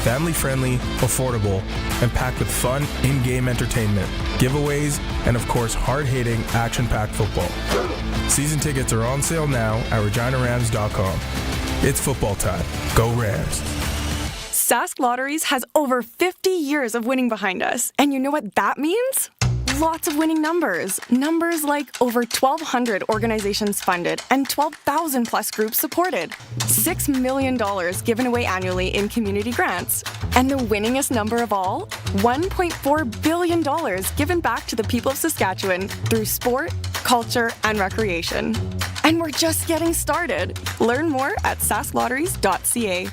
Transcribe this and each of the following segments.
Family-friendly, affordable, and packed with fun in-game entertainment, giveaways, and of course, hard-hitting, action-packed football. Season tickets are on sale now at reginarams.com. It's football time. Go Rams. Sask Lotteries has over 50 years of winning behind us. And you know what that means? Lots of winning numbers. Numbers like over 1,200 organizations funded and 12,000 plus groups supported. $6 million given away annually in community grants. And the winningest number of all? $1.4 billion given back to the people of Saskatchewan through sport, culture, and recreation. And we're just getting started. Learn more at sasklotteries.ca.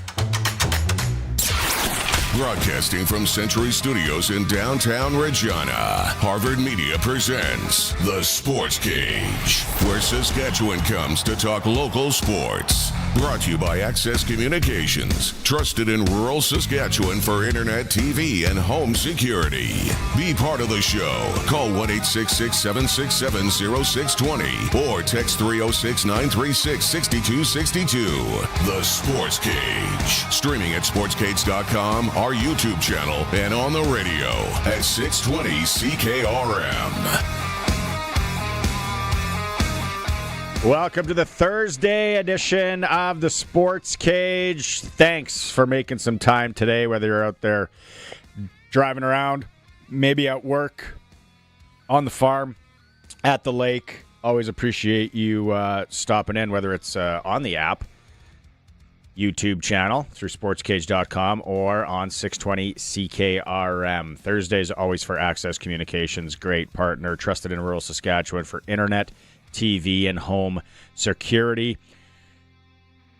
Broadcasting from Century Studios in downtown Regina, Harvard Media presents The Sportscage, where Saskatchewan comes to talk local sports. Brought to you by Access Communications, trusted in rural Saskatchewan for internet, TV, and home security. Be part of the show. Call 1-866-767-0620 or text 306-936-6262. The Sportscage. Streaming at sportscage.com, our YouTube channel, and on the radio at 620 CKRM. Welcome to the Thursday edition of the Sports Cage. Thanks for making some time today, whether you're out there driving around, maybe at work, on the farm, at the lake. Always appreciate you stopping in, whether it's on the app, YouTube channel through sportscage.com or on 620 CKRM. Thursdays always for Access Communications, great partner, trusted in rural Saskatchewan for internet, TV, and home security.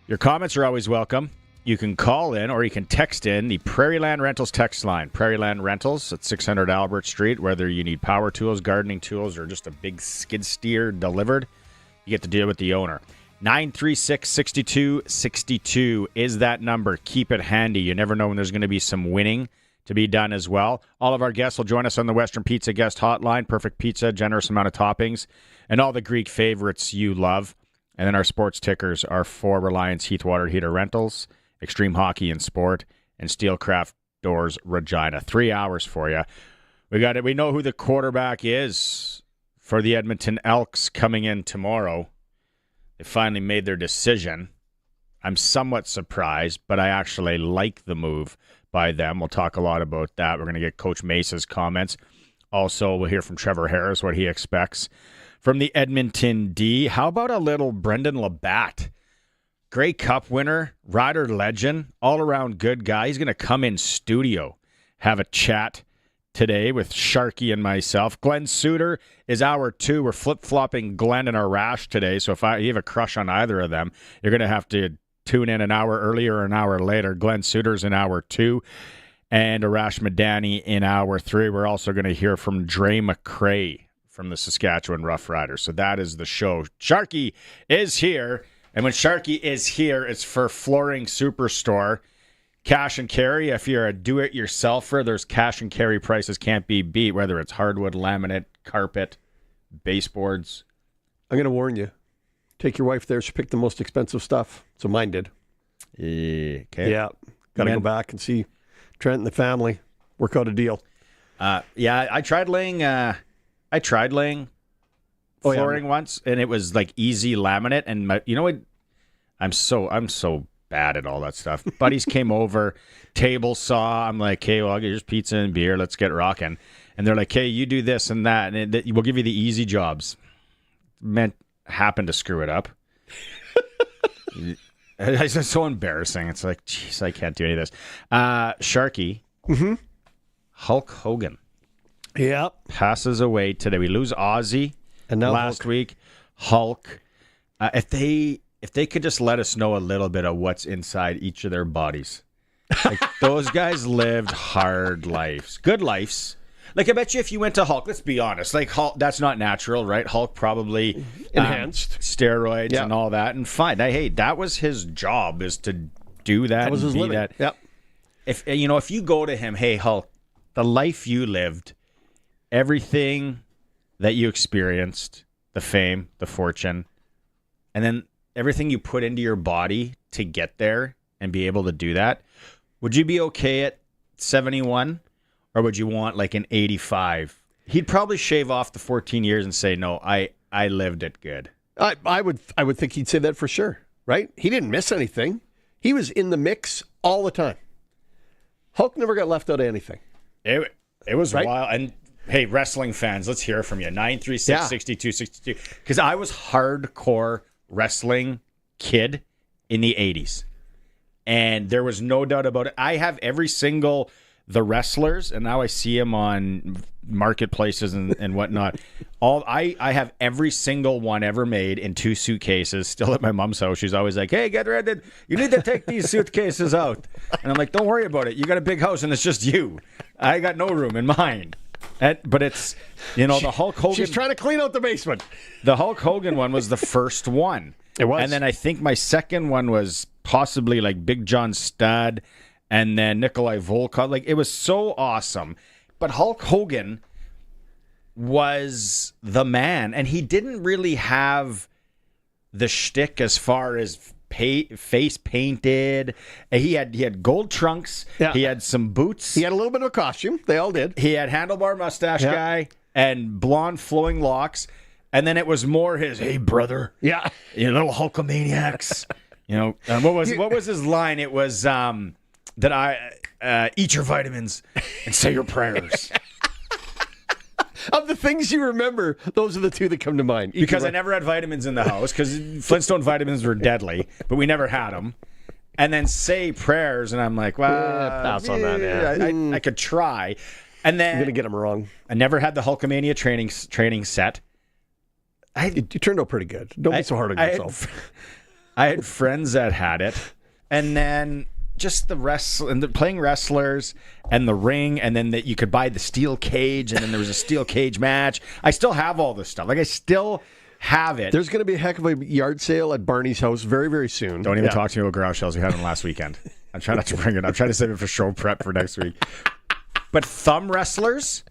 Your comments are always welcome. You can call in or you can text in the Prairieland Rentals text line. Prairieland Rentals at 600 Albert Street. Whether you need power tools, gardening tools, or just a big skid steer delivered, you get to deal with the owner. 936-6262 is that number. Keep it handy. You never know when there's going to be some winning to be done as well. All of our guests will join us on the Western Pizza Guest Hotline. Perfect pizza, generous amount of toppings, and all the Greek favorites you love. And then our sports tickers are for Reliance Heath Water Heater Rentals, Extreme Hockey and Sport, and Steelcraft Doors Regina. 3 hours for you. We got it. We know who the quarterback is for the Edmonton Elks coming in tomorrow. They finally made their decision. I'm somewhat surprised, but I actually like the move by them. We'll talk a lot about that. We're going to get Coach Mesa's comments. Also, we'll hear from Trevor Harris what he expects from the Edmonton D. How about a little Brendan LaBatte? Grey Cup winner, rider legend, all-around good guy. He's going to come in studio, have a chat today with Sharky and myself. Glenn Suitor is hour 2. We're flip-flopping Glenn and Arash today, so if you have a crush on either of them, you're going to have to tune in an hour earlier or an hour later. Glenn Suitor's in hour 2 and Arash Madani in hour 3. We're also going to hear from Dre McCray from the Saskatchewan Roughriders. So that is the show. Sharky is here, and when Sharky is here, it's for Flooring Superstore. Cash and carry. If you're a do-it-yourselfer, there's cash and carry prices can't be beat, whether it's hardwood, laminate, carpet, baseboards. I'm going to warn you. Take your wife there. She picked the most expensive stuff. So mine did. Okay. Yeah. Got to go back and see Trent and the family work out a deal. Yeah, I tried laying flooring once, and it was like easy laminate. And you know what? I'm so bad at all that stuff. Buddies came over, table saw. I'm like, hey, well, I'll get just pizza and beer. Let's get rocking. And they're like, hey, you do this and that, and we'll give you the easy jobs. Happened to screw it up. It's so embarrassing. It's like, geez, I can't do any of this. Sharky, Hulk Hogan, passes away today. We lose Ozzy and now last week. Hulk. If they could just let us know a little bit of what's inside each of their bodies. Like, those guys lived hard lives, good lives. Like, I bet you if you went to Hulk, let's be honest, like Hulk, that's not natural, right? Hulk probably enhanced steroids and all that, and fine. Hey, that was his job, is to do that. That was his living. That. Yep. If you go to him, hey Hulk, the life you lived, everything that you experienced, the fame, the fortune, and then everything you put into your body to get there and be able to do that. Would you be okay at 71, or would you want like an 85? He'd probably shave off the 14 years and say, no, I lived it good. I would think he'd say that for sure, right? He didn't miss anything. He was in the mix all the time. Hulk never got left out of anything. It was right? wild. And hey, wrestling fans, let's hear from you. 936 62 62. Because I was hardcore wrestling kid in the 80s. And there was no doubt about it. I have every single the wrestlers, and now I see them on marketplaces and whatnot. I have every single one ever made in 2 suitcases, still at my mom's house. She's always like, hey, get ready. You need to take these suitcases out. And I'm like, don't worry about it. You got a big house, and it's just you. I got no room in mine. But it's, the Hulk Hogan. She's trying to clean out the basement. The Hulk Hogan one was the first one. It was. And then I think my second one was possibly like Big John Studd and then Nikolai Volkov. Like, it was so awesome. But Hulk Hogan was the man, and he didn't really have the shtick as far as face painted. He had gold trunks. Yeah. He had some boots. He had a little bit of a costume. They all did. He had handlebar mustache guy and blonde flowing locks. And then it was more his, hey, brother. Yeah. You little Hulkamaniacs. What was his line? It was that I eat your vitamins and say your prayers. Of the things you remember, those are the 2 that come to mind. Because I never had vitamins in the house, because Flintstone vitamins were deadly, but we never had them. And then say prayers, and I'm like, well, pass on that. Yeah. I could try. And then I'm going to get them wrong. I never had the Hulkamania training set. You turned out pretty good. Don't be so hard on yourself. I had friends that had it, and then just the playing wrestlers and the ring, and then that you could buy the steel cage, and then there was a steel cage match. I still have all this stuff. Like, I still have it. There's going to be a heck of a yard sale at Barney's house very, very soon. Don't even talk to me about garage sales. We had them last weekend. I'm trying not to bring it. I'm trying to save it for show prep for next week. But thumb wrestlers,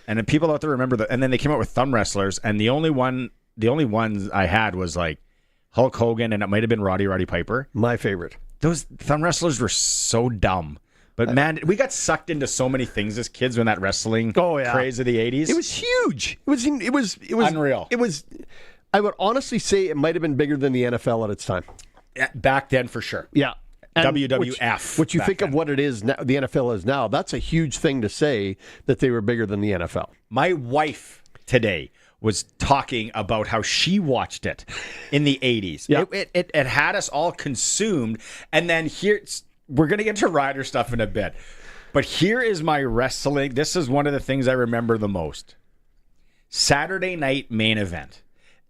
and then people out there remember and then they came out with thumb wrestlers, and the only ones I had was like Hulk Hogan, and it might have been Roddy Piper. My favorite. Those thumb wrestlers were so dumb. But man, we got sucked into so many things as kids when that wrestling craze of the 80s. It was huge. It was unreal. It was, I would honestly say it might have been bigger than the NFL at its time. Back then, for sure. Yeah. And WWF. Which you think of what it is now, the NFL is now, that's a huge thing to say that they were bigger than the NFL. My wife today was talking about how she watched it in the 80s. Yeah. It had us all consumed. And then we're going to get to Rider stuff in a bit. But here is my wrestling. This is one of the things I remember the most. Saturday night main event.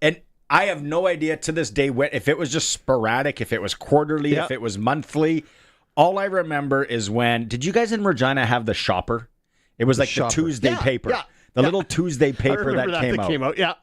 And I have no idea to this day if it was just sporadic, if it was quarterly, if it was monthly. All I remember is did you guys in Regina have the Shopper? It was like the Tuesday paper. Yeah. The little Tuesday paper that came out. Yeah.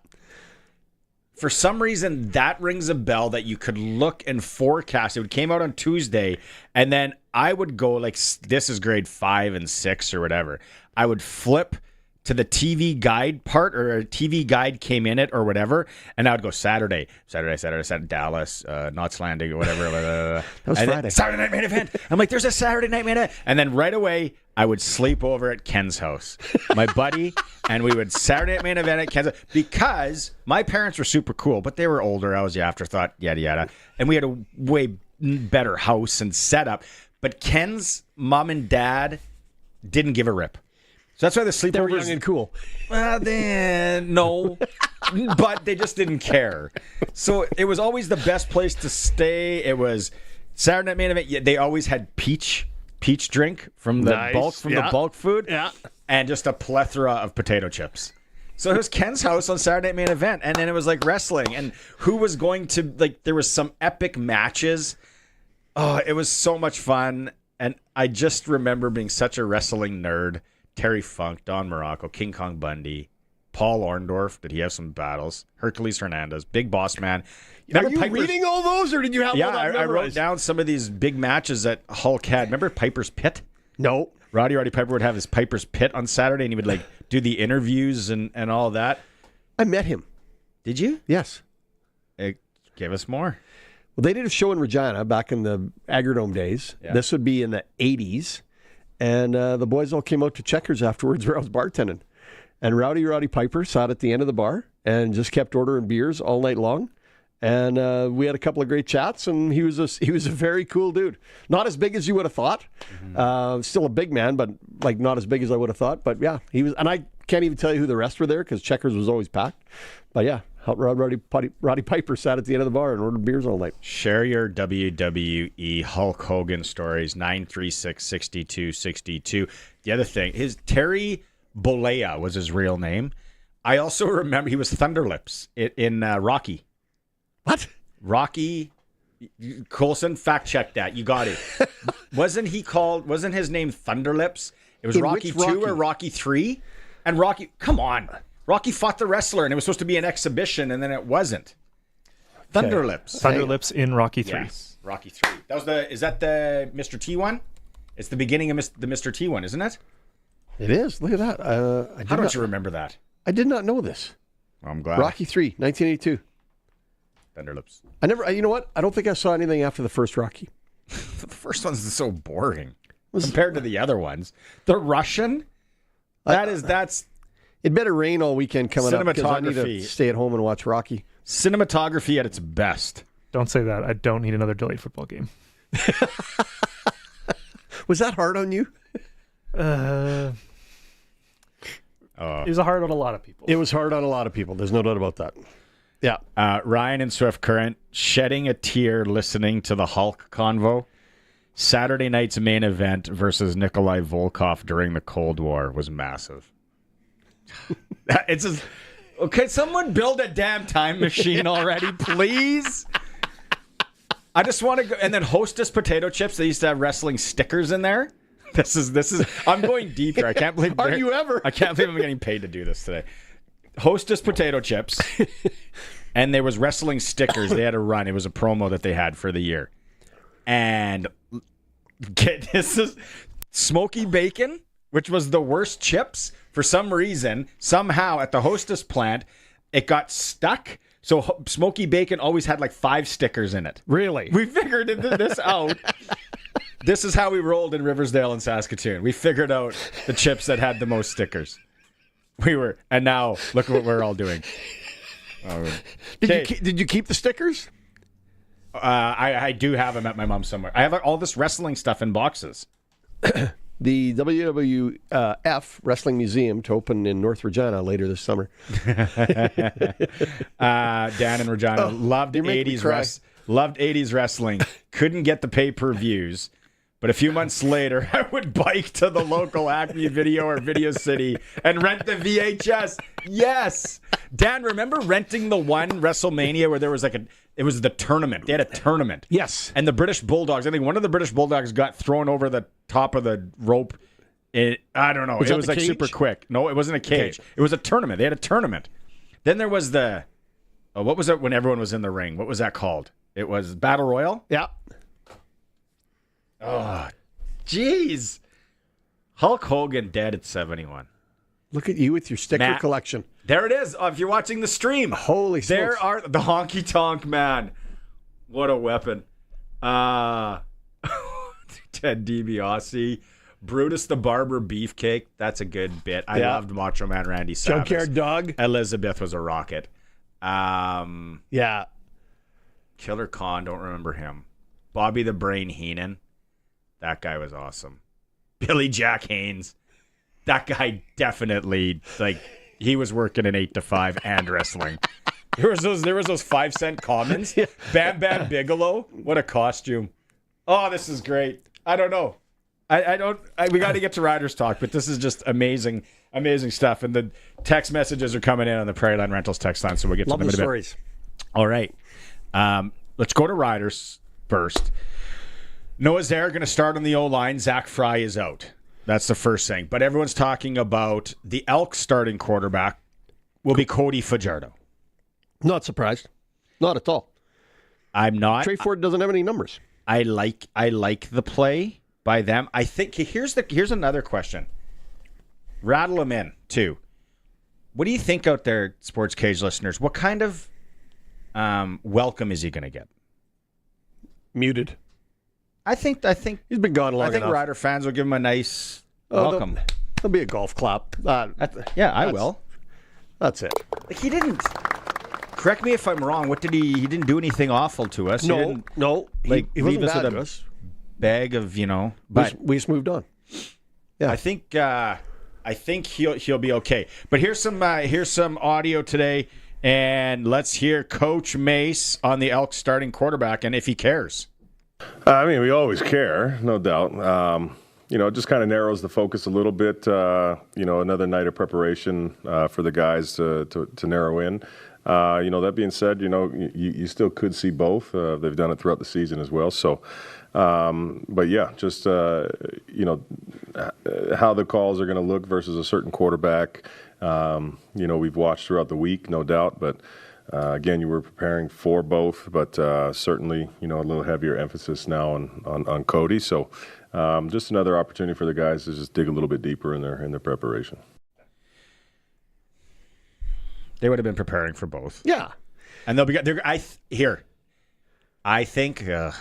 For some reason, that rings a bell that you could look and forecast. It came out on Tuesday, and then I would go like, this is grade 5 and 6 or whatever. I would flip to the TV guide part, or a TV guide came in it or whatever, and I would go Saturday, Dallas, Knots Landing or whatever. That was Friday. Saturday night main event. I'm like, there's a Saturday night main event. And then right away, I would sleep over at Ken's house, my buddy, and we would Saturday night main event at Ken's house, because my parents were super cool, but they were older. I was the afterthought, yada, yada. And we had a way better house and setup. But Ken's mom and dad didn't give a rip. So that's why the sleepovers... They were young and cool. No, but they just didn't care. So it was always the best place to stay. It was Saturday night main event. They always had peach drink from the the bulk food, and just a plethora of potato chips. So it was Ken's house on Saturday night main event, and then it was like wrestling, and who was going to there was some epic matches. Oh, it was so much fun, and I just remember being such a wrestling nerd. Terry Funk, Don Morocco, King Kong Bundy, Paul Orndorff. Did he have some battles? Hercules Hernandez, Big Boss Man. Are you reading all those, or did you have all that memorized? I wrote down some of these big matches that Hulk had. Remember Piper's Pit? No. Roddy Piper would have his Piper's Pit on Saturday, and he would do the interviews and all that. I met him. Did you? Yes. Give us more. Well, they did a show in Regina back in the Agrodome days. Yeah. This would be in the 80s. And the boys all came out to Checkers afterwards where I was bartending. And Roddy Piper sat at the end of the bar and just kept ordering beers all night long. And we had a couple of great chats, and he was a very cool dude. Not as big as you would have thought. Still a big man, but like not as big as I would have thought. But yeah, he was. And I can't even tell you who the rest were there because Checkers was always packed. But yeah, Roddy Piper sat at the end of the bar and ordered beers all night. Share your WWE Hulk Hogan stories, 936-6262. The other thing, Terry Bollea was his real name. I also remember he was Thunderlips in Rocky. What? Rocky Coulson, fact check that. You got it. Wasn't his name Thunderlips? It was In Rocky which 2 Rocky? or Rocky 3? And Rocky, come on. Rocky fought the wrestler, and it was supposed to be an exhibition, and then it wasn't. Thunderlips. Thunderlips in Rocky 3. Yes, Rocky 3. Is that the Mr. T one? It's the beginning of the Mr. T one, isn't it? It is. Look at that. How don't you remember that? I did not know this. Well, I'm glad. Rocky 3, 1982. Thunderlips. You know what? I don't think I saw anything after the first Rocky. The first one's so boring compared to the other ones. The Russian? That's It better rain all weekend coming up because I need to Cinematography. stay at home and watch Rocky. cinematography at its best. Don't say that. I don't need another delayed football game. Was that hard on you? It was hard on a lot of people. It was hard on a lot of people. There's no doubt about that. Yeah. Ryan and Swift Current shedding a tear listening to the Hulk convo. Saturday night's main event versus Nikolai Volkov during the Cold War was massive. It's just, okay, someone build a damn time machine already, please. I just want to go. And then Hostess potato chips. They used to have wrestling stickers in there. This is. I'm going deep here. I can't believe. Are you ever? I can't believe I'm getting paid to do this today. Hostess potato chips, and there was wrestling stickers. They had a run. It was a promo that they had for the year. And this is smoky bacon, which was the worst chips. For some reason, somehow at the Hostess plant, it got stuck. So smoky bacon always had like 5 stickers in it. Really? We figured this out. This is how we rolled in Riversdale and Saskatoon. We figured out the chips that had the most stickers. And now look at what we're all doing. Did you keep the stickers? I do have them at my mom's somewhere. I have all this wrestling stuff in boxes. The WWF Wrestling Museum to open in North Regina later this summer. Dan in Regina loved 80s wrestling. Couldn't get the pay-per-views. But a few months later, I would bike to the local Acme Video or Video City and rent the VHS. Yes. Dan, remember renting the one WrestleMania where there was it was the tournament. They had a tournament. Yes. And the British Bulldogs, I think one of the British Bulldogs got thrown over the top of the rope. I don't know. It was like super quick. No, it wasn't a cage. Okay. It was a tournament. They had a tournament. Then there was what was it when everyone was in the ring? What was that called? It was Battle Royal? Yeah. Oh, jeez. Hulk Hogan dead at 71. Look at you with your sticker collection. There it is. If you're watching the stream. Holy smokes. There are the honky tonk man. What a weapon. Ted DiBiase. Brutus the Barber Beefcake. That's a good bit. I loved Macho Man Randy Savage. Junkyard Dog. Elizabeth was a rocket. Yeah. Killer Khan. Don't remember him. Bobby the Brain Heenan. That guy was awesome. Billy Jack Haynes. That guy definitely, he was working an 8 to 5 and wrestling. There was those 5-cent commons. Bam Bam Bigelow. What a costume. Oh, this is great. I don't know. We got to get to Riders Talk, but this is just amazing stuff. And the text messages are coming in on the Prairie Line Rentals text line, so we'll get to them in a bit. Stories. All right. Let's go to Riders first. Noah Zaire going to start on the O-line. Zach Fry is out. That's the first thing. But everyone's talking about the Elks starting quarterback will be Cody Fajardo. Not surprised. Not at all. I'm not. Trey Ford doesn't have any numbers. I like the play by them. I think here's another question. Rattle them in too. What do you think out there, Sports Cage listeners? What kind of welcome is he going to get? Muted. I think He's been gone long I think enough. Rider fans will give him a nice welcome. There'll be a golf clap. Yeah, I will. That's it. Like, he didn't. Correct me if I'm wrong. What did he? He didn't do anything awful to us. No. Like, He leave wasn't us bad at to a us. bag of But We just moved on. Yeah. I think he'll be okay. But here's some audio today, and let's hear Coach Mace on the Elks starting quarterback and if he cares. I mean, we always care, no doubt. It just kind of narrows the focus a little bit. Another night of preparation for the guys to narrow in. That being said, you still could see both. They've done it throughout the season as well. So, but yeah, just how the calls are going to look versus a certain quarterback. We've watched throughout the week, no doubt. But again, you were preparing for both, but certainly, a little heavier emphasis now on Cody. So, just another opportunity for the guys to just dig a little bit deeper in their preparation. They would have been preparing for both. Yeah. And they'll be. I think. I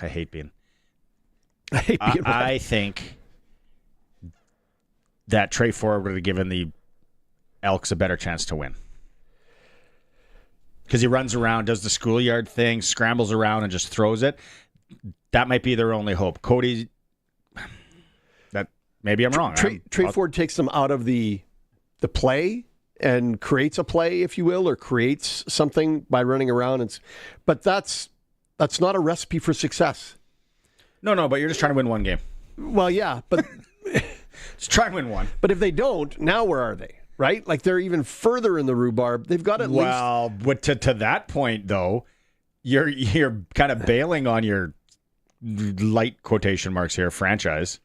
hate being. I think that Trey Ford would have given the Elks a better chance to win. Because he runs around, does the schoolyard thing, scrambles around, and just throws it. That might be their only hope. Cody. That maybe I'm wrong. Trey Ford takes them out of the play and creates a play, if you will, or creates something by running around. But that's not a recipe for success. No, but you're just trying to win one game. Well, yeah, but Just try and win one. But if they don't, now where are they? Right? Like they're even further in the rhubarb. They've got at least. Well, but to that point though, you're kind of bailing on your light quotation marks here franchise.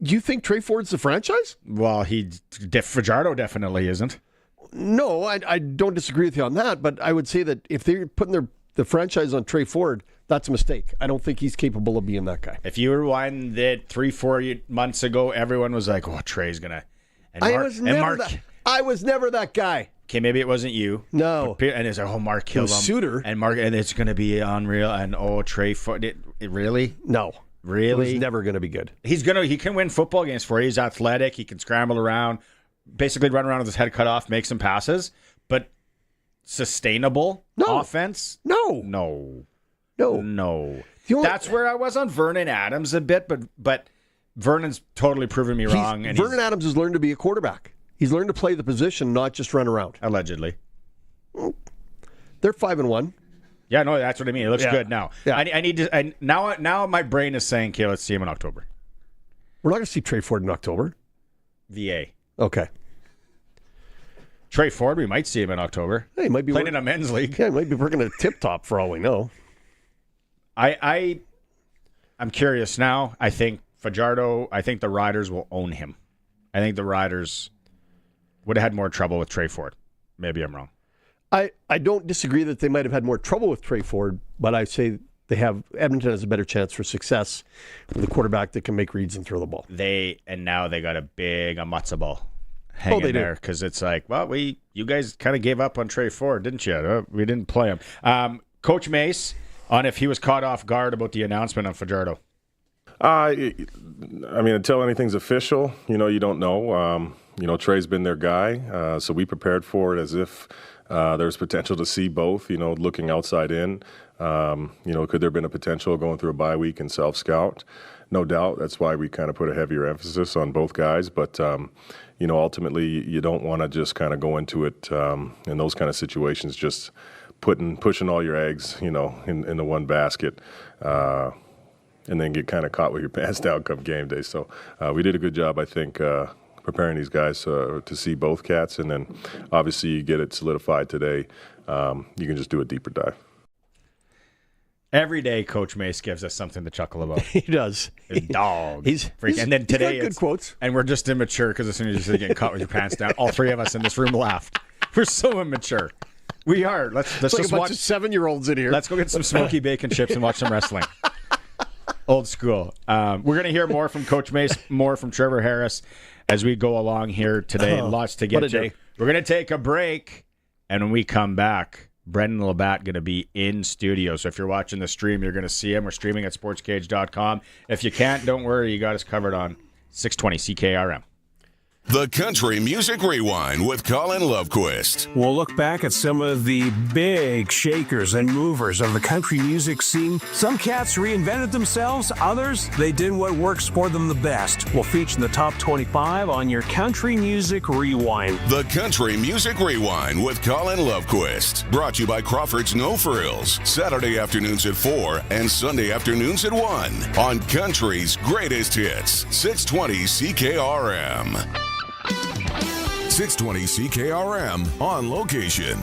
You think Trey Ford's the franchise? Well, Fajardo definitely isn't. No, I don't disagree with you on that, but I would say that if they're putting the franchise on Trey Ford, that's a mistake. I don't think he's capable of being that guy. If you rewind it 3-4 months ago, everyone was like, "Oh, Trey's gonna." I was never that guy. Okay, maybe it wasn't you. No. And it's like, "Oh, Mark killed him." Suitor. And it's gonna be unreal. And Trey Ford, it really? No. Really? He's never going to be good. He can win football games for you. He's athletic. He can scramble around, basically run around with his head cut off, make some passes. But sustainable offense? No. That's where I was on Vernon Adams a bit, but Vernon's totally proven me wrong. Vernon Adams has learned to be a quarterback. He's learned to play the position, not just run around. Allegedly. They're 5-1. Yeah, no, that's what I mean. It looks good now. Yeah. I need to. Now my brain is saying, okay, let's see him in October. We're not going to see Trey Ford in October. VA. Okay. Trey Ford, we might see him in October. Hey, he might be playing in a men's league. Yeah, he might be working at Tip Top for all we know. I'm curious now. I think Fajardo. I think the Riders will own him. I think the Riders would have had more trouble with Trey Ford. Maybe I'm wrong. I don't disagree that they might have had more trouble with Trey Ford, but I say Edmonton has a better chance for success with a quarterback that can make reads and throw the ball. Now they got a matzo ball hanging there because it's like, well, you guys kind of gave up on Trey Ford, didn't you? We didn't play him. Coach Mace, on if he was caught off guard about the announcement of Fajardo. I mean, until anything's official, you don't know. Trey's been their guy, so we prepared for it as if there's potential to see both, looking outside in. Could there have been a potential going through a bye week and self-scout? No doubt. That's why we kind of put a heavier emphasis on both guys. But, ultimately you don't want to just kind of go into it in those kind of situations, just pushing all your eggs, in the one basket. And then get kind of caught with your pants down come game day. So we did a good job, I think, preparing these guys to see both cats. And then obviously you get it solidified today. You can just do a deeper dive. Every day, Coach Mace gives us something to chuckle about. He does. Dog. And then today, good quotes. And we're just immature because as soon as you say getting caught with your pants down, all three of us in this room laughed. We're so immature. We are. Let's just watch 7-year-olds in here. Let's go get some smoky bacon chips and watch some wrestling. Old school. We're going to hear more from Coach Mace, more from Trevor Harris as we go along here today. Lots to get to. Day. We're going to take a break, and when we come back, Brendan LaBatte going to be in studio. So if you're watching the stream, you're going to see him. We're streaming at sportscage.com. If you can't, don't worry. You got us covered on 620 CKRM. The Country Music Rewind with Colin Lovequist. We'll look back at some of the big shakers and movers of the country music scene. Some cats reinvented themselves, others, they did what works for them the best. We'll feature the top 25 on your Country Music Rewind. The Country Music Rewind with Colin Lovequist. Brought to you by Crawford's No Frills. Saturday afternoons at 4 and Sunday afternoons at 1 on Country's Greatest Hits. 620 CKRM. 620 CKRM on location.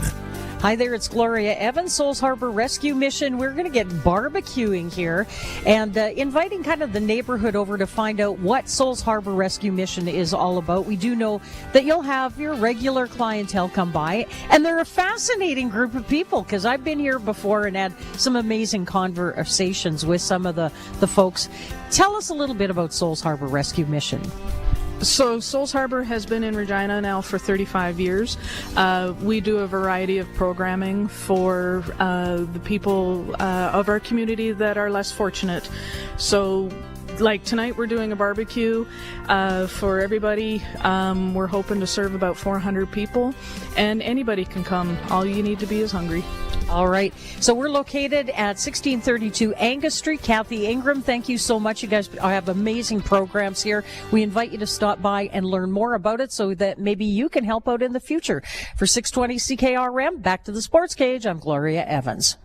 Hi there, it's Gloria Evans, Souls Harbor Rescue Mission. We're going to get barbecuing here and inviting kind of the neighborhood over to find out what Souls Harbor Rescue Mission is all about. We do know that you'll have your regular clientele come by, and they're a fascinating group of people because I've been here before and had some amazing conversations with some of the folks. Tell us a little bit about Souls Harbor Rescue Mission. So Souls Harbor has been in Regina now for 35 years. We do a variety of programming for the people of our community that are less fortunate. So like tonight we're doing a barbecue for everybody. We're hoping to serve about 400 people, and anybody can come. All you need to be is hungry. All right. So we're located at 1632 Angus Street. Kathy Ingram, thank you so much. You guys have amazing programs here. We invite you to stop by and learn more about it so that maybe you can help out in the future. For 620 CKRM, back to the Sports Cage. I'm Gloria Evans.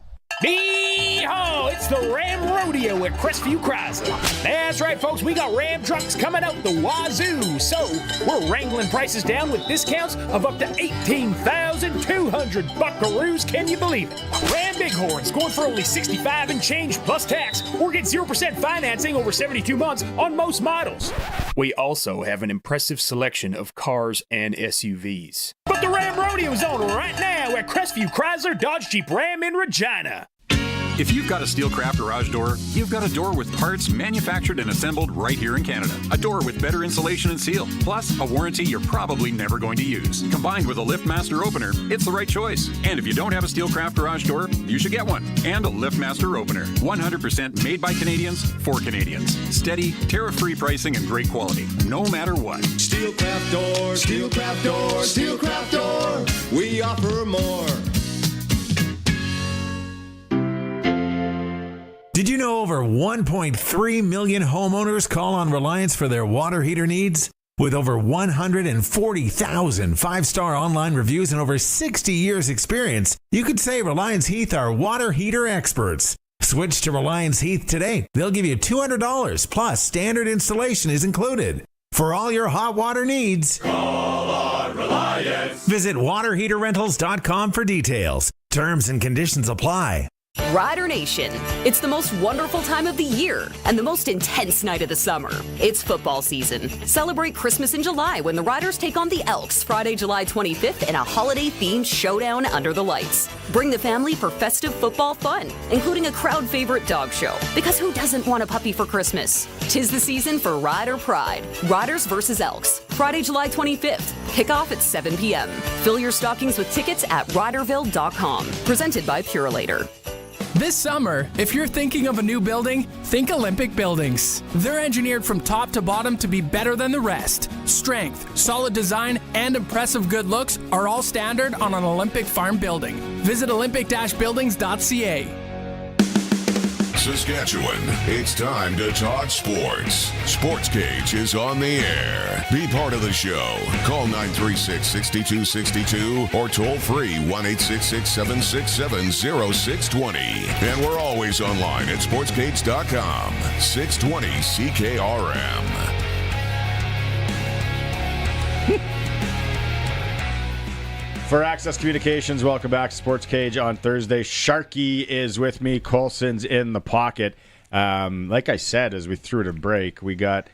Yee-haw! It's the Ram Rodeo at Crestview Chrysler. That's right, folks. We got Ram trucks coming out the wazoo. So we're wrangling prices down with discounts of up to 18,200 buckaroos. Can you believe it? Ram Bighorns going for only $65 and change plus tax, or get 0% financing over 72 months on most models. We also have an impressive selection of cars and SUVs. But the Ram Rodeo is on right now at Crestview Chrysler Dodge Jeep Ram in Regina. If you've got a Steelcraft garage door, you've got a door with parts manufactured and assembled right here in Canada. A door with better insulation and seal, plus a warranty you're probably never going to use. Combined with a LiftMaster opener, it's the right choice. And if you don't have a Steelcraft garage door, you should get one. And a LiftMaster opener. 100% made by Canadians for Canadians. Steady, tariff-free pricing and great quality, no matter what. Steelcraft door, Steelcraft door, Steelcraft door. We offer more. Did you know over 1.3 million homeowners call on Reliance for their water heater needs? With over 140,000 five-star online reviews and over 60 years experience, you could say Reliance Heath are water heater experts. Switch to Reliance Heath today. They'll give you $200 plus standard installation is included. For all your hot water needs, call on Reliance. Visit waterheaterrentals.com for details. Terms and conditions apply. Rider Nation. It's the most wonderful time of the year and the most intense night of the summer. It's football season. Celebrate Christmas in July when the Riders take on the Elks Friday, July 25th in a holiday-themed showdown under the lights. Bring the family for festive football fun, including a crowd favorite dog show. Because who doesn't want a puppy for Christmas? 'Tis the season for Rider Pride. Riders versus Elks. Friday, July 25th. Kickoff at 7 p.m. Fill your stockings with tickets at riderville.com. Presented by Purelator. This summer, if you're thinking of a new building, think Olympic Buildings. They're engineered from top to bottom to be better than the rest. Strength, solid design, and impressive good looks are all standard on an Olympic farm building. Visit olympic-buildings.ca. Saskatchewan, it's time to talk sports. Sportscage is on the air. Be part of the show. Call 936-6262 or toll free 1-866-767-0620. And we're always online at sportscage.com. 620 CKRM. For Access Communications, welcome back to Sports Cage on Thursday. Sharky is with me. Colson's in the pocket. Like I said, as we threw to break, we got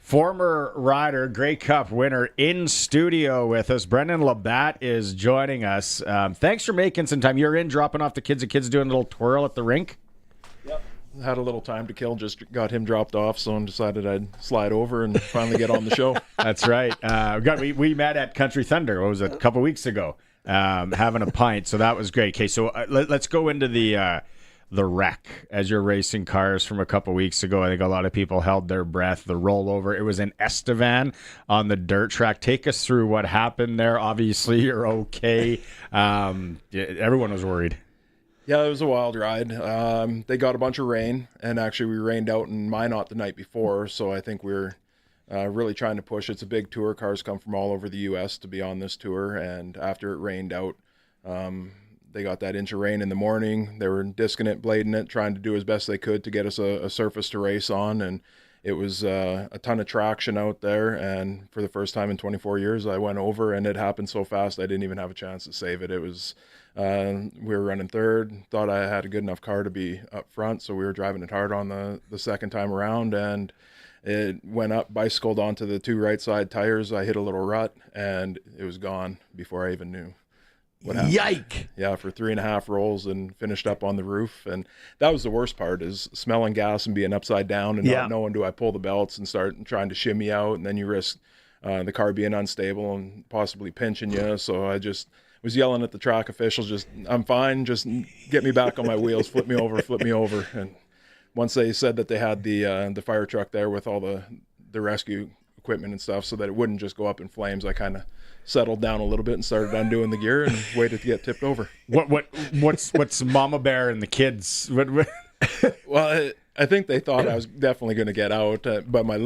former rider, Grey Cup winner in studio with us. Brendan LaBatte is joining us. Thanks for making some time. You're in dropping off the kids doing a little twirl at the rink. Yep. Had a little time to kill, just got him dropped off, so I decided I'd slide over and finally get on the show. That's right. We met at Country Thunder, what was it, a couple weeks ago. having a pint. So that was great. Okay, so let's go into the wreck as you're racing cars from a couple weeks ago. I think a lot of people held their breath. The rollover. It was in Estevan on the dirt track. Take us through what happened there. Obviously, you're okay. Everyone was worried. Yeah, it was a wild ride. They got a bunch of rain, and actually we rained out in Minot the night before, so I think we were really trying to push. It's a big tour. Cars come from all over the U.S. to be on this tour, and after it rained out, they got that inch of rain in the morning. They were disking it, blading it, trying to do as best they could to get us a surface to race on, and it was a ton of traction out there, and for the first time in 24 years, I went over, and it happened so fast I didn't even have a chance to save it. It was... we were running third, thought I had a good enough car to be up front, so we were driving it hard on the second time around, and it went up, bicycled onto the two right side tires. I hit a little rut, and it was gone before I even knew what happened. Yike! Yeah, for 3.5 rolls and finished up on the roof, and that was the worst part, is smelling gas and being upside down and not knowing, do I pull the belts and start trying to shimmy out, and then you risk the car being unstable and possibly pinching you. So I just was yelling at the track officials, just, I'm fine, just get me back on my wheels, flip me over. And once they said that they had the fire truck there with all the rescue equipment and stuff so that it wouldn't just go up in flames, I kind of settled down a little bit and started undoing the gear and waited to get tipped over. What's Mama Bear and the kids? Well, I think they thought I was definitely going to get out, but my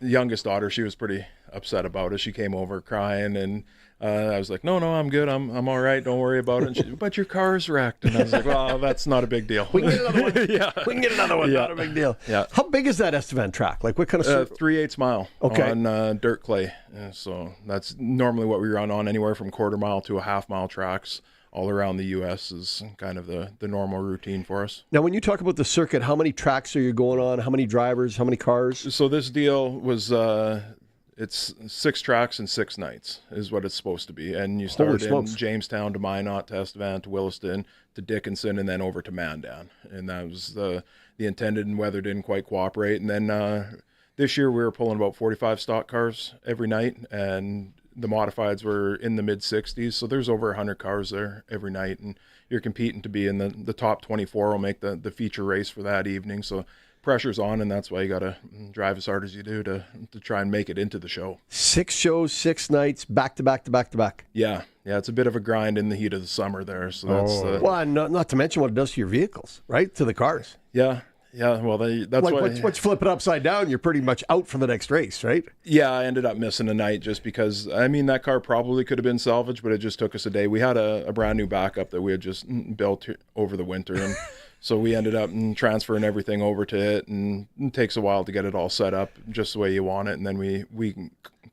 youngest daughter, she was pretty upset about it. She came over crying, and I was like, no, I'm good. I'm all right. Don't worry about it. And she, but your car's wrecked. And I was like, well, that's not a big deal. We can get another one. Yeah. We can get another one. Yeah. Not a big deal. Yeah. How big is that Estevan track? Like what kind of... 3/8 mile on dirt clay. So that's normally what we run on, anywhere from 1/4 mile to a 1/2 mile tracks all around the U.S. is kind of the normal routine for us. Now, when you talk about the circuit, how many tracks are you going on? How many drivers? How many cars? So this deal was... it's 6 tracks and 6 nights is what it's supposed to be. And you start in Jamestown to Minot to Estevan to Williston to Dickinson and then over to Mandan. And that was the intended, and weather didn't quite cooperate. And then this year we were pulling about 45 stock cars every night, and the modifieds were in the mid-60s. So there's over 100 cars there every night. And you're competing to be in the top 24 will make the feature race for that evening. So pressure's on, and that's why you got to drive as hard as you do to try and make it into the show. 6 shows, 6 nights, back to back to back to back. Yeah, it's a bit of a grind in the heat of the summer there. So that's well, not to mention what it does to your vehicles, right? To the cars. Yeah. Well, that's like, why. Once you flip it upside down, you're pretty much out for the next race, right? Yeah, I ended up missing a night just because. I mean, that car probably could have been salvaged, but it just took us a day. We had a brand new backup that we had just built over the winter, and so we ended up transferring everything over to it, and it takes a while to get it all set up just the way you want it, and then we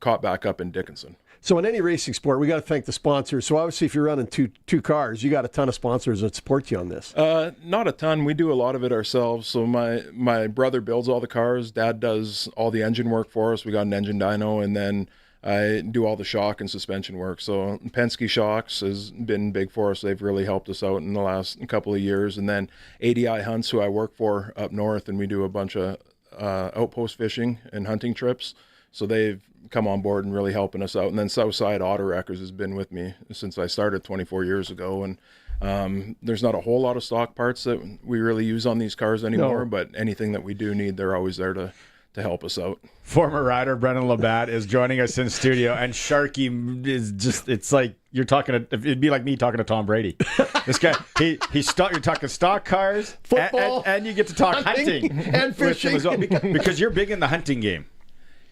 caught back up in Dickinson. So in any racing sport, we got to thank the sponsors. So obviously, if you're running two cars, you got a ton of sponsors that support you on this. Not a ton. We do a lot of it ourselves. So my brother builds all the cars. Dad does all the engine work for us. We got an engine dyno, and then I do all the shock and suspension work. So Penske Shocks has been big for us. They've really helped us out in the last couple of years. And then ADI Hunts, who I work for up north, and we do a bunch of outpost fishing and hunting trips. So they've come on board and really helping us out. And then Southside Auto Wreckers has been with me since I started 24 years ago. And there's not a whole lot of stock parts that we really use on these cars anymore, but anything that we do need, they're always there to help us out. Former rider Brendan LaBatte is joining us in studio, and Sharky is just—it's like you're talking to. It'd be like me talking to Tom Brady. This guy, you're talking stock cars, football, and you get to talk hunting and fishing as well, because you're big in the hunting game.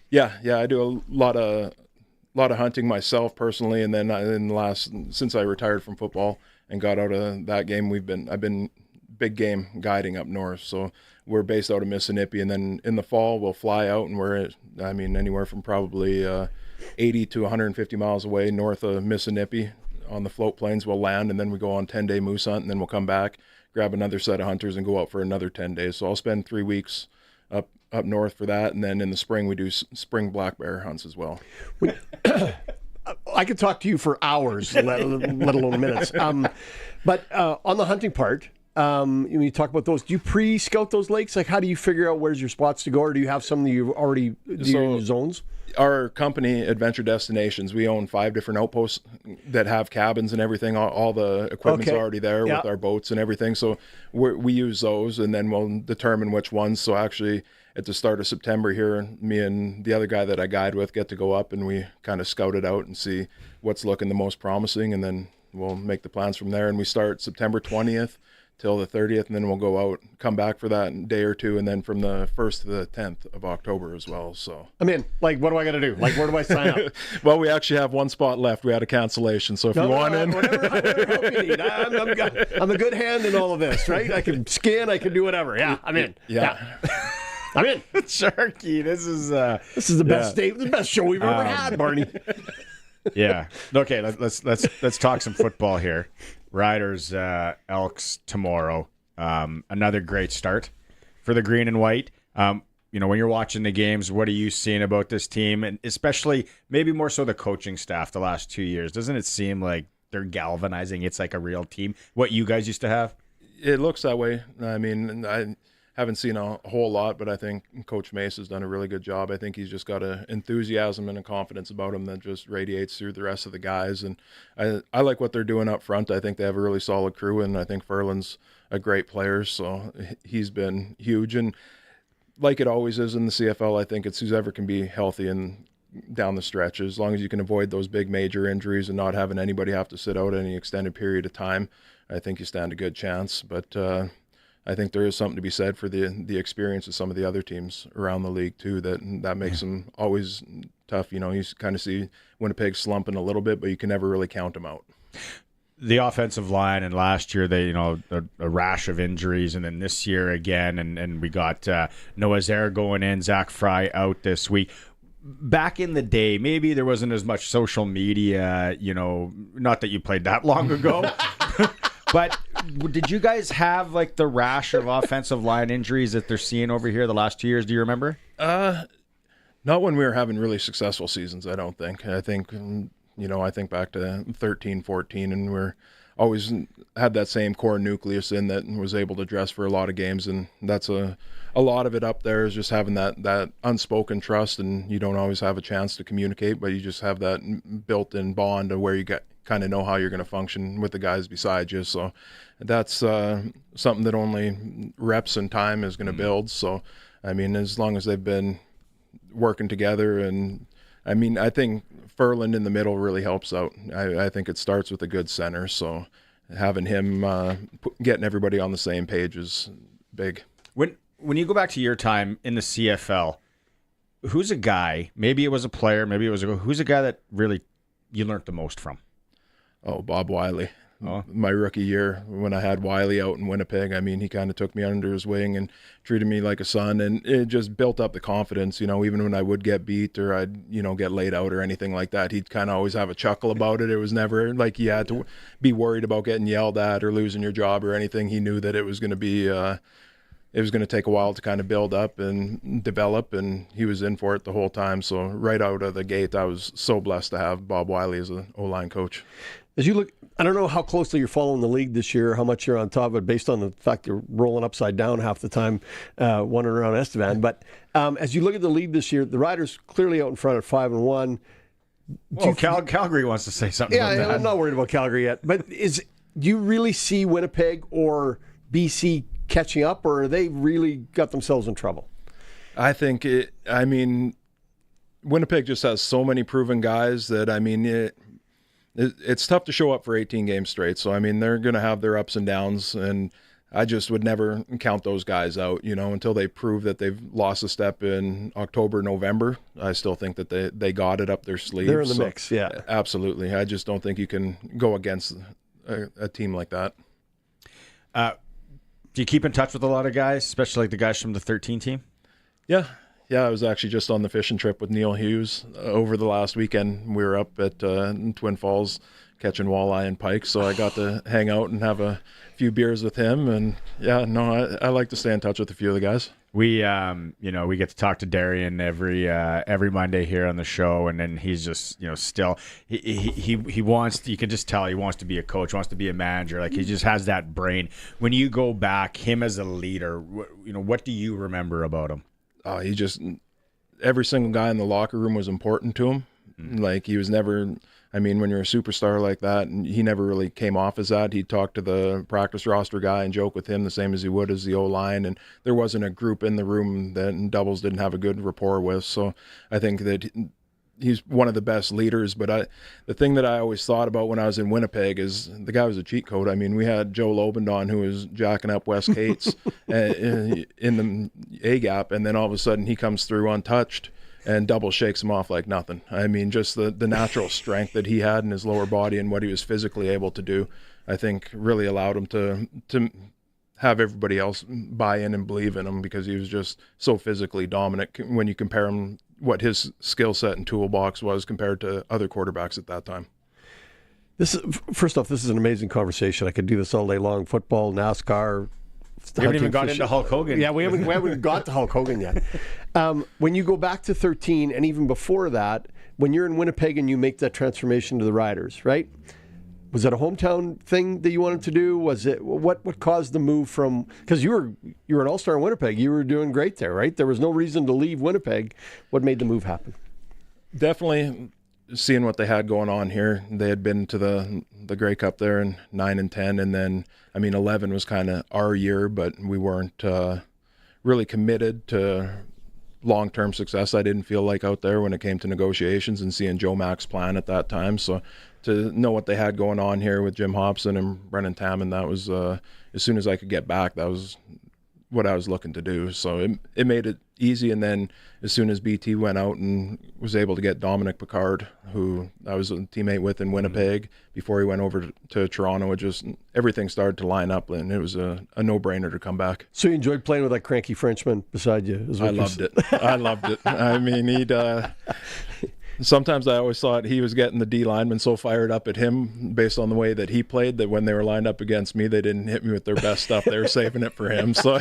Yeah, I do a lot of hunting myself personally, and then since I retired from football and got out of that game, I've been big game guiding up north. So we're based out of Mississippi, and then in the fall we'll fly out, and we're anywhere from probably 80 to 150 miles away north of Mississippi on the float plains. We'll land, and then we go on 10-day moose hunt, and then we'll come back, grab another set of hunters, and go out for another 10 days. So I'll spend 3 weeks up north for that, and then in the spring we do spring black bear hunts as well. I could talk to you for hours, let alone minutes. But on the hunting part, when you talk about those, do you pre-scout those lakes? Like, how do you figure out where's your spots to go, or do you have some that you already do in your zones? Our company, Adventure Destinations, we own 5 different outposts that have cabins and everything. All the equipment's already there with our boats and everything. So we use those, and then we'll determine which ones. So actually, at the start of September here, me and the other guy that I guide with get to go up, and we kind of scout it out and see what's looking the most promising, and then we'll make the plans from there. And we start September 20th till the 30th, and then we'll go out, come back for that day or two, and then from the 1st to the 10th of October as well. So I'm in. Like, what do I got to do? Like, where do I sign up? Well, we actually have one spot left. We had a cancellation, so if you want in. Whatever help you need. I'm a good hand in all of this, right? I can skin, I can do whatever. Yeah, I'm in. Yeah. I'm in. Sharky, this is the best day, the best show we've ever had, Barney. Yeah. Okay, let's talk some football here. Riders, Elks tomorrow. Another great start for the green and white. When you're watching the games, what are you seeing about this team? And especially maybe more so the coaching staff the last 2 years. Doesn't it seem like they're galvanizing? It's like a real team. What you guys used to have? It looks that way. I mean, I haven't seen a whole lot, but I think Coach Mace has done a really good job. I think he's just got an enthusiasm and a confidence about him that just radiates through the rest of the guys. And I like what they're doing up front. I think they have a really solid crew, and I think Furlan's a great player, so he's been huge. And like it always is in the CFL, I think it's whoever can be healthy and down the stretch. As long as you can avoid those big major injuries and not having anybody have to sit out any extended period of time, I think you stand a good chance. But I think there is something to be said for the experience of some of the other teams around the league too. That makes them always tough. You kind of see Winnipeg slumping a little bit, but you can never really count them out. The offensive line, and last year they, a rash of injuries, and then this year again, and we got Noah Zare going in, Zach Fry out this week. Back in the day, maybe there wasn't as much social media. Not that you played that long ago. But did you guys have like the rash of offensive line injuries that they're seeing over here the last 2 years? Do you remember? Not when we were having really successful seasons, I don't think. I think, I think back to 13, 14, and we're always had that same core nucleus in that was able to dress for a lot of games. And that's a lot of it up there is just having that unspoken trust, and you don't always have a chance to communicate, but you just have that built-in bond of where you kind of know how you're going to function with the guys beside you. So that's something that only reps and time is going to build. So, I mean, as long as they've been working together, and I mean, I think Furlan in the middle really helps out. I think it starts with a good center. So having him getting everybody on the same page is big. When you go back to your time in the CFL, who's a guy, maybe it was a player, maybe it was who's a guy that really you learned the most from? Oh, Bob Wiley. My rookie year when I had Wiley out in Winnipeg, I mean, he kind of took me under his wing and treated me like a son, and it just built up the confidence, even when I would get beat or I'd, get laid out or anything like that, he'd kind of always have a chuckle about it. It was never like he had to be worried about getting yelled at or losing your job or anything. He knew that it was going to be, it was going to take a while to kind of build up and develop, and he was in for it the whole time. So right out of the gate, I was so blessed to have Bob Wiley as an O-line coach. As you look, I don't know how closely you're following the league this year, how much you're on top of it, based on the fact you're rolling upside down half the time, wandering around Estevan. But as you look at the league this year, the Riders clearly out in front at 5-1. Well, Calgary wants to say something about that. I'm not worried about Calgary yet. But do you really see Winnipeg or BC catching up, or are they really got themselves in trouble? I think Winnipeg just has so many proven guys that, it's tough to show up for 18 games straight. So, they're going to have their ups and downs, and I just would never count those guys out, until they prove that they've lost a step in October, November. I still think that they got it up their sleeve. They're in the mix, yeah. Absolutely. I just don't think you can go against a team like that. Do you keep in touch with a lot of guys, especially like the guys from the 13 team? Yeah. Yeah, I was actually just on the fishing trip with Neil Hughes over the last weekend. We were up at Twin Falls catching walleye and pike, so I got to hang out and have a few beers with him. And yeah, no, I like to stay in touch with a few of the guys. We, we get to talk to Darian every Monday here on the show, and then he's just, still he wants. You can just tell he wants to be a coach, wants to be a manager. Like he just has that brain. When you go back, him as a leader, what do you remember about him? He just every single guy in the locker room was important to him. Like he was never. I mean, when you're a superstar like that, and he never really came off as that. He'd talk to the practice roster guy and joke with him the same as he would as the O-line, and there wasn't a group in the room that doubles didn't have a good rapport with. So I think that he's one of the best leaders. But the thing that I always thought about when I was in Winnipeg is the guy was a cheat code. I mean, we had Joe Lobendon who was jacking up Wes Cates in the A-gap, and then all of a sudden he comes through untouched and double shakes him off like nothing. I mean, just the natural strength that he had in his lower body and what he was physically able to do, I think really allowed him to have everybody else buy in and believe in him, because he was just so physically dominant when you compare him, what his skill set and toolbox was compared to other quarterbacks at that time. First off, this is an amazing conversation. I could do this all day long. Football, NASCAR. We haven't even got into Hulk Hogan. Yeah, we haven't got to Hulk Hogan yet. When you go back to 13, and even before that, when you're in Winnipeg and you make that transformation to the Riders, right? Was it a hometown thing that you wanted to do? Was it what caused the move from? Because you were an all-star in Winnipeg. You were doing great there, right? There was no reason to leave Winnipeg. What made the move happen? Definitely seeing what they had going on here. They had been to the Grey Cup there in 9 and 10, and then 11 was kind of our year, but we weren't really committed to long-term success. I didn't feel like out there when it came to negotiations and seeing Joe Mack's plan at that time. So to know what they had going on here with Jim Hobson and Brennan Taman, that was as soon as I could get back, that was what I was looking to do. So it made it easy. And then as soon as BT went out and was able to get Dominic Picard, who I was a teammate with in Winnipeg before he went over to Toronto, it just everything started to line up, and it was a no-brainer to come back. So you enjoyed playing with that cranky Frenchman beside you? I loved it. I loved it. I mean, sometimes I always thought he was getting the D linemen so fired up at him based on the way that he played that when they were lined up against me, they didn't hit me with their best stuff. They were saving it for him. So,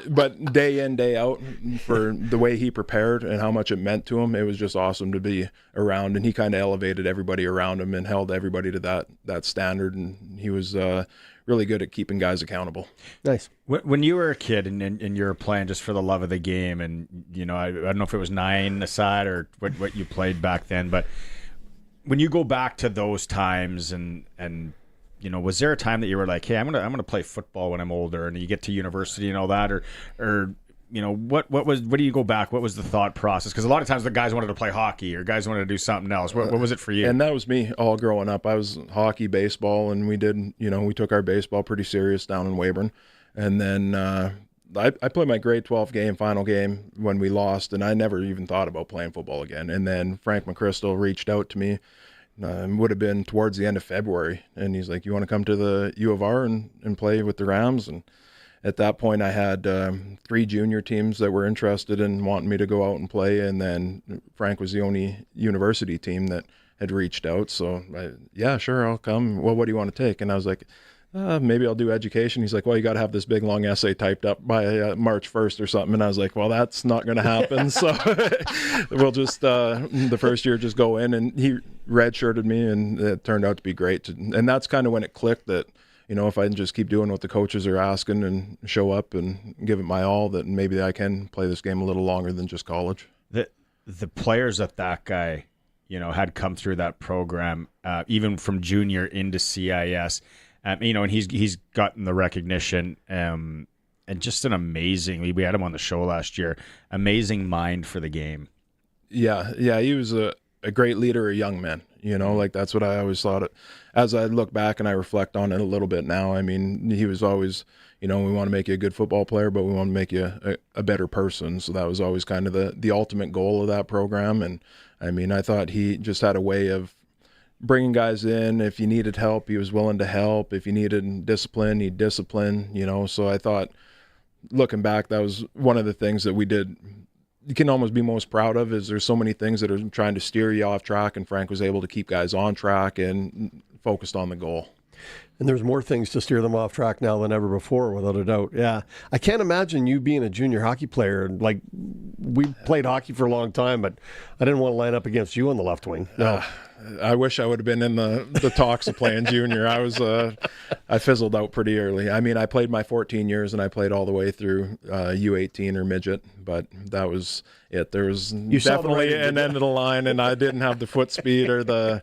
but day in, day out, for the way he prepared and how much it meant to him, it was just awesome to be around. And he kind of elevated everybody around him and held everybody to that standard. And he was really good at keeping guys accountable. Nice. When you were a kid and you were playing just for the love of the game, and I don't know if it was 9-a-side or what you played back then, but when you go back to those times and was there a time that you were like, hey, I'm gonna play football when I'm older, and you get to university and all that, or what do you go back? What was the thought process? Because a lot of times the guys wanted to play hockey or guys wanted to do something else. What was it for you? And that was me all growing up. I was hockey, baseball, and we took our baseball pretty serious down in Weyburn. And then I played my grade 12 final game when we lost, and I never even thought about playing football again. And then Frank McChrystal reached out to me. Would have been towards the end of February, and he's like, you want to come to the U of R and play with the Rams? And at that point, I had 3 junior teams that were interested in wanting me to go out and play, and then Frank was the only university team that had reached out. So, yeah, sure, I'll come. Well, what do you want to take? And I was like, maybe I'll do education. He's like, well, you got to have this big, long essay typed up by March 1st or something. And I was like, well, that's not going to happen. So we'll just, the first year, just go in. And he redshirted me, and it turned out to be great. And that's kind of when it clicked that, if I can just keep doing what the coaches are asking and show up and give it my all, that maybe I can play this game a little longer than just college. The players that guy, had come through that program, even from junior into CIS, and he's gotten the recognition, and just an amazing, we had him on the show last year, amazing mind for the game. Yeah, he was a great leader of young men. Like that's what I always thought. As I look back and I reflect on it a little bit now, I mean, he was always, we want to make you a good football player, but we want to make you a better person. So that was always kind of the ultimate goal of that program. And I mean, I thought he just had a way of bringing guys in. If you needed help, he was willing to help. If you needed discipline, he'd discipline, So I thought, looking back, that was one of the things that we did you can almost be most proud of is there's so many things that are trying to steer you off track, and Frank was able to keep guys on track and focused on the goal. And there's more things to steer them off track now than ever before, without a doubt. Yeah. I can't imagine you being a junior hockey player. Like, we played hockey for a long time, but I didn't want to line up against you on the left wing. No. I wish I would have been in the talks of playing junior. I fizzled out pretty early. I mean, I played my 14 years, and I played all the way through U18 or midget, but that was it. There was definitely an end of the line, and I didn't have the foot speed or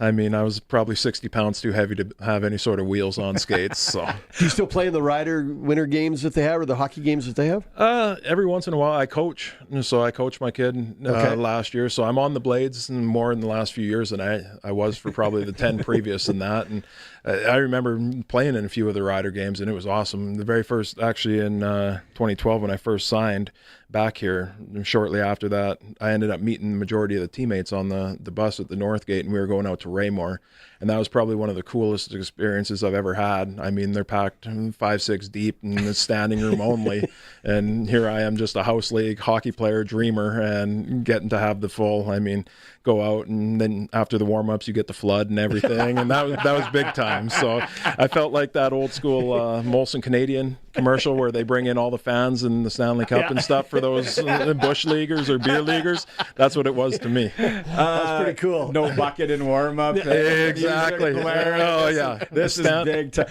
I was probably 60 pounds too heavy to have any sort of wheels on skates. So, do you still play in the Rider winter games that they have, or the hockey games that they have? Every once in a while I coach. So I coached my kid last year. So I'm on the Blades more in the last few years than I was for probably the 10 previous in that. And I remember playing in a few of the Rider games, and it was awesome. The very first, actually in 2012 when I first signed back here, shortly after that, I ended up meeting the majority of the teammates on the bus at the North Gate, and we were going out to Raymore. And that was probably one of the coolest experiences I've ever had. I mean, they're packed 5-6 deep in the standing room only. And here I am, just a house league hockey player, dreamer, and getting to have the full, go out, and then after the warm-ups, you get the flood and everything. And that was big time. So I felt like that old school Molson Canadian commercial where they bring in all the fans and the Stanley Cup and stuff for those bush leaguers or beer leaguers. That's what it was to me. That's pretty cool. No bucket in warm-up. Exactly. Oh, yeah. This is big time.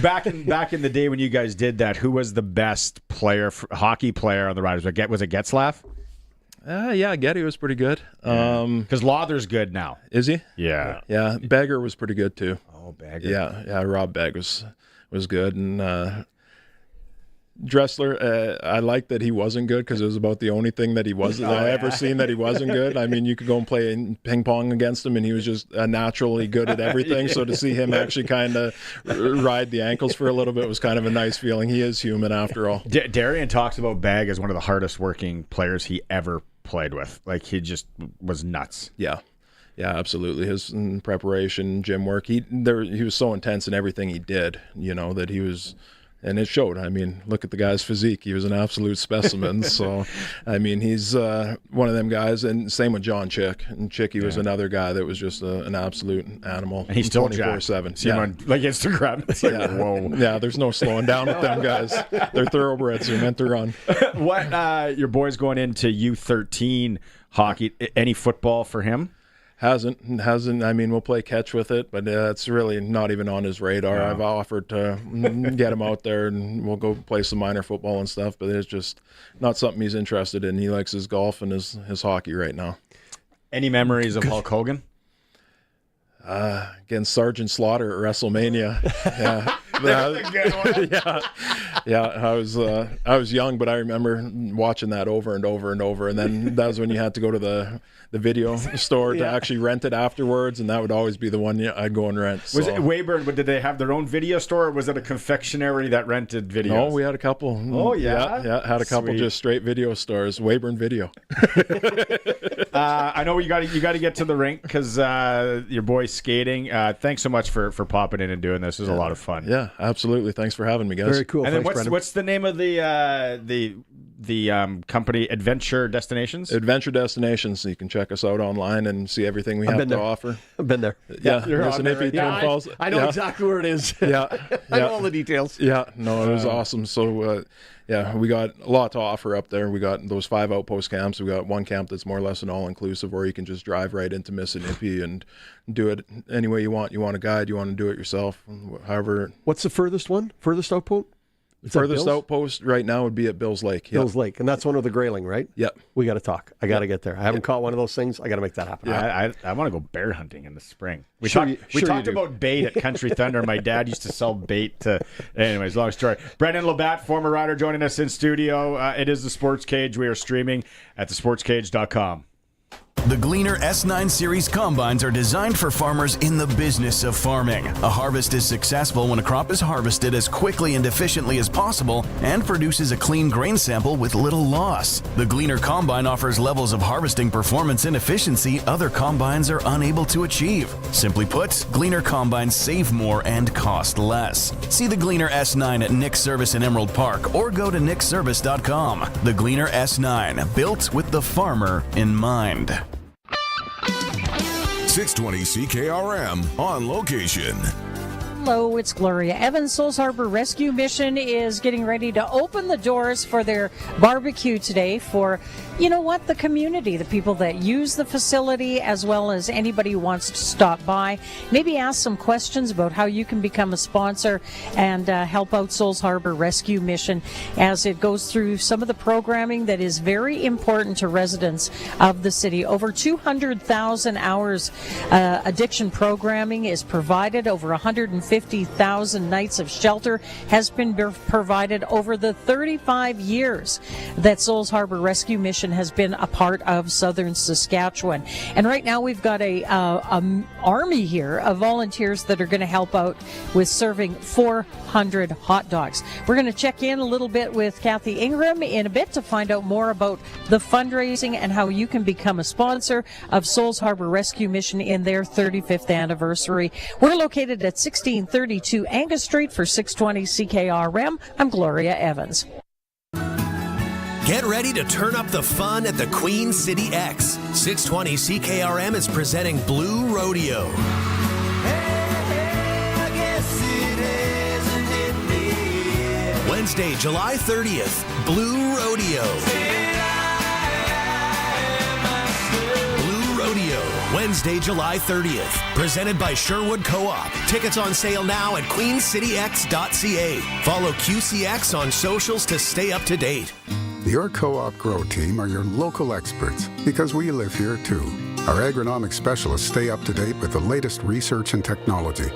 Back in the day when you guys did that, who was the best hockey player on the Riders? Was it Getzlaff? Yeah, Getty was pretty good. Because Lawther's good now. Is he? Yeah. Yeah, Beggar was pretty good too. Oh, Beggar. Yeah, Rob Begg was good. And Dressler, I liked that he wasn't good because it was about the only thing that he wasn't I ever seen that he wasn't good. I mean, you could go and play ping pong against him, and he was just naturally good at everything. So to see him actually kind of ride the ankles for a little bit was kind of a nice feeling. He is human after all. Darian talks about Bagg as one of the hardest working players he ever played with. Like, he just was nuts. Yeah, absolutely. His preparation, gym work, he was so intense in everything he did, that he was. And it showed. I mean, look at the guy's physique. He was an absolute specimen. So, he's one of them guys. And same with John Chick. And Chicky was another guy that was just an absolute animal. And he's still 24/7. See him on Instagram. It's like, whoa. Yeah, there's no slowing down with them guys. They're thoroughbreds. They're meant to run. What? Your boy's going into U13 hockey. Any football for him? Hasn't. We'll play catch with it, but it's really not even on his radar. No. I've offered to get him out there, and we'll go play some minor football and stuff, but it's just not something he's interested in. He likes his golf and his hockey right now. Any memories of Hulk Hogan? Against Sergeant Slaughter at WrestleMania. Yeah. That's a good one. Yeah. I was young, but I remember watching that over and over and over. And then that was when you had to go to the video store to actually rent it afterwards, and that would always be the one I'd go and rent. So. Was it Weyburn? Did they have their own video store, or was it a confectionery that rented videos? No, we had a couple. Oh yeah, had a couple just straight video stores. Weyburn Video. I know you got to get to the rink because your boy's skating. Thanks so much for popping in and doing this. It was a lot of fun. Yeah, absolutely. Thanks for having me, guys. Very cool. And Thanks, then Brendan. what's the name of the company? Adventure Destinations. Adventure Destinations. So you can check us out online and see everything we have to offer. I've been there. Yeah, you're there's on an there, Ippy, right? Twin Falls. I know exactly where it is. Yeah, I know all the details. Yeah, no, it was awesome. So, we got a lot to offer up there. We got those 5 outpost camps. We got one camp that's more or less an all-inclusive where you can just drive right into Mississippi and do it any way you want. You want a guide, you want to do it yourself, however. What's the furthest one? Furthest outpost? Furthest outpost right now would be at Bill's Lake. Bill's Lake, and that's one with the grayling, right? Yep. We got to talk. I got to get there. I haven't caught one of those things. I got to make that happen. I want to go bear hunting in the spring. We Sure talked you do. about bait at Country Thunder. My dad used to sell bait to. Anyways, long story. Brendan LaBatte, former rider, joining us in studio. It is the Sports Cage. We are streaming at thesportscage.com. The Gleaner S9 Series combines are designed for farmers in the business of farming. A harvest is successful when a crop is harvested as quickly and efficiently as possible and produces a clean grain sample with little loss. The Gleaner combine offers levels of harvesting performance and efficiency other combines are unable to achieve. Simply put, Gleaner combines save more and cost less. See the Gleaner S9 at Nick's Service in Emerald Park or go to nickservice.com. The Gleaner S9, built with the farmer in mind. 620 CKRM on location. Hello, it's Gloria Evans. Souls Harbor Rescue Mission is getting ready to open the doors for their barbecue today for, you know what, the community, the people that use the facility, as well as anybody who wants to stop by. Maybe ask some questions about how you can become a sponsor and help out Souls Harbor Rescue Mission as it goes through some of the programming that is very important to residents of the city. Over 200,000 hours addiction programming is provided. Over 150,000 nights of shelter has been provided over the 35 years that Souls Harbor Rescue Mission has been a part of southern Saskatchewan. And right now we've got a army here of volunteers that are going to help out with serving 400 hot dogs. We're going to check in a little bit with Kathy Ingram in a bit to find out more about the fundraising and how you can become a sponsor of Souls Harbor Rescue Mission in their 35th anniversary. We're located at 1632 Angus Street for 620 CKRM. I'm Gloria Evans. Get ready to turn up the fun at the Queen City X. 620 CKRM is presenting Blue Rodeo. Wednesday, July 30th, Blue Rodeo. Blue Rodeo, Wednesday, July 30th. Presented by Sherwood Co-op. Tickets on sale now at queencityx.ca. Follow QCX on socials to stay up to date. Your Co-op Grow team are your local experts because we live here too. Our agronomic specialists stay up to date with the latest research and technology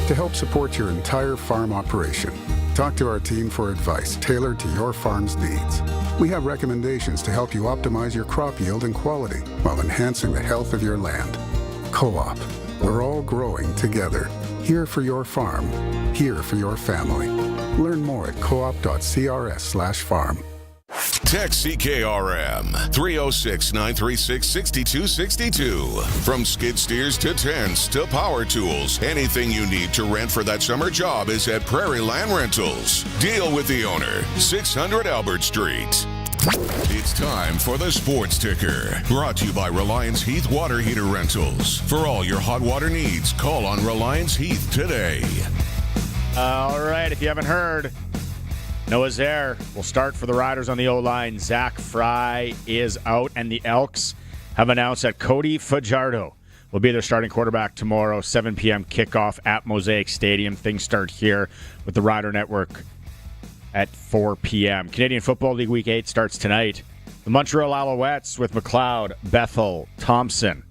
to help support your entire farm operation. Talk to our team for advice tailored to your farm's needs. We have recommendations to help you optimize your crop yield and quality while enhancing the health of your land. Co-op, we're all growing together. Here for your farm, here for your family. Learn more at coop.crs/farm. Text CKRM 306-936-6262. From skid steers to tents to power tools, anything you need to rent for that summer job is at Prairie Land Rentals. Deal with the owner, 600 Albert Street. It's time for the Sports Ticker, brought to you by Reliance Heath Water Heater Rentals. For all your hot water needs, call on Reliance Heath today. All right, if you haven't heard, Noah's there. We'll start for the Riders on the O-line. Zach Fry is out, and the Elks have announced that Cody Fajardo will be their starting quarterback tomorrow, 7 p.m. kickoff at Mosaic Stadium. Things start here with the Rider Network at 4 p.m. Canadian Football League Week 8 starts tonight. The Montreal Alouettes with McLeod, Bethel, Thompson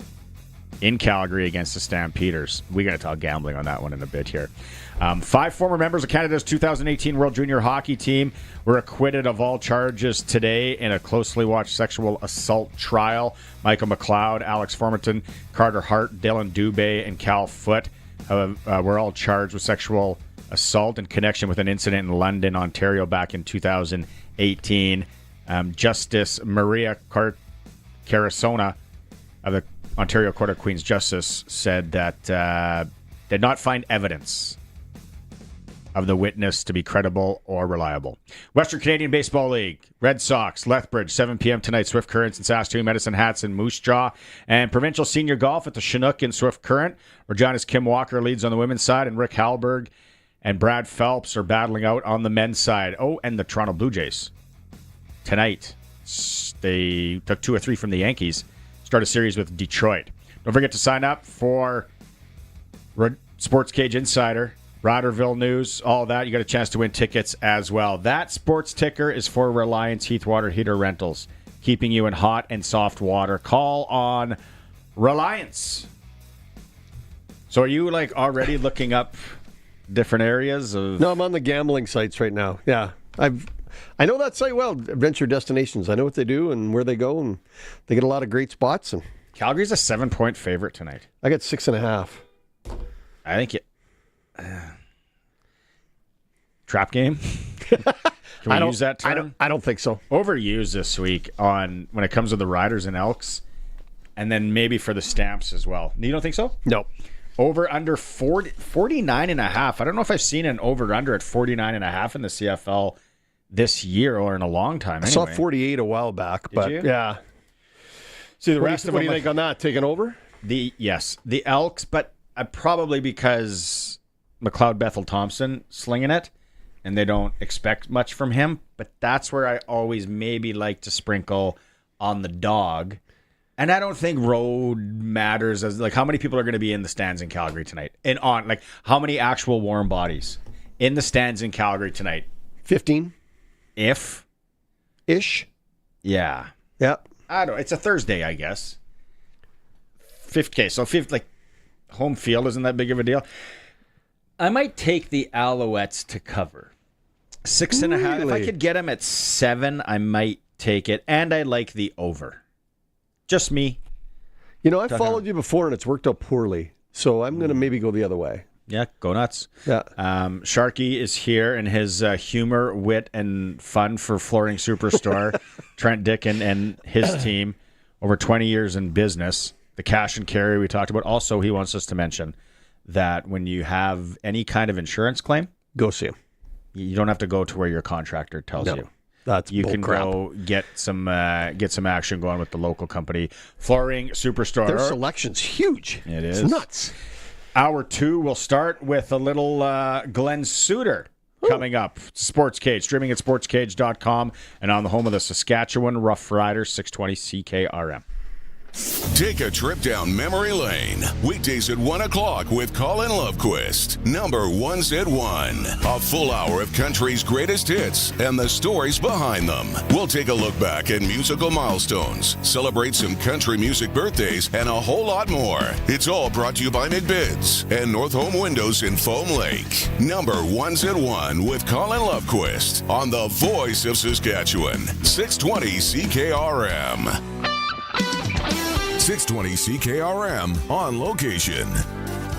in Calgary against the Stampeders. We're going to talk gambling on that one in a bit here. 5 former members of Canada's 2018 World Junior Hockey Team were acquitted of all charges today in a closely watched sexual assault trial. Michael McLeod, Alex Formerton, Carter Hart, Dylan Dubé, and Cal Foote were all charged with sexual assault in connection with an incident in London, Ontario back in 2018. Justice Maria Carasona of the Ontario Court of Queen's Justice said that did not find evidence of the witness to be credible or reliable. Western Canadian Baseball League, Red Sox, Lethbridge, 7 p.m. tonight, Swift Currents in Saskatoon, Medicine Hats in Moose Jaw, and Provincial Senior Golf at the Chinook in Swift Current. Regina's Kim Walker leads on the women's side, and Rick Hallberg and Brad Phelps are battling out on the men's side. Oh, and the Toronto Blue Jays. Tonight, they took 2 or 3 from the Yankees, start a series with Detroit. Don't forget to sign up for Sportscage Insider, Riderville News, all that. You got a chance to win tickets as well. That Sports Ticker is for Reliance Heath Water Heater Rentals, keeping you in hot and soft water. Call on Reliance. So are you already looking up different areas of... No, I'm on the gambling sites right now. Yeah. I know that site well, Adventure Destinations. I know what they do and where they go, and they get a lot of great spots. And Calgary's a 7-point favorite tonight. I got 6.5. I think it. Trap game? Can we use that term? I don't think so. Overused this week when it comes to the Riders and Elks, and then maybe for the Stamps as well. You don't think so? No. Over under 49.5. I don't know if I've seen an over under at 49.5 in the CFL this year or in a long time. Anyway. I saw 48 a while back, but you? yeah. See the rest of them. What do you think on that? Taking over? The Elks, but probably because McLeod Bethel Thompson slinging it, and they don't expect much from him. But that's where I always maybe like to sprinkle on the dog. And I don't think road matters as like how many people are going to be in the stands in Calgary tonight, and on like how many actual warm bodies in the stands in Calgary tonight. 15, ish. Yeah. I don't. It's a Thursday, I guess. 50K. So like home field isn't that big of a deal. I might take the Alouettes to cover 6.5. If I could get them at 7, I might take it, and I like the over. Just me. You know, I followed you before, and it's worked out poorly. So I'm going to maybe go the other way. Yeah, go nuts. Yeah. Sharky is here, and his humor, wit, and fun for flooring superstar Trent Dickin and his team, over 20 years in business. The cash and carry we talked about. Also, he wants us to mention that when you have any kind of insurance claim, go see him. You don't have to go to where your contractor tells you. That's you can crap. go get some action going with the local company, Flooring Superstar. Their selection's huge. It is. It's nuts. Hour 2 will start with a little Glenn Suitor coming up. Sportscage, streaming at sportscage.com and on the home of the Saskatchewan Roughriders, 620 CKRM. Take a trip down memory lane. Weekdays at 1 o'clock with Colin Lovequist. Number Ones at 1. A full hour of country's greatest hits and the stories behind them. We'll take a look back at musical milestones, celebrate some country music birthdays, and a whole lot more. It's all brought to you by McBids and North Home Windows in Foam Lake. Number Ones at 1 with Colin Lovequist on the voice of Saskatchewan. 620 CKRM. 620 CKRM on location.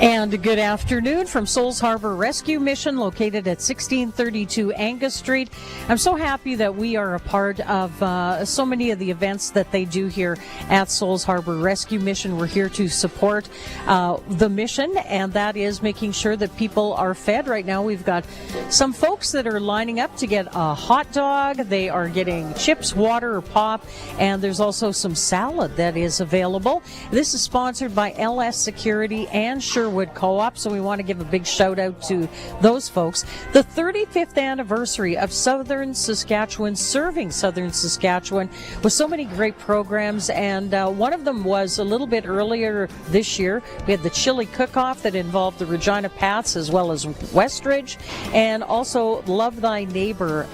And good afternoon from Souls Harbor Rescue Mission, located at 1632 Angus Street. I'm so happy that we are a part of so many of the events that they do here at Souls Harbor Rescue Mission. We're here to support the mission, and that is making sure that people are fed. Right now, we've got some folks that are lining up to get a hot dog. They are getting chips, water, or pop, and there's also some salad that is available. This is sponsored by LS Security and Sherwood Co-op, so we want to give a big shout out to those folks. The 35th anniversary of Southern Saskatchewan, serving Southern Saskatchewan with so many great programs, and one of them was a little bit earlier this year. We had the chili cook-off that involved the Regina Pats as well as Westridge, and also Love Thy Neighbor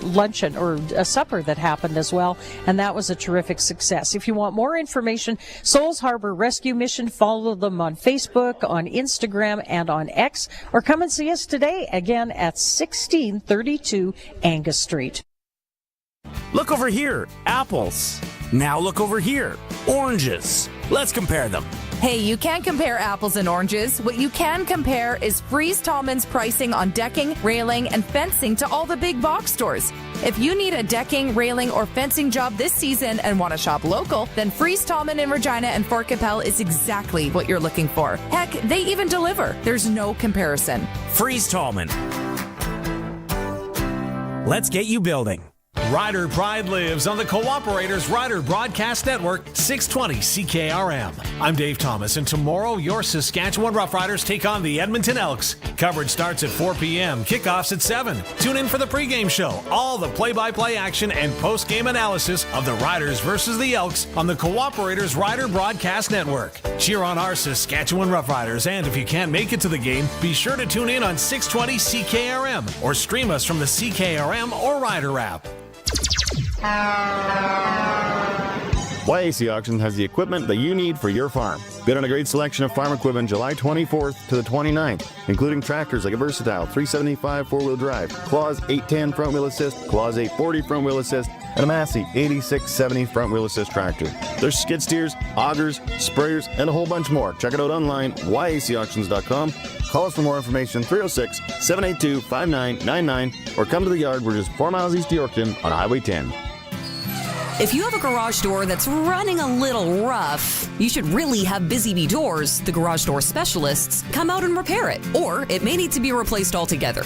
luncheon or a supper that happened as well, and that was a terrific success. If you want more information, Souls Harbor Rescue Mission, follow them on Facebook, on Instagram, and on X, or come and see us today again at 1632 Angus Street. Look over here, apples. Now look over here, oranges. Let's compare them. Hey, you can't compare apples and oranges. What you can compare is Freeze Tallman's pricing on decking, railing, and fencing to all the big box stores. If you need a decking, railing, or fencing job this season and want to shop local, then Freeze Tallman in Regina and Fort Capel is exactly what you're looking for. Heck, they even deliver. There's no comparison. Freeze Tallman. Let's get you building. Rider Pride lives on the Cooperators Rider Broadcast Network, 620 CKRM. I'm Dave Thomas, and tomorrow your Saskatchewan Roughriders take on the Edmonton Elks. Coverage starts at 4 p.m., kickoffs at 7. Tune in for the pregame show, all the play-by-play action and post-game analysis of the Riders versus the Elks on the Cooperators Rider Broadcast Network. Cheer on our Saskatchewan Roughriders, and if you can't make it to the game, be sure to tune in on 620 CKRM or stream us from the CKRM or Rider app. YAC Auction has the equipment that you need for your farm. Bid on a great selection of farm equipment July 24th to the 29th, including tractors like a Versatile 375 4-wheel drive, Claws 810 front wheel assist, Claws 840 front wheel assist, and a Massey 8670 front wheel assist tractor. There's skid steers, augers, sprayers, and a whole bunch more. Check it out online, yacauctions.com. Call us for more information, 306-782-5999, or come to the yard. We're just 4 miles east of Yorkton on Highway 10. If you have a garage door that's running a little rough, you should really have Busy Bee Doors, the garage door specialists, come out and repair it. Or it may need to be replaced altogether.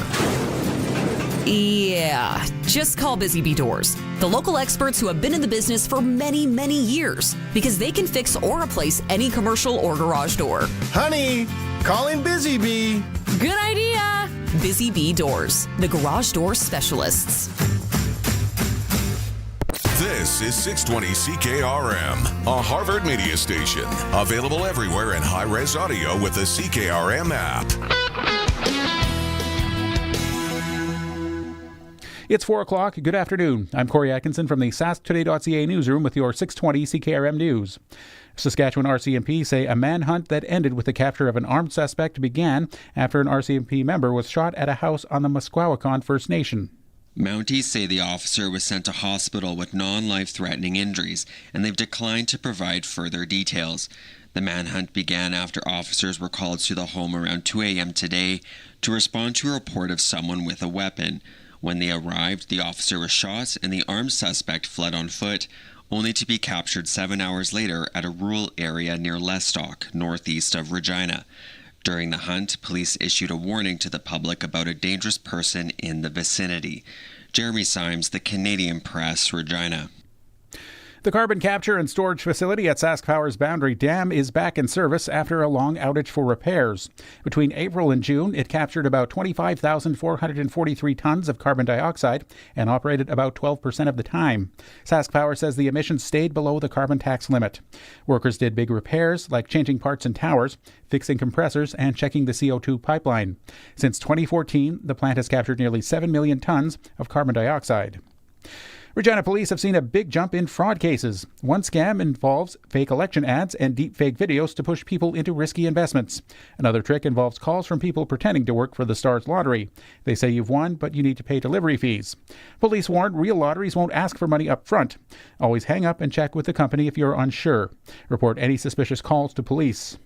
Yeah, just call Busy Bee Doors, the local experts who have been in the business for many, many years, because they can fix or replace any commercial or garage door. Honey, calling Busy Bee. Good idea. Busy Bee Doors, the garage door specialists. This is 620 CKRM, a Harvard media station. Available everywhere in high-res audio with the CKRM app. It's 4 o'clock. Good afternoon. I'm Corey Atkinson from the SaskToday.ca newsroom with your 620 CKRM news. Saskatchewan RCMP say a manhunt that ended with the capture of an armed suspect began after an RCMP member was shot at a house on the Musqueam First Nation. Mounties say the officer was sent to hospital with non-life-threatening injuries, and they've declined to provide further details. The manhunt began after officers were called to the home around 2 a.m. today to respond to a report of someone with a weapon. When they arrived, the officer was shot and the armed suspect fled on foot, only to be captured 7 hours later at a rural area near Lestock, northeast of Regina. During the hunt, police issued a warning to the public about a dangerous person in the vicinity. Jeremy Symes, The Canadian Press, Regina. The carbon capture and storage facility at Sask Power's Boundary Dam is back in service after a long outage for repairs. Between April and June, it captured about 25,443 tons of carbon dioxide and operated about 12% of the time. Sask Power says the emissions stayed below the carbon tax limit. Workers did big repairs like changing parts in towers, fixing compressors, and checking the CO2 pipeline. Since 2014, the plant has captured nearly 7 million tons of carbon dioxide. Regina police have seen a big jump in fraud cases. One scam involves fake election ads and deep fake videos to push people into risky investments. Another trick involves calls from people pretending to work for the Stars Lottery. They say you've won, but you need to pay delivery fees. Police warn real lotteries won't ask for money up front. Always hang up and check with the company if you're unsure. Report any suspicious calls to police.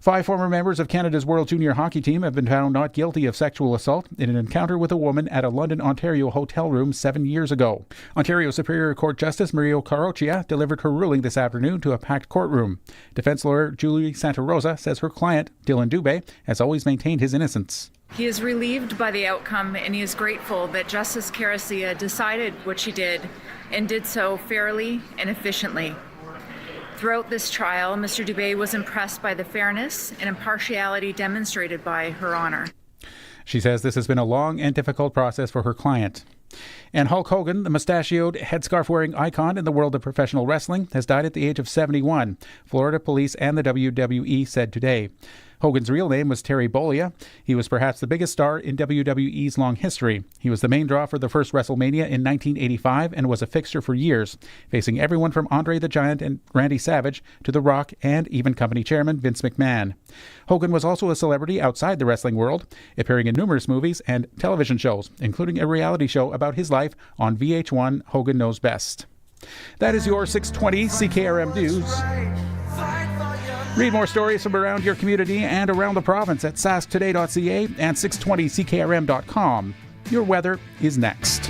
5 former members of Canada's World Junior Hockey Team have been found not guilty of sexual assault in an encounter with a woman at a London, Ontario hotel room 7 years ago. Ontario Superior Court Justice Mario Caroccia delivered her ruling this afternoon to a packed courtroom. Defense lawyer Julie Santa Rosa says her client, Dylan Dubé, has always maintained his innocence. He is relieved by the outcome, and he is grateful that Justice Caroccia decided what she did and did so fairly and efficiently. Throughout this trial, Mr. Dubé was impressed by the fairness and impartiality demonstrated by Her Honor. She says this has been a long and difficult process for her client. And Hulk Hogan, the mustachioed, headscarf-wearing icon in the world of professional wrestling, has died at the age of 71, Florida police and the WWE said today. Hogan's real name was Terry Bollea. He was perhaps the biggest star in WWE's long history. He was the main draw for the first WrestleMania in 1985 and was a fixture for years, facing everyone from Andre the Giant and Randy Savage to The Rock and even company chairman Vince McMahon. Hogan was also a celebrity outside the wrestling world, appearing in numerous movies and television shows, including a reality show about his life on VH1, Hogan Knows Best. That is your 620 CKRM News. Read more stories from around your community and around the province at sasktoday.ca and 620ckrm.com. Your weather is next.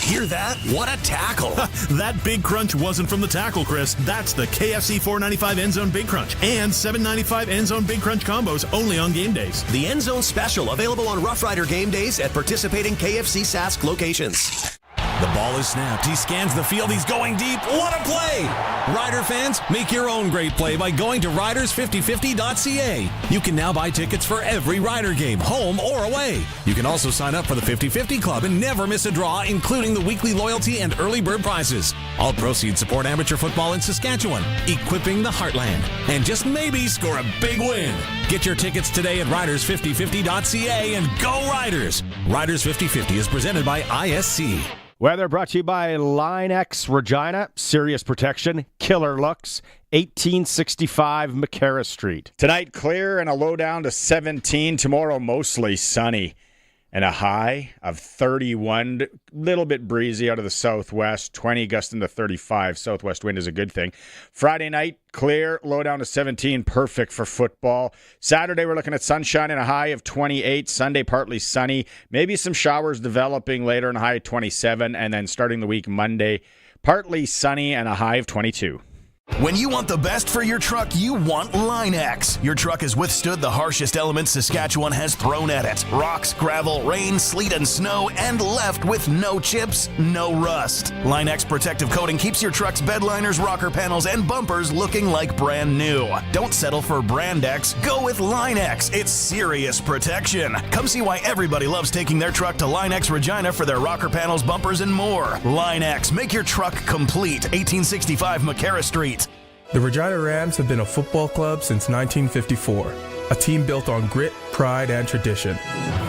Hear that? What a tackle! That big crunch wasn't from the tackle, Chris. That's the KFC $4.95 End Zone Big Crunch and $7.95 End Zone Big Crunch combos only on game days. The End Zone Special available on Rough Rider game days at participating KFC Sask locations. The ball is snapped. He scans the field. He's going deep. What a play! Rider fans, make your own great play by going to riders5050.ca. You can now buy tickets for every Rider game, home or away. You can also sign up for the 50/50 Club and never miss a draw, including the weekly loyalty and early bird prizes. All proceeds support amateur football in Saskatchewan, equipping the heartland, and just maybe score a big win. Get your tickets today at riders5050.ca and go Riders! Riders 50/50 is presented by ISC. Weather brought to you by Line X Regina. Serious protection, killer looks, 1865 McCarra Street. Tonight, clear and a low down to 17. Tomorrow, mostly sunny and a high of 31. Little bit breezy out of the southwest. 20 gusting to 35. Southwest wind is a good thing. Friday night, clear, low down to 17. Perfect for football. Saturday, we're looking at sunshine and a high of 28. Sunday, partly sunny. Maybe some showers developing later and a high of 27. And then starting the week, Monday, partly sunny and a high of 22. When you want the best for your truck, you want Line-X. Your truck has withstood the harshest elements Saskatchewan has thrown at it. Rocks, gravel, rain, sleet, and snow, and left with no chips, no rust. Line-X protective coating keeps your truck's bed liners, rocker panels, and bumpers looking like brand new. Don't settle for Brand X. Go with Line-X. It's serious protection. Come see why everybody loves taking their truck to Line-X Regina for their rocker panels, bumpers, and more. Line-X. Make your truck complete. 1865 McCarra Street. The Regina Rams have been a football club since 1954, a team built on grit, pride, and tradition.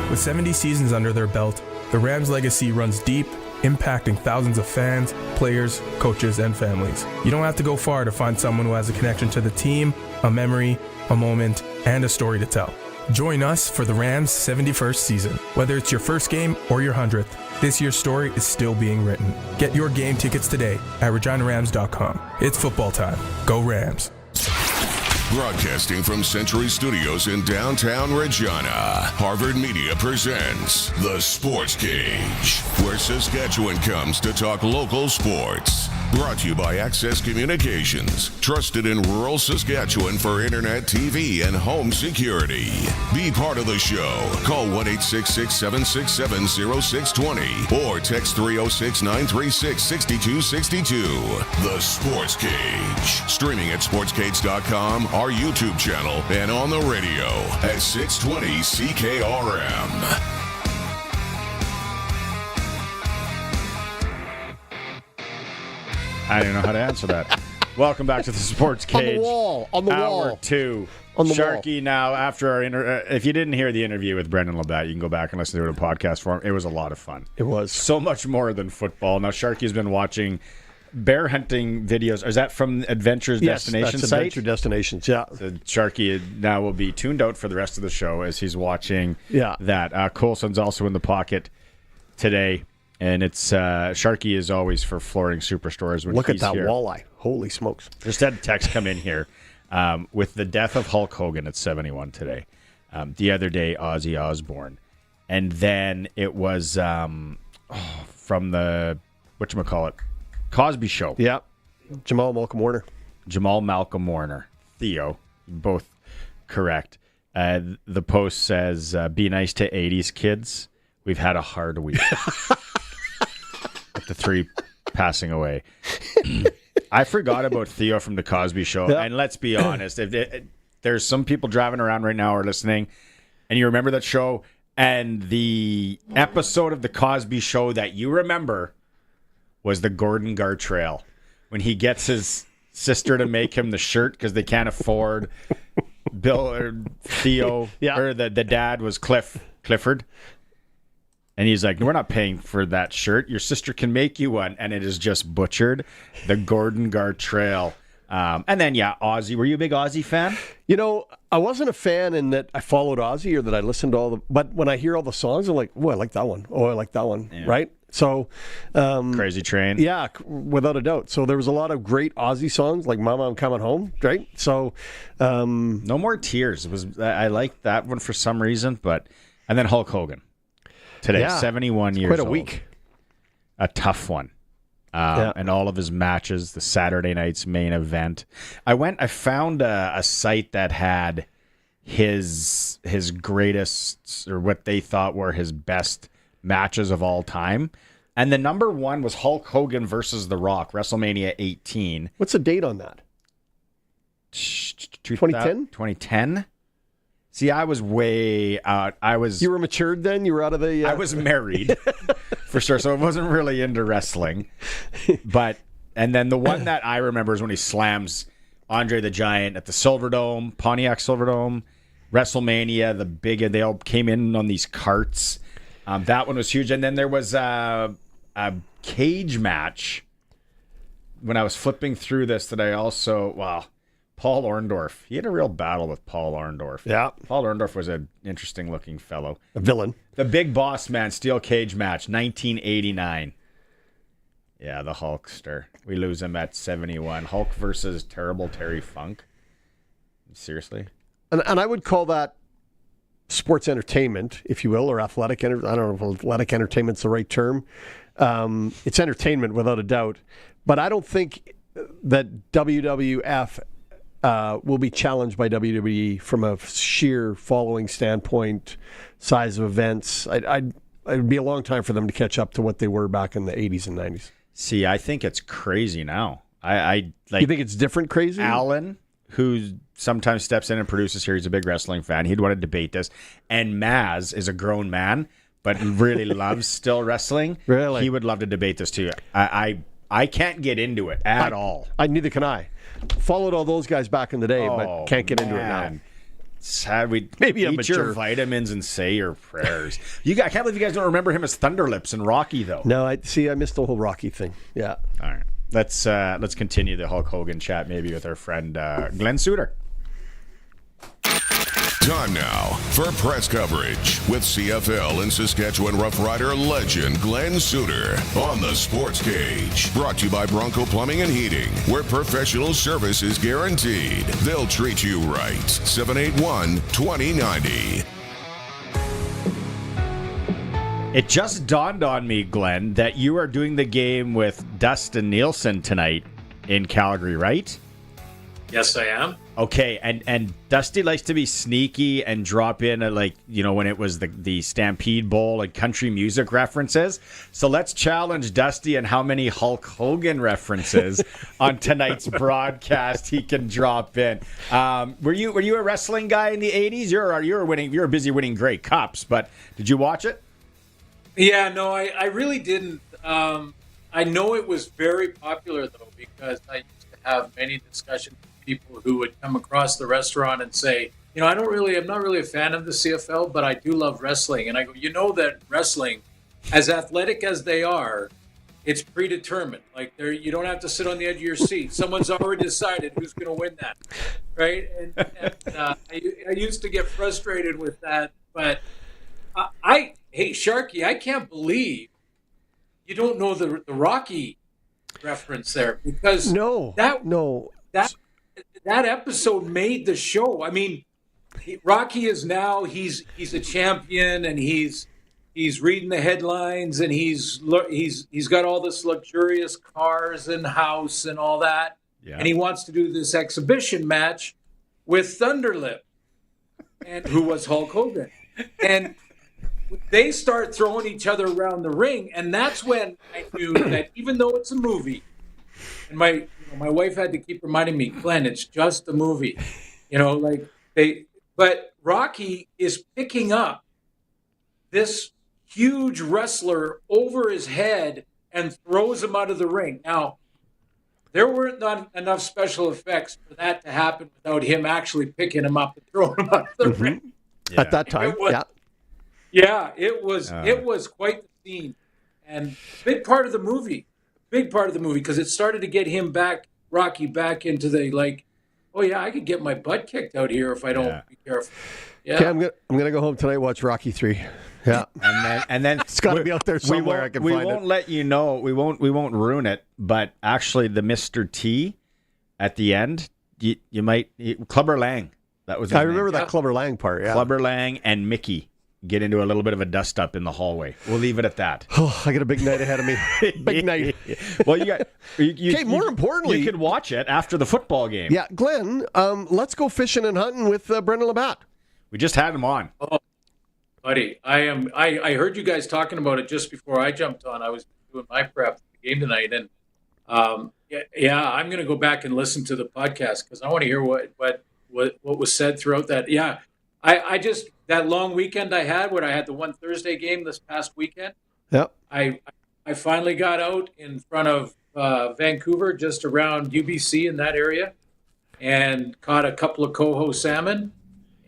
With 70 seasons under their belt, the Rams' legacy runs deep, impacting thousands of fans, players, coaches, and families. You don't have to go far to find someone who has a connection to the team, a memory, a moment, and a story to tell. Join us for the Rams' 71st season. Whether it's your first game or your 100th, this year's story is still being written. Get your game tickets today at reginarams.com. It's football time. Go Rams. Broadcasting from Century Studios in downtown Regina, Harvard Media presents The Sportscage, where Saskatchewan comes to talk local sports. Brought to you by Access Communications, trusted in rural Saskatchewan for internet, TV, and home security. Be part of the show. Call 1-866-767-0620 or text 306-936-6262. The Sportscage. Streaming at sportscage.com, our YouTube channel, and on the radio at 620 CKRM. I don't know how to answer that. Welcome back to the Sports Cage. On the wall. Hour 2. On the Sharky wall. now, after our if you didn't hear the interview with Brendan LaBatte, you can go back and listen to it in podcast form. It was a lot of fun. It was. So much more than football. Now, Sharky's been watching bear hunting videos. Is that from Adventures Destination that's site? Adventure Destinations, yeah. So Sharky now will be tuned out for the rest of the show as he's watching that. Coulson's also in the pocket today. And it's Sharky is always for flooring superstores. When Look at he's that here. walleye. Holy smokes. Just had a text come in here with the death of Hulk Hogan at 71 today. The other day, Ozzy Osbourne. And then it was from the, whatchamacallit, Cosby Show. Yeah. Jamal Malcolm Warner. Theo, both correct. The post says, be nice to 80s kids. We've had a hard week. With the 3 passing away. I forgot about Theo from the Cosby Show. Yeah. And let's be honest, if there's some people driving around right now or listening, and you remember that show, and the episode of the Cosby Show that you remember was the Gordon Gartrell, when he gets his sister to make him the shirt because they can't afford Bill or Theo, or the dad was Clifford. And he's like, we're not paying for that shirt. Your sister can make you one. And it is just butchered. The Gordon Gartrell. And then, Ozzy. Were you a big Ozzy fan? You know, I wasn't a fan in that I followed Ozzy or that I listened to all the... But when I hear all the songs, I'm like, oh, I like that one. Oh, I like that one. Yeah. Right? So... Crazy Train. Yeah, without a doubt. So there was a lot of great Ozzy songs, like Mama, I'm Coming Home, right? So... No More Tears. I liked that one for some reason, but... And then Hulk Hogan. Today, 71 years old. Quite a week. A tough one. And all of his matches, the Saturday night's main event. I found a site that had his greatest, or what they thought were his best matches of all time. And the number 1 was Hulk Hogan versus The Rock, WrestleMania 18. What's the date on that? 2010? 2010? See, I was way out. You were matured then? You were out of the... I was married, for sure, so I wasn't really into wrestling. And then the one that I remember is when he slams Andre the Giant at the Silverdome, Pontiac Silverdome, WrestleMania, they all came in on these carts. That one was huge. And then there was a cage match when I was flipping through this that I also, Paul Orndorff. He had a real battle with Paul Orndorff. Yeah. Paul Orndorff was an interesting looking fellow. A villain. The Big Boss Man Steel Cage match, 1989. Yeah, the Hulkster. We lose him at 71. Hulk versus Terrible Terry Funk. Seriously? And I would call that sports entertainment, if you will, or athletic. I don't know if athletic entertainment's the right term. It's entertainment without a doubt. But I don't think that WWF will be challenged by WWE from a sheer following standpoint, size of events. It'd be a long time for them to catch up to what they were back in the 80s and 90s. See, I think it's crazy now. You think it's different crazy? Alan, who sometimes steps in and produces here, he's a big wrestling fan. He'd want to debate this. And Maz is a grown man, but really loves still wrestling. Really? He would love to debate this too. I can't get into it at all. Neither can I. Followed all those guys back in the day, but can't get into it now. Sad. We maybe eat your vitamins and say your prayers. I can't believe you guys don't remember him as Thunderlips and Rocky, though. No, I missed the whole Rocky thing. Yeah. All right. Let's continue the Hulk Hogan chat maybe with our friend Glenn Suitor. Time now for press coverage with CFL and Saskatchewan Roughrider legend Glenn Suitor on the Sports Cage. Brought to you by Bronco Plumbing and Heating, where professional service is guaranteed. They'll treat you right. 781-2090. It just dawned on me, Glenn, that you are doing the game with Dustin Nielsen tonight in Calgary, right? Yes, I am. Okay, and Dusty likes to be sneaky and drop in when it was the Stampede Bowl and country music references. So let's challenge Dusty and how many Hulk Hogan references on tonight's broadcast he can drop in. Were you a wrestling guy in the 80s? You're busy winning Grey Cups, but did you watch it? Yeah, no, I really didn't. I know it was very popular though, because I used to have many discussions with people who would come across the restaurant and say, I'm not really a fan of the CFL, but I do love wrestling. And I go, that wrestling, as athletic as they are, it's predetermined. Like you don't have to sit on the edge of your seat. Someone's already decided who's going to win that, right? And I used to get frustrated with that, but hey Sharky, I can't believe you don't know the Rocky reference there, because that episode made the show. I mean, Rocky is now he's a champion, and he's reading the headlines, and he's got all this luxurious cars and house and all that, and he wants to do this exhibition match with Thunderlip, and who was Hulk Hogan, and they start throwing each other around the ring, and that's when I knew that even though it's a movie, and my wife had to keep reminding me, Glenn, it's just a movie, but Rocky is picking up this huge wrestler over his head and throws him out of the ring. Now, there weren't enough special effects for that to happen without him actually picking him up and throwing him out of the ring. Yeah. At that time, Yeah, it was quite the scene, and big part of the movie, because it started to get Rocky back into the I could get my butt kicked out here if I don't be careful. Yeah, okay, I'm gonna go home tonight, watch Rocky 3. Yeah, and then it's got to be out there somewhere. I can find it. We won't let you know. We won't ruin it. But actually, the Mr. T at the end, you might Clubber Lang. That was. I remember that Clubber Lang part. Yeah, Clubber Lang and Mickey get into a little bit of a dust up in the hallway. We'll leave it at that. Oh, I got a big night ahead of me. Big night. Well, more importantly, you can watch it after the football game. Yeah, Glenn, let's go fishing and hunting with Brendan LaBatte. We just had him on. Oh, buddy, I heard you guys talking about it just before I jumped on. I was doing my prep for the game tonight, and I'm going to go back and listen to the podcast because I want to hear what was said throughout that. Yeah, I just that long weekend I had, where I had the one Thursday game this past weekend. Yep. I finally got out in front of Vancouver, just around UBC in that area, and caught a couple of coho salmon.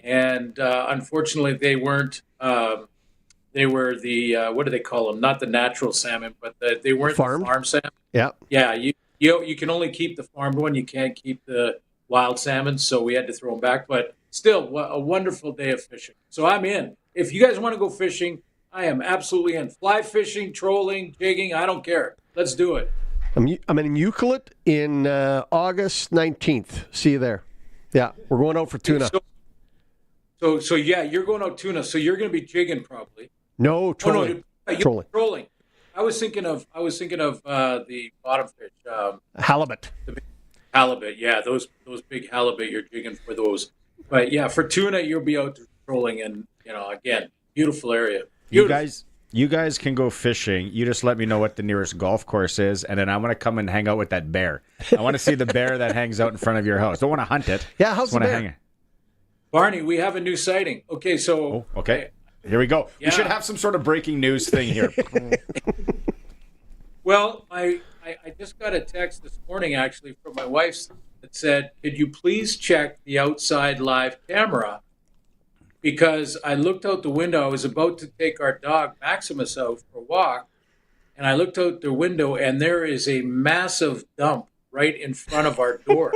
And unfortunately, they weren't. They were the what do they call them? Not the natural salmon, but they weren't farmed? The farm salmon. Yeah. Yeah. You can only keep the farmed one. You can't keep the wild salmon, so we had to throw them back. But still, a wonderful day of fishing. So I'm in. If you guys want to go fishing, I am absolutely in. Fly fishing, trolling, jigging, I don't care. Let's do it. I'm in Euclid in August 19th. See you there. Yeah, we're going out for tuna. So yeah, you're going out tuna. So you're going to be jigging probably. No, trolling. You're trolling. I was thinking of the bottom fish. Halibut. Halibut, yeah, those big halibut. You're jigging for those. But yeah, for tuna, you'll be out trolling, and again, beautiful area. Beautiful. You guys can go fishing. You just let me know what the nearest golf course is, and then I want to come and hang out with that bear. I want to see the bear that hangs out in front of your house. Don't want to hunt it. Yeah, how's the bear? Hang it. Barney, we have a new sighting. Okay, so... Oh, okay. Here we go. Yeah. We should have some sort of breaking news thing here. Well, I just got a text this morning, actually, from my wife that said, could you please check the outside live camera? Because I looked out the window. I was about to take our dog, Maximus, out for a walk, and I looked out the window, and there is a massive dump right in front of our door.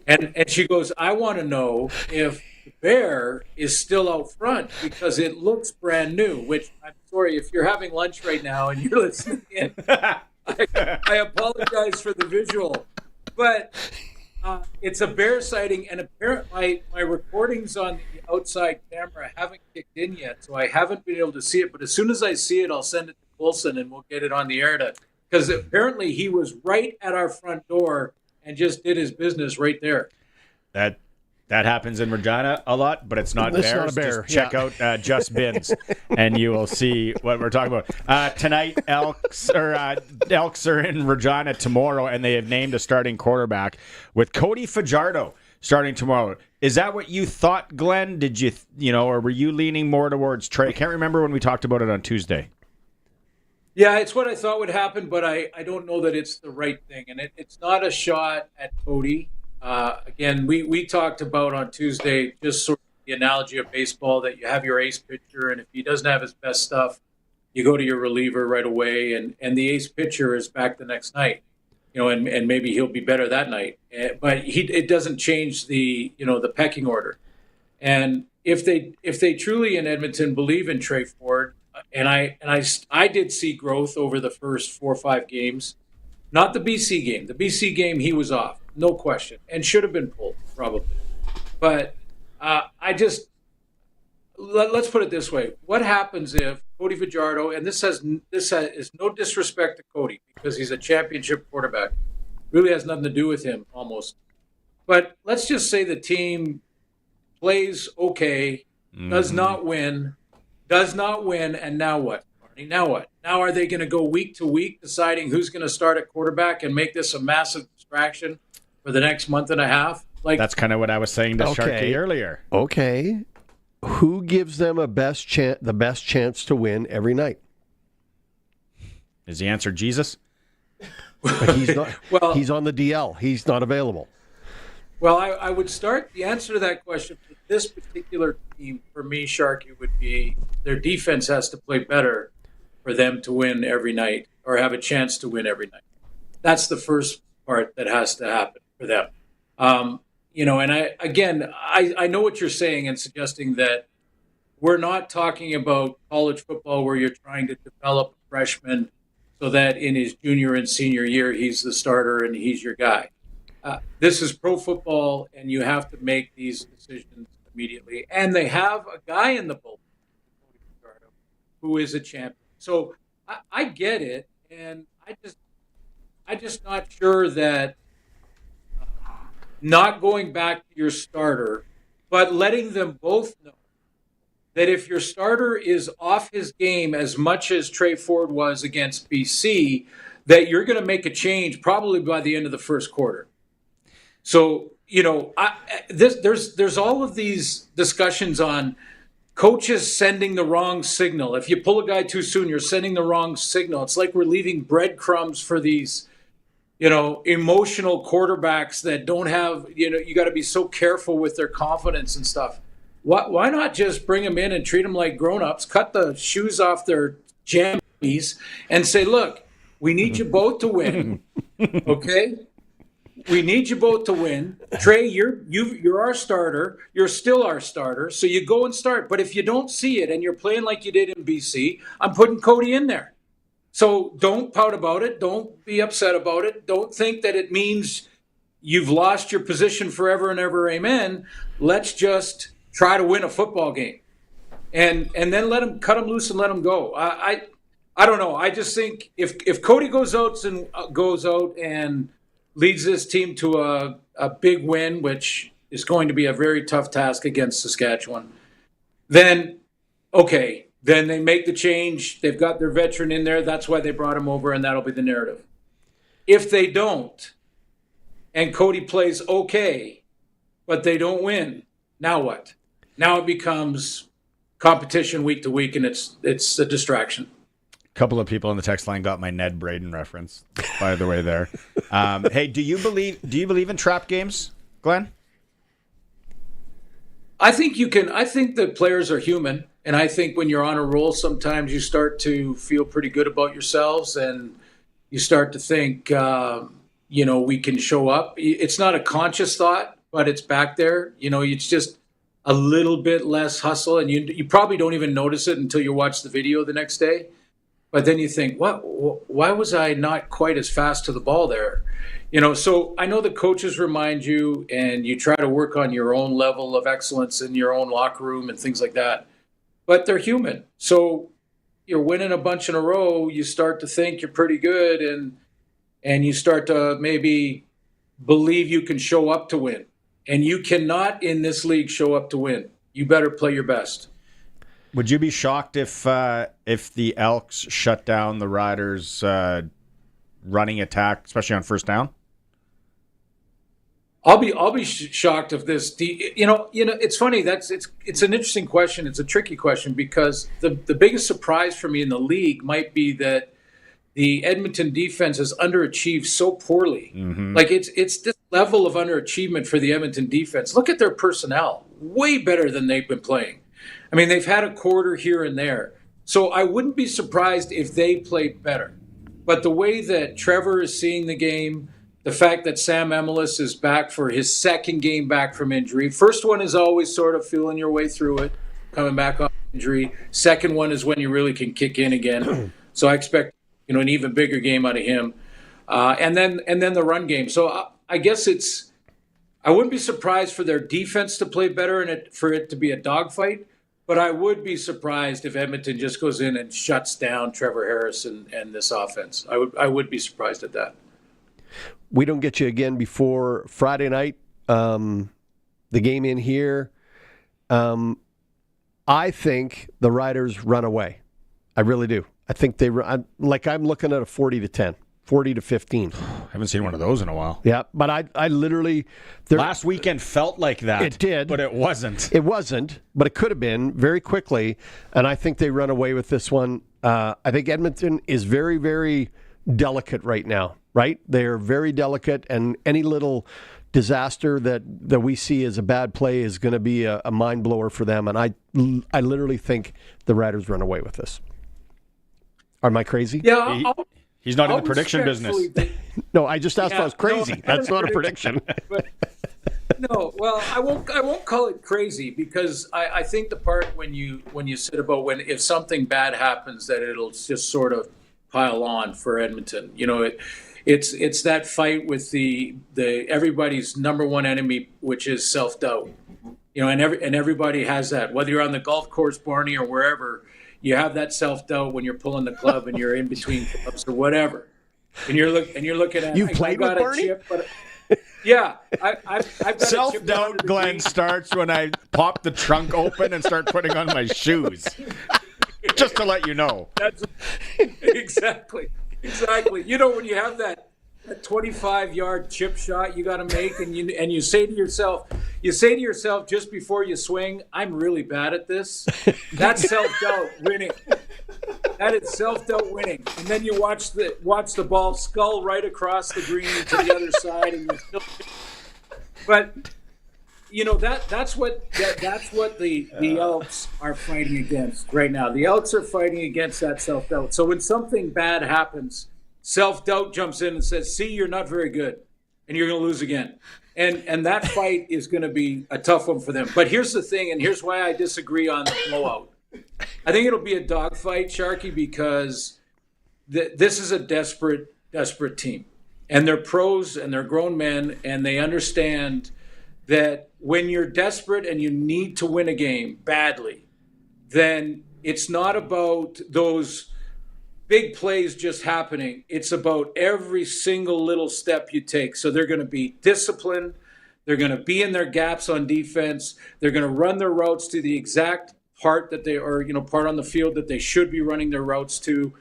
and she goes, I want to know if the bear is still out front because it looks brand new, which I'm sorry, if you're having lunch right now and you're listening in, I apologize for the visual. But it's a bear sighting, and apparently my recordings on the outside camera haven't kicked in yet, so I haven't been able to see it. But as soon as I see it, I'll send it to Colson, and we'll get it on the air because apparently he was right at our front door and just did his business right there. That happens in Regina a lot, but it's not bears. Not a bear. Just check out Just Bins, and you will see what we're talking about. Tonight, Elks are in Regina tomorrow, and they have named a starting quarterback with Cody Fajardo starting tomorrow. Is that what you thought, Glenn? Did you, or were you leaning more towards Trey? I can't remember when we talked about it on Tuesday. Yeah, it's what I thought would happen, but I don't know that it's the right thing, and it's not a shot at Cody. Again, we talked about on Tuesday just sort of the analogy of baseball that you have your ace pitcher, and if he doesn't have his best stuff, you go to your reliever right away, and the ace pitcher is back the next night, and maybe he'll be better that night. But it doesn't change the pecking order. And if they truly in Edmonton believe in Trey Ford, and I did see growth over the first 4 or 5 games, not the BC game. The BC game he was off. No question, and should have been pulled probably. But let's put it this way: what happens if Cody Fajardo, and this is no disrespect to Cody because he's a championship quarterback, really has nothing to do with him almost. But let's just say the team plays okay, does not win, and now what? Barney, now what? Now are they going to go week to week deciding who's going to start at quarterback and make this a massive distraction for the next month and a half? That's kind of what I was saying to Sharky earlier. Okay. Who gives them the best chance to win every night? Is the answer Jesus? But he's not. Well, he's on the DL. He's not available. Well, I would start the answer to that question for this particular team, for me, Sharky, would be their defense has to play better for them to win every night or have a chance to win every night. That's the first part that has to happen for them. And I know what you're saying and suggesting that we're not talking about college football where you're trying to develop a freshman so that in his junior and senior year, he's the starter and he's your guy. This is pro football, and you have to make these decisions immediately. And they have a guy in the bullpen who is a champion. So I get it, and I just not sure that not going back to your starter, but letting them both know that if your starter is off his game as much as Trey Ford was against BC, that you're going to make a change probably by the end of the first quarter. So, there's all of these discussions on coaches sending the wrong signal. If you pull a guy too soon, you're sending the wrong signal. It's like we're leaving breadcrumbs for these, emotional quarterbacks that don't have, you got to be so careful with their confidence and stuff. Why not just bring them in and treat them like grown-ups, cut the shoes off their jammies and say, look, We need you both to win. Okay? We need you both to win. Trey, you're our starter. You're still our starter. So you go and start. But if you don't see it and you're playing like you did in BC, I'm putting Cody in there. So don't pout about it. Don't be upset about it. Don't think that it means you've lost your position forever and ever. Amen. Let's just try to win a football game. And then cut him loose and let him go. I don't know. I just think if Cody goes out and leads this team to a big win, which is going to be a very tough task against Saskatchewan, then okay, then they make the change. They've got their veteran in there. That's why they brought him over, and that'll be the narrative. If they don't, and Cody plays okay, but they don't win, now what? Now it becomes competition week to week, and it's a distraction. A couple of people on the text line got my Ned Braden reference, by the way there. Hey, do you believe in trap games, Glenn? I think you can. I think that players are human, and I think when you're on a roll, sometimes you start to feel pretty good about yourselves, and you start to think, we can show up. It's not a conscious thought, but it's back there. It's just a little bit less hustle, and you probably don't even notice it until you watch the video the next day. But then you think, why was I not quite as fast to the ball there? So I know the coaches remind you, and you try to work on your own level of excellence in your own locker room and things like that. But they're human. So you're winning a bunch in a row, you start to think you're pretty good, and you start to maybe believe you can show up to win. And you cannot in this league show up to win. You better play your best. Would you be shocked if the Elks shut down the Riders' running attack, especially on first down? I'll be shocked if this. It's funny. It's an interesting question. It's a tricky question because the biggest surprise for me in the league might be that the Edmonton defense has underachieved so poorly. Mm-hmm. Like it's this level of underachievement for the Edmonton defense. Look at their personnel, way better than they've been playing. I mean, they've had a quarter here and there. So I wouldn't be surprised if they played better. But the way that Trevor is seeing the game, the fact that Sam Emelis is back for his second game back from injury. First one is always sort of feeling your way through it, coming back off injury. Second one is when you really can kick in again. So I expect an even bigger game out of him. And then the run game. So I guess I wouldn't be surprised for their defense to play better and for it to be a dogfight. But I would be surprised if Edmonton just goes in and shuts down Trevor Harris and this offense. I would be surprised at that. We don't get you again before Friday night. The game in here. I think the Riders run away. I really do. I think I'm looking at a 40-10. 40-15. I haven't seen one of those in a while. Yeah, but I literally... Last weekend felt like that. It did. But it wasn't. It wasn't, but it could have been very quickly, and I think they run away with this one. I think Edmonton is very, very delicate right now, right? They're very delicate, and any little disaster that we see as a bad play is going to be a mind blower for them, and I literally think the Riders run away with this. Am I crazy? Yeah, He's not in the prediction business. No, I just asked if I was crazy. That's not a prediction. But, no, well, I won't call it crazy because I think the part when you said about if something bad happens that it'll just sort of pile on for Edmonton. It's that fight with the everybody's number one enemy, which is self-doubt. And everybody has that. Whether you're on the golf course, Barney, or wherever. You have that self-doubt when you're pulling the club and you're in between clubs or whatever, and you're looking at. You played with Barney? Yeah, I've got self-doubt. Glenn starts when I pop the trunk open and start putting on my shoes. Just to let you know. That's exactly. When you have that 25-yard chip shot you got to make, and you say to yourself just before you swing, I'm really bad at this. That's self-doubt winning. That is self-doubt winning. And then you watch the ball scull right across the green to the other side, and you're still. But that's what the Elks are fighting against right now. The Elks are fighting against that self-doubt. So when something bad happens, self-doubt jumps in and says, see, you're not very good, and you're going to lose again. And that fight is going to be a tough one for them. But here's the thing, and here's why I disagree on the blowout. I think it'll be a dogfight, Sharky, because this is a desperate team. And they're pros and they're grown men, and they understand that when you're desperate and you need to win a game badly, then it's not about those big plays just happening. It's about every single little step you take. So they're going to be disciplined. They're going to be in their gaps on defense. They're going to run their routes to the exact part that they are, part on the field that they should be running their routes to.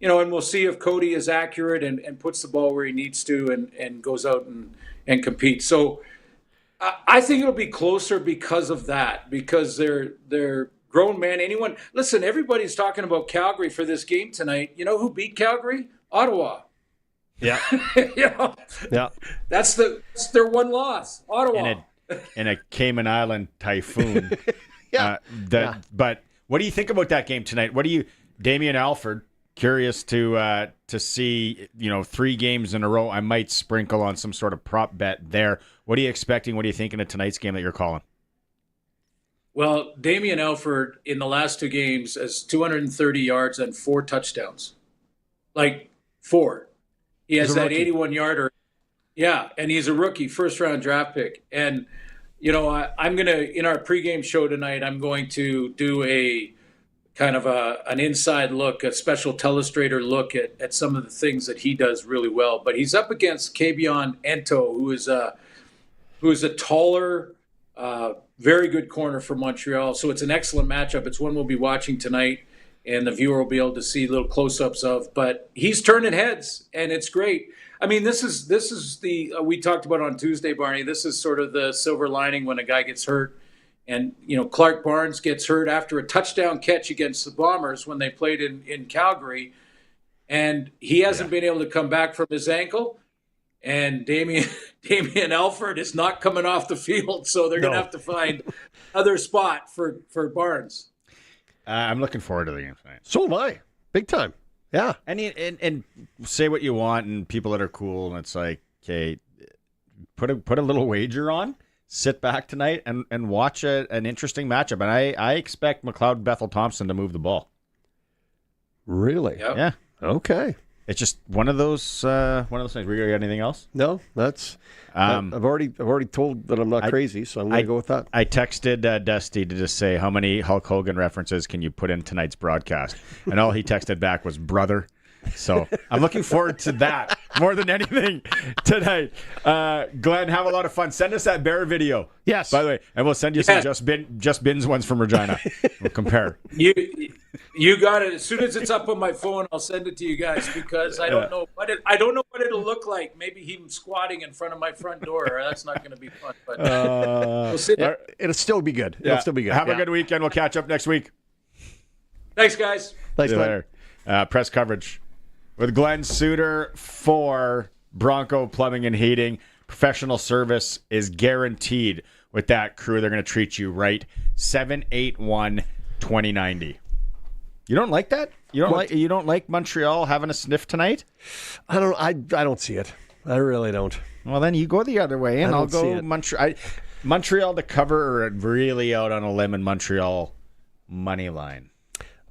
And we'll see if Cody is accurate and puts the ball where he needs to and goes out and competes. So I think it'll be closer because of that, because they're grown men. Listen, everybody's talking about Calgary for this game tonight. You know who beat Calgary? Ottawa. Yeah. Yeah. That's their one loss. Ottawa. In a Cayman Island typhoon. But what do you think about that game tonight? Damian Alford, curious to see, 3 games in a row. I might sprinkle on some sort of prop bet there. What are you expecting? What are you thinking of tonight's game that you're calling? Well, Damian Alford in the last 2 games has 230 yards and 4 touchdowns. 4. He has that 81-yarder. Yeah, and he's a rookie, first-round draft pick. And, I'm going to, in our pregame show tonight, I'm going to do a kind of an inside look, a special telestrator look at some of the things that he does really well. But he's up against Kabion Ento, who is a taller, very good corner for Montreal. So it's an excellent matchup. It's one we'll be watching tonight, and the viewer will be able to see little close-ups of. But he's turning heads, and it's great. I mean, this is the we talked about on Tuesday, Barney. This is sort of the silver lining when a guy gets hurt. And, Clark Barnes gets hurt after a touchdown catch against the Bombers when they played in Calgary. And he hasn't been able to come back from his ankle. And Damian Alford is not coming off the field, so they're going to have to find another spot for Barnes. I'm looking forward to the game tonight. So am I. Big time. Yeah. And say what you want, and people that are cool, and it's like, okay, put a little wager on. Sit back tonight and watch an interesting matchup. And I expect McLeod Bethel-Thompson to move the ball. Really? Yep. Yeah. Okay. It's just one of those things. We got anything else? No, that's. I've already told that I'm not crazy, so I'm going to go with that. I texted Dusty to just say, how many Hulk Hogan references can you put in tonight's broadcast? And all he texted back was brother. So I'm looking forward to that more than anything tonight. Glenn, have a lot of fun. Send us that bear video. Yes. By the way, and we'll send you some just bins ones from Regina. We'll compare. You got it. As soon as it's up on my phone, I'll send it to you guys because I don't know what it'll look like. Maybe him squatting in front of my front door. That's not going to be fun. But we'll see. It'll still be good. It'll still be good. Have a good weekend. We'll catch up next week. Thanks, guys. Thanks, Glenn. Press coverage with Glenn Suitor for Bronco Plumbing and Heating. Professional service is guaranteed with that crew. They're going to treat you right. 781-2090. You don't like that? You don't like Montreal having a sniff tonight? I don't see it. I really don't. Well, then you go the other way, and I'll go Montreal. Montreal to cover, or really out on a limb in Montreal money line.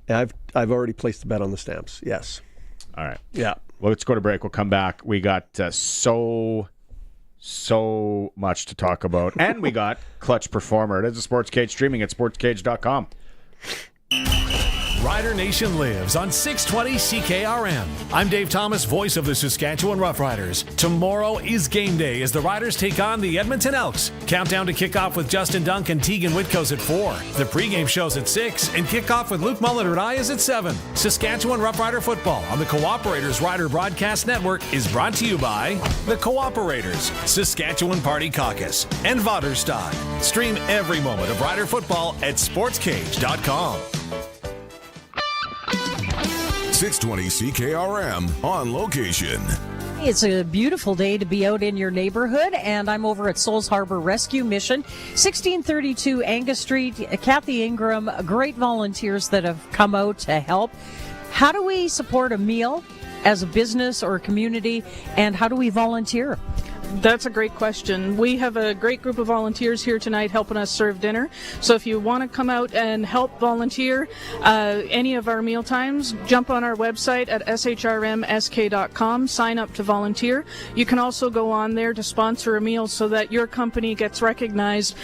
I've already placed the bet on the Stamps. Yes. All right. Yeah. Well, let's go to break. We'll come back. We got so much to talk about, and we got Clutch Performer. It is a Sportscage, streaming at sportscage.com. Rider Nation lives on 620 CKRM. I'm Dave Thomas, voice of the Saskatchewan Roughriders. Tomorrow is game day as the Riders take on the Edmonton Elks. Countdown to kickoff with Justin Dunk and Tegan Whitco's at 4. The pregame show's at 6, and kickoff with Luke Mulliner and I is at 7. Saskatchewan Roughrider football on the Cooperators Rider Broadcast Network is brought to you by the Cooperators, Saskatchewan Party Caucus, and Vaterstad. Stream every moment of Rider football at sportscage.com. 620 CKRM on location. It's a beautiful day to be out in your neighborhood, and I'm over at Souls Harbor Rescue Mission, 1632 Angus Street. Kathy Ingram, great volunteers that have come out to help. How do we support a meal as a business or a community, and how do we volunteer? That's a great question. We have a great group of volunteers here tonight helping us serve dinner. So if you want to come out and help volunteer any of our meal times, jump on our website at shrmsk.com, sign up to volunteer. You can also go on there to sponsor a meal so that your company gets recognized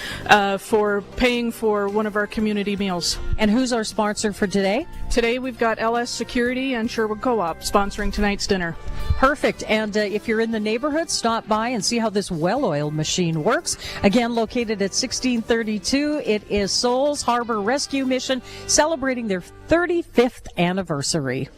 for paying for one of our community meals. And who's our sponsor for today? Today we've got LS Security and Sherwood Co-op sponsoring tonight's dinner. Perfect. And if you're in the neighborhood, stop by and see how this well-oiled machine works. Again, located at 1632, it is Souls Harbor Rescue Mission celebrating their 35th anniversary.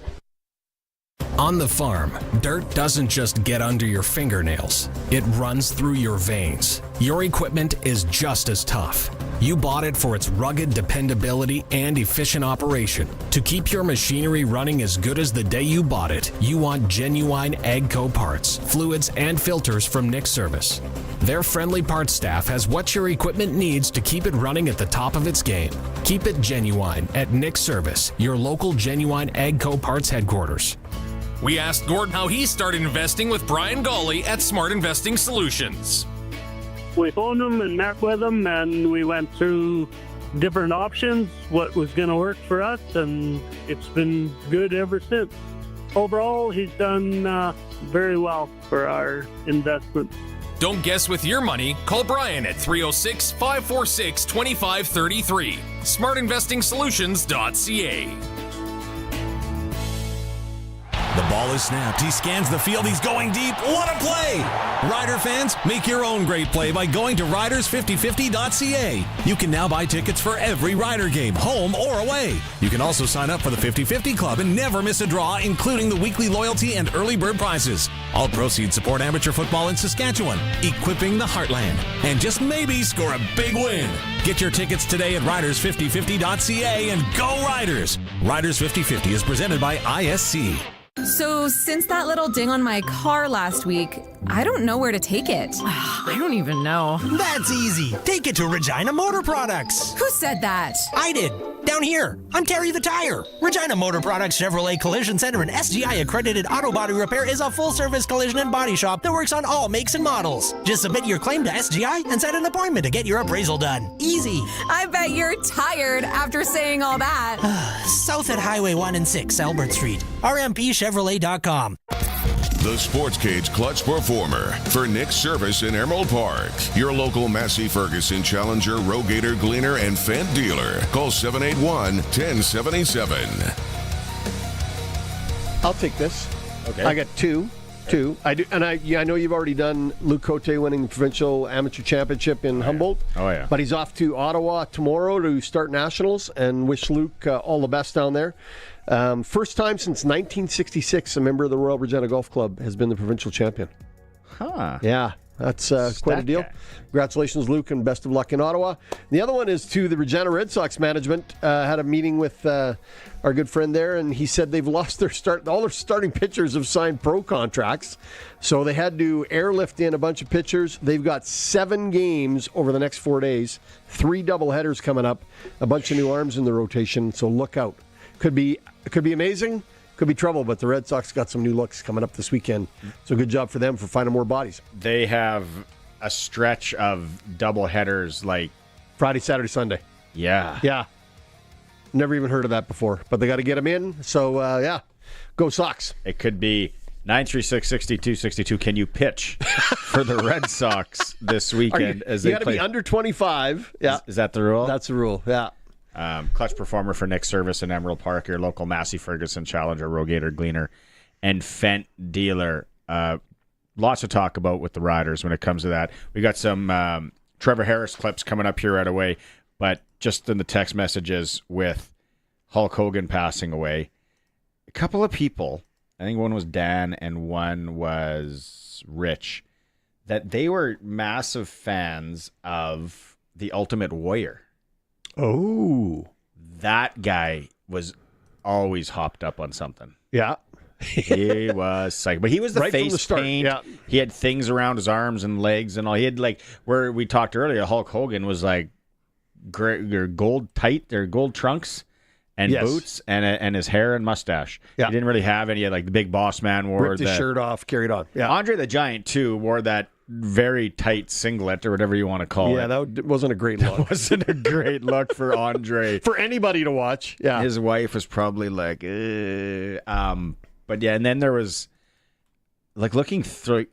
On the farm, dirt doesn't just get under your fingernails. It runs through your veins. Your equipment is just as tough. You bought it for its rugged dependability and efficient operation. To keep your machinery running as good as the day you bought it, you want genuine AGCO parts, fluids, and filters from Nick Service. Their friendly parts staff has what your equipment needs to keep it running at the top of its game. Keep it genuine at Nick Service, your local genuine AGCO parts headquarters. We asked Gordon how he started investing with Brian Gawley at Smart Investing Solutions. We phoned them and met with them, and we went through different options, what was going to work for us, and it's been good ever since. Overall, he's done very well for our investment. Don't guess with your money. Call Brian at 306-546-2533. SmartInvestingSolutions.ca. The ball is snapped. He scans the field. He's going deep. What a play! Rider fans, make your own great play by going to riders5050.ca. You can now buy tickets for every Rider game, home or away. You can also sign up for the 50-50 Club and never miss a draw, including the weekly loyalty and early bird prizes. All proceeds support amateur football in Saskatchewan, equipping the heartland, and just maybe score a big win. Get your tickets today at riders5050.ca and go Riders! Riders 50-50 is presented by ISC. So, since that little ding on my car last week, I don't know where to take it. I don't even know. That's easy. Take it to Regina Motor Products. Who said that? I did. Down here. I'm Terry the Tire. Regina Motor Products Chevrolet Collision Center and SGI accredited auto body repair is a full-service collision and body shop that works on all makes and models. Just submit your claim to SGI and set an appointment to get your appraisal done. Easy. I bet you're tired after saying all that. South at Highway 1 and 6, Albert Street. RMPChevrolet.com. The Sportscage Clutch Performer for Nick Service in Emerald Park. Your local Massey Ferguson Challenger, Rogator, Gleaner, and Fendt dealer. Call 781-1077. I'll take this. Okay. I got two. I do, and I know you've already done Luke Cote winning the provincial amateur championship in Humboldt. Oh yeah. But he's off to Ottawa tomorrow to start nationals, and wish Luke all the best down there. First time since 1966, a member of the Royal Regina Golf Club has been the provincial champion. Huh. Yeah, that's quite a deal. Guy. Congratulations, Luke, and best of luck in Ottawa. The other one is to the Regina Red Sox management. Had a meeting with our good friend there, and he said they've lost their all their starting pitchers have signed pro contracts, so they had to airlift in a bunch of pitchers. They've got 7 games over the next 4 days, 3 doubleheaders coming up, a bunch of new arms in the rotation, so look out. Could be amazing, could be trouble, but the Red Sox got some new looks coming up this weekend. So good job for them for finding more bodies. They have a stretch of double headers like Friday, Saturday, Sunday. Yeah. Yeah. Never even heard of that before, but they got to get them in. So, yeah, go Sox. It could be 936-6262. Can you pitch for the Red Sox this weekend as they play? You got to be under 25. Yeah. Is that the rule? That's the rule, yeah. Clutch Performer for Nick Service in Emerald Park, your local Massey Ferguson Challenger, Rogator, Gleaner, and Fendt dealer. Lots to talk about with the Riders when it comes to that. We got some Trevor Harris clips coming up here right away, but just in the text messages with Hulk Hogan passing away, a couple of people, I think one was Dan and one was Rich, that they were massive fans of The Ultimate Warrior. Oh. That guy was always hopped up on something. Yeah. He was psyched. But he was the right face from the start. paint. Yeah. He had things around his arms and legs and all. He had, like, where we talked earlier, Hulk Hogan was like gold tight, or gold trunks. and Yes. boots and his hair and mustache. Yeah. He didn't really have any, like the big boss man wore. Ripped his shirt off, carried on. Yeah. Andre the Giant, too, wore that very tight singlet or whatever you want to call it. Yeah, that wasn't a great look. That wasn't a great look for Andre. For anybody to watch. Yeah. His wife was probably like, but yeah, and then there was like looking through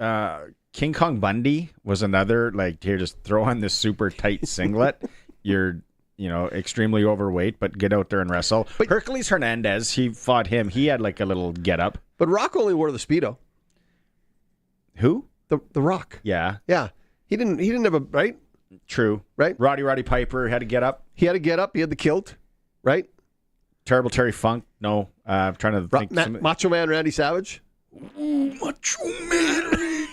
King Kong Bundy was another, like, here, just throw on this super tight singlet. You're, extremely overweight, but get out there and wrestle. But Hercules Hernandez, he fought him. He had like a little get up. But Rock only wore the Speedo. Who? The Rock. Yeah. Yeah. He didn't have a, right? True. Right? Roddy Piper had to get up. He had to get up. He had the kilt, right? Terrible Terry Funk. No. I'm trying to think. Macho Man Randy Savage. Ooh, Macho Man.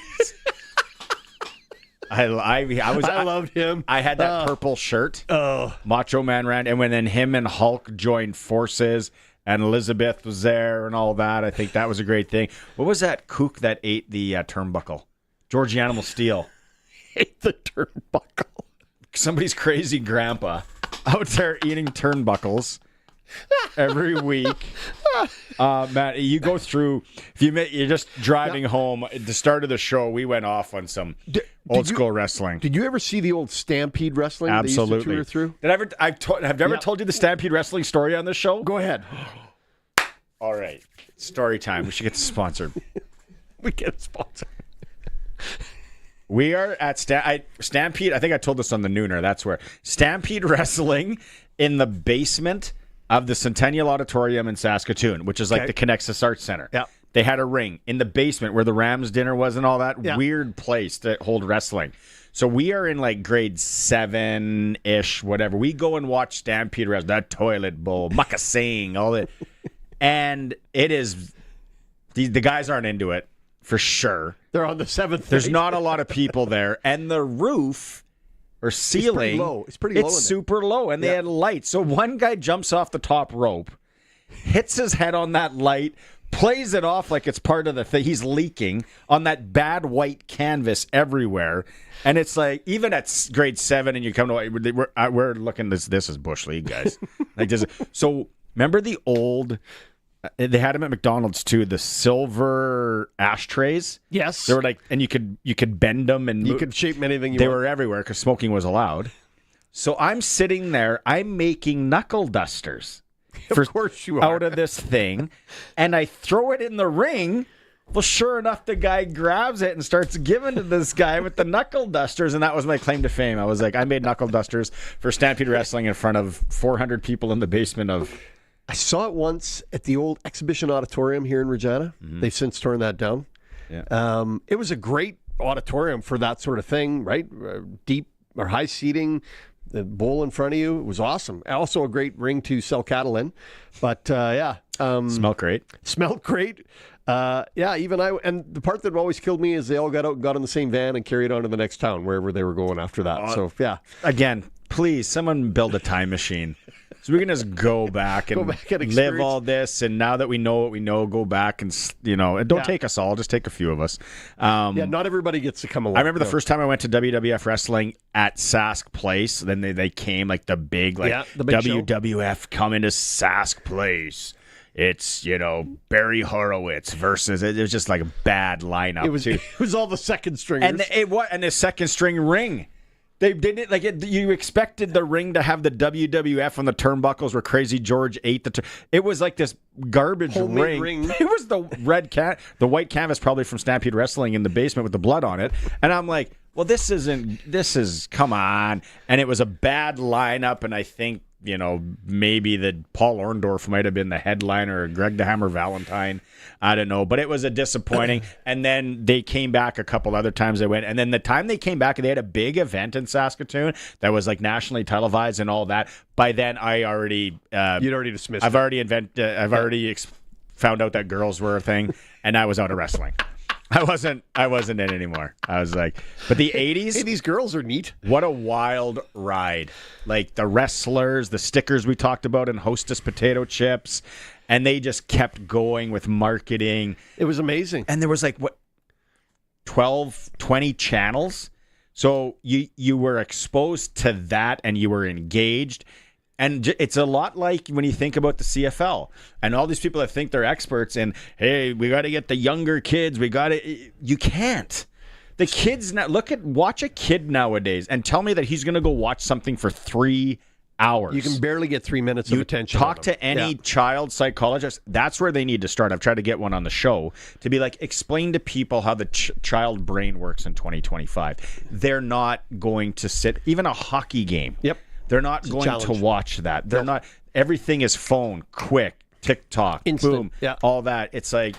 I loved him. I had that purple shirt. Oh. Macho Man Randy. And when then him and Hulk joined forces and Elizabeth was there and all that, I think that was a great thing. What was that kook that ate the turnbuckle? Georgie Animal Steel. Ate the turnbuckle. Somebody's crazy grandpa out there eating turnbuckles every week. Man, you go through, you're just driving home at the start of the show, we went off on some old school wrestling. Did you ever see the old Stampede wrestling? Absolutely. They used to tour through? Have I ever told you the Stampede wrestling story on this show? Go ahead. All right. Story time. We should get sponsored. We get a sponsor. We are at Stampede. I think I told this on the Nooner. That's where. Stampede Wrestling in the basement of the Centennial Auditorium in Saskatoon, which is like the Connexus Arts Center. Yeah. They had a ring in the basement where the Rams dinner was and all that. Weird place to hold wrestling. So we are in like grade 7-ish, whatever. We go and watch Stampede Wrestling. That toilet bowl, muckasing, all that. And it is, the guys aren't into it for sure. They're on the 7th. There's not a lot of people there. And the roof or ceiling, it's pretty low. It's super low. And they had lights. So one guy jumps off the top rope, hits his head on that light, plays it off like it's part of the thing. He's leaking on that bad white canvas everywhere. And it's like, even at grade 7 and you come to, we're looking, this is Bush League, guys. Like this. So remember the old, they had them at McDonald's too, the silver ashtrays? Yes. They were like, and you could bend them and you could shape them anything you want. They want. were everywhere because smoking was allowed. So I'm sitting there, I'm making knuckle dusters. Of course you are. Out of this thing, and I throw it in the ring. Well, sure enough, the guy grabs it and starts giving to this guy with the knuckle dusters, and that was my claim to fame. I was like, I made knuckle dusters for Stampede Wrestling in front of 400 people in the basement of... I saw it once at the old Exhibition Auditorium here in Regina. Mm-hmm. They've since torn that down. Yeah. It was a great auditorium for that sort of thing, right? Deep or high seating, the bowl in front of you. It was awesome. Also a great ring to sell cattle in. But, smelled great. Smelled great. Even I, and the part that always killed me is they all got out and got in the same van and carried on to the next town, wherever they were going after that. So, yeah. Again, please, someone build a time machine. So we can just go back and live all this. And now that we know what we know, go back and, and don't take us all, just take a few of us. Not everybody gets to come along. I remember the first time I went to WWF Wrestling at Sask Place. Then they came, like the big WWF show. Coming to Sask Place. It's, Barry Horowitz versus, it was just like a bad lineup. It was all the second stringers. And the second string ring. They didn't you expected the ring to have the WWF on the turnbuckles where Crazy George ate it was like this garbage ring. It was the the white canvas probably from Stampede Wrestling in the basement with the blood on it. And I'm like, well, this is come on. And it was a bad lineup, and I think maybe that Paul Orndorff might have been the headliner, or Greg the Hammer Valentine. I don't know, but it was a disappointing. And then they came back a couple other times they went. And then the time they came back, they had a big event in Saskatoon that was like nationally televised and all that. By then, I already... You'd already dismissed I've already found out that girls were a thing, and I was out of wrestling. I wasn't in anymore. I was like, but the 80s... Hey, these girls are neat. What a wild ride. Like the wrestlers, the stickers we talked about, and Hostess potato chips, and they just kept going with marketing. It was amazing. And there was 12, 20 channels. So you were exposed to that, and you were engaged. And it's a lot like when you think about the CFL and all these people that think they're experts and, hey, we got to get the younger kids. You can't. The kids now, watch a kid nowadays and tell me that he's going to go watch something for 3 hours. You can barely get 3 minutes of attention. Talk to any child psychologist. That's where they need to start. I've tried to get one on the show to be like, explain to people how the child brain works in 2025. They're not going to sit, even a hockey game. Yep. They're not going to watch that. They're not. Everything is phone, quick, TikTok, instant, boom, all that. It's like,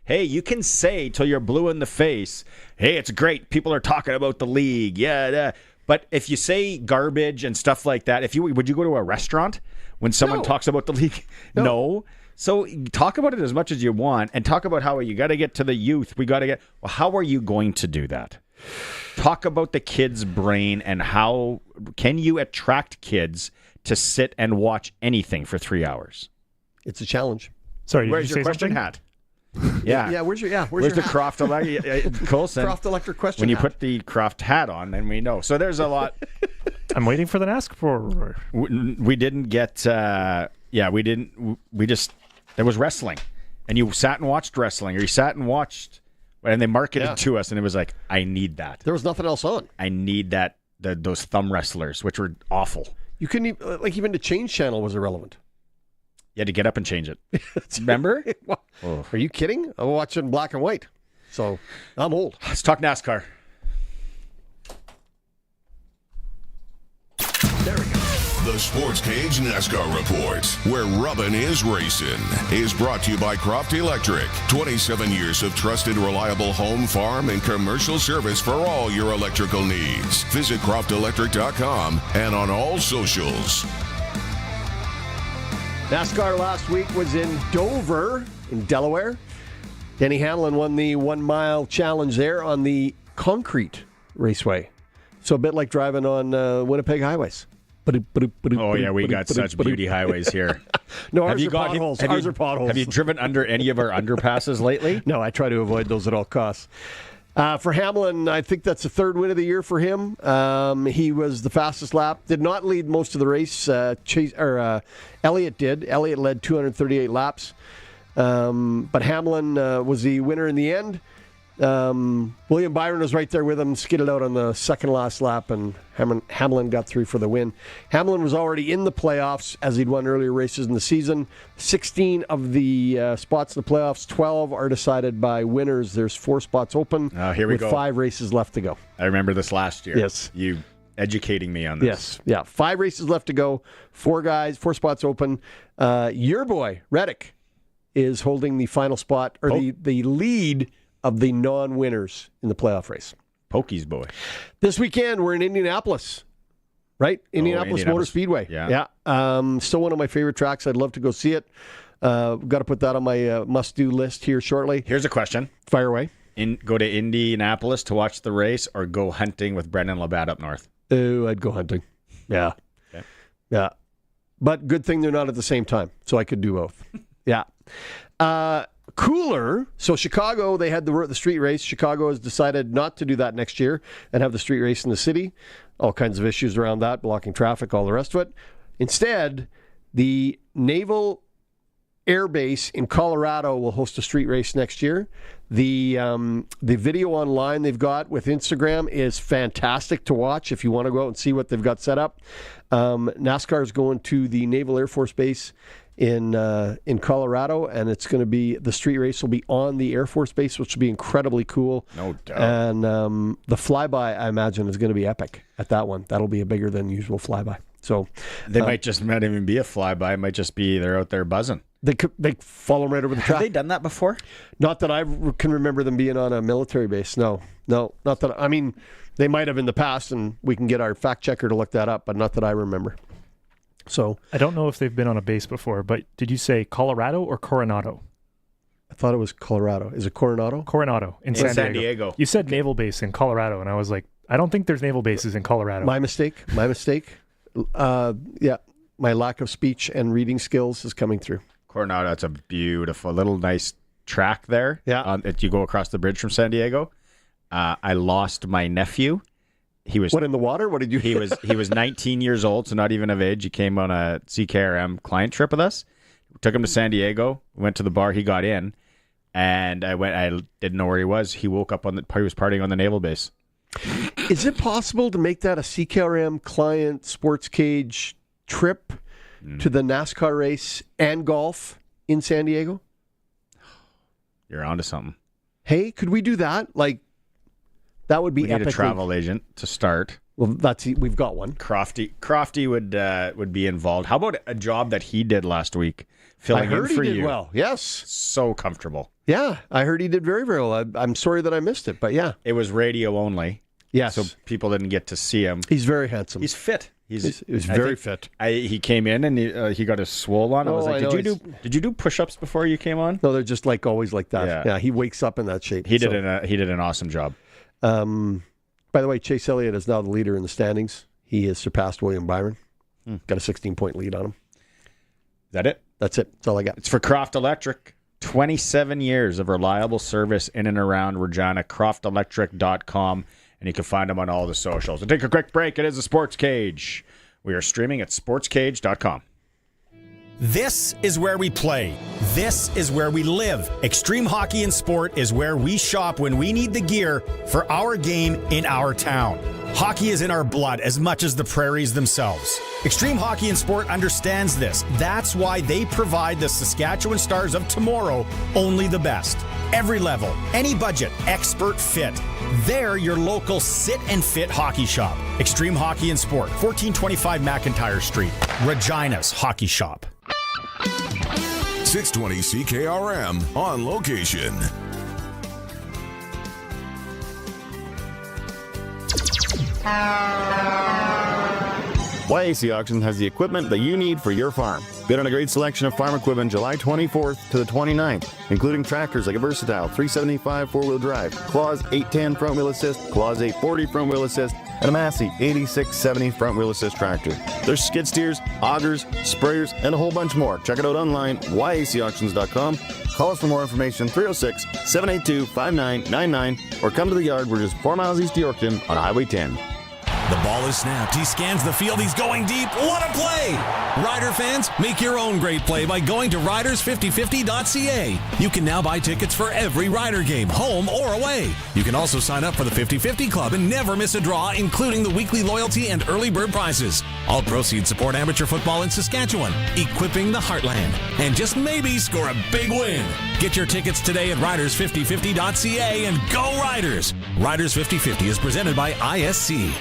hey, you can say till you're blue in the face, hey, it's great. People are talking about the league. Yeah. But if you say garbage and stuff like that, would you go to a restaurant when someone talks about the league? No. So talk about it as much as you want and talk about how you got to get to the youth. How are you going to do that? Talk about the kid's brain and how can you attract kids to sit and watch anything for 3 hours? It's a challenge. Sorry, where's your question hat? Yeah. Where's your the Croft Coulson? Croft Electric question. When you hat. put the Croft hat on, then we know. So there's a lot. I'm waiting for the NASCAR. We didn't get. We didn't. We just. There was wrestling, and you sat and watched wrestling, or you sat and watched. And they marketed to us, and it was like, I need that. There was nothing else on. I need that. Those thumb wrestlers, which were awful. You couldn't even the change channel was irrelevant. You had to get up and change it. Remember? Are you kidding? I'm watching black and white, so I'm old. Let's talk NASCAR. There we go. The Sportscage NASCAR Report, where rubbin' is racing, is brought to you by Croft Electric. 27 years of trusted, reliable home, farm, and commercial service for all your electrical needs. Visit croftelectric.com and on all socials. NASCAR last week was in Dover, in Delaware. Denny Hamlin won the 1 mile challenge there on the concrete raceway. So a bit like driving on Winnipeg highways. Oh, yeah, we got such beauty highways here. No, ours are potholes. Ours are potholes. Have you driven under any of our underpasses lately? No, I try to avoid those at all costs. For Hamlin, I think that's the third win of the year for him. He was the fastest lap. Did not lead most of the race. Elliott did. Elliott led 238 laps. But Hamlin was the winner in the end. William Byron was right there with him, skidded out on the second last lap, and Hamlin got through for the win. Hamlin was already in the playoffs as he'd won earlier races in the season. 16 of the spots in the playoffs, 12 are decided by winners. There's 4 spots open here we with go. 5 races left to go. I remember this last year. Yes. You educating me on this. Yes. Yeah. 5 races left to go. 4 guys, 4 spots open. Your boy, Reddick, is holding the final spot, or the lead of the non-winners in the playoff race. Pokey's boy. This weekend, we're in Indianapolis, right? Indianapolis Motor Speedway. Yeah. Still one of my favorite tracks. I'd love to go see it. Got to put that on my must-do list here shortly. Here's a question. Fire away. Go to Indianapolis to watch the race or go hunting with Brendan LaBatte up north? Oh, I'd go hunting. Yeah. Okay. Yeah. But good thing they're not at the same time, so I could do both. Yeah. Cooler. So Chicago, they had the street race. Chicago has decided not to do that next year and have the street race in the city. All kinds of issues around that, blocking traffic, all the rest of it. Instead, the Naval Air Base in Colorado will host a street race next year. The video online they've got with Instagram is fantastic to watch if you want to go out and see what they've got set up. NASCAR is going to the Naval Air Force Base in Colorado, and it's going to be, the street race will be on the Air Force Base, which will be incredibly cool. No doubt. And the flyby, I imagine, is going to be epic at that one. That'll be a bigger than usual flyby. So they might not even be a flyby. It might just be they're out there buzzing. They follow them right over the track. Have they done that before? Not that I can remember them being on a military base. No, not that. I mean, they might have in the past, and we can get our fact checker to look that up, but not that I remember. So I don't know if they've been on a base before, but did you say Colorado or Coronado? I thought it was Colorado. Is it Coronado? Coronado in San Diego. You said naval base in Colorado, and I was like, I don't think there's naval bases in Colorado. My mistake. Yeah, my lack of speech and reading skills is coming through. Coronado, it's a beautiful little nice track there. Yeah. You go across the bridge from San Diego. I lost my nephew He was in the water? What did you? He was 19 years old, so not even of age. He came on a CKRM client trip with us. Took him to San Diego. Went to the bar. He got in, and I didn't know where he was. He woke up he was partying on the naval base. Is it possible to make that a CKRM client Sportscage trip to the NASCAR race and golf in San Diego? You're onto something. Hey, could we do that? Like, that would be epic. We need a travel agent to start. Well, we've got one. Crofty would be involved. How about a job that he did last week, filling in for you? I heard he did well. Yes, so comfortable. Yeah, I heard he did very, very well. I'm sorry that I missed it, but yeah, it was radio only. Yes, so people didn't get to see him. He's very handsome. He's fit. He was very fit. He came in and he got his swole on. I was like, did you do push-ups before you came on? No, they're just like always like that. Yeah, he wakes up in that shape. He did an awesome job. By the way, Chase Elliott is now the leader in the standings. He has surpassed William Byron. Got a 16-point lead on him. Is that it? That's it. That's all I got. It's for Croft Electric. 27 years of reliable service in and around Regina. CroftElectric.com. And you can find them on all the socials. We'll take a quick break. It is the Sports Cage. We are streaming at sportscage.com. This is where we play. This is where we live. Extreme Hockey and Sport is where we shop when we need the gear for our game in our town. Hockey is in our blood as much as the prairies themselves. Extreme Hockey and Sport understands this. That's why they provide the Saskatchewan Stars of tomorrow only the best. Every level, any budget, expert fit. They're your local sit and fit hockey shop. Extreme Hockey and Sport, 1425 McIntyre Street, Regina's hockey shop. 620 CKRM on location. YAC Auction has the equipment that you need for your farm. Bid on a great selection of farm equipment July 24th to the 29th, including tractors like a Versatile 375 4-wheel drive, Claus 810 front-wheel assist, Claus 840 front-wheel assist, and a Massey 8670 front-wheel assist tractor. There's skid steers, augers, sprayers, and a whole bunch more. Check it out online, yacauctions.com. Call us for more information, 306-782-5999, or come to the yard. We're just 4 miles east of Yorkton on Highway 10. The ball is snapped. He scans the field. He's going deep. What a play! Rider fans, make your own great play by going to riders5050.ca. You can now buy tickets for every Rider game, home or away. You can also sign up for the 50-50 Club and never miss a draw, including the weekly loyalty and early bird prizes. All proceeds support amateur football in Saskatchewan, equipping the heartland, and just maybe score a big win. Get your tickets today at riders5050.ca and go Riders! Riders 50-50 is presented by ISC.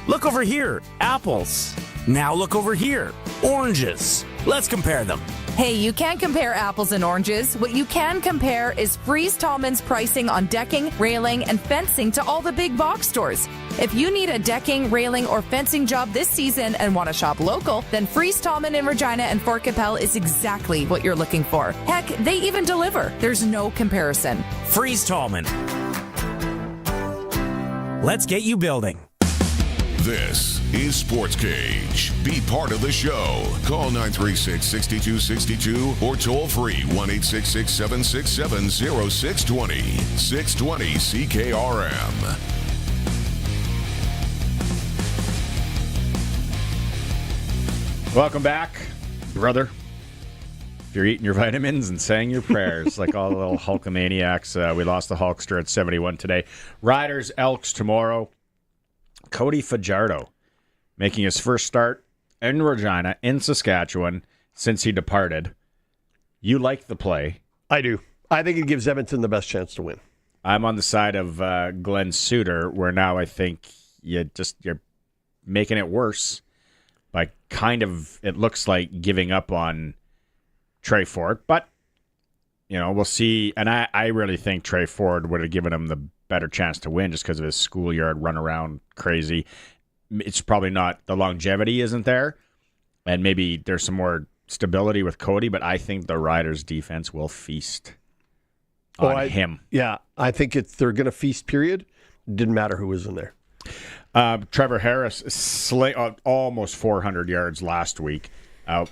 Look over here, apples. Now look over here, oranges. Let's compare them. Hey, you can't compare apples and oranges. What you can compare is Freeze Tallman's pricing on decking, railing, and fencing to all the big box stores. If you need a decking, railing, or fencing job this season and want to shop local, then Freeze Tallman in Regina and Fort Capel is exactly what you're looking for. Heck, they even deliver. There's no comparison. Freeze Tallman. Let's get you building. This is Sports Cage. Be part of the show. Call 936-6262 or toll free 1-866-767-0620. 620 CKRM. Welcome back, brother. If you're eating your vitamins and saying your prayers like all the little Hulkamaniacs, we lost the Hulkster at 71 today. Riders, Elks tomorrow. Cody Fajardo making his first start in Regina, in Saskatchewan, since he departed. You like the play. I do. I think it gives Edmonton the best chance to win. I'm on the side of Glenn Suitor, where now I think you're making it worse by kind of, it looks like, giving up on Trey Ford. But, we'll see. And I really think Trey Ford would have given him the better chance to win just because of his schoolyard run around crazy. It's probably not, the longevity isn't there, and maybe there's some more stability with Cody, but I think the Riders defense will feast on him. Yeah, I think they're going to feast, period. Didn't matter who was in there. Trevor Harris almost 400 yards last week.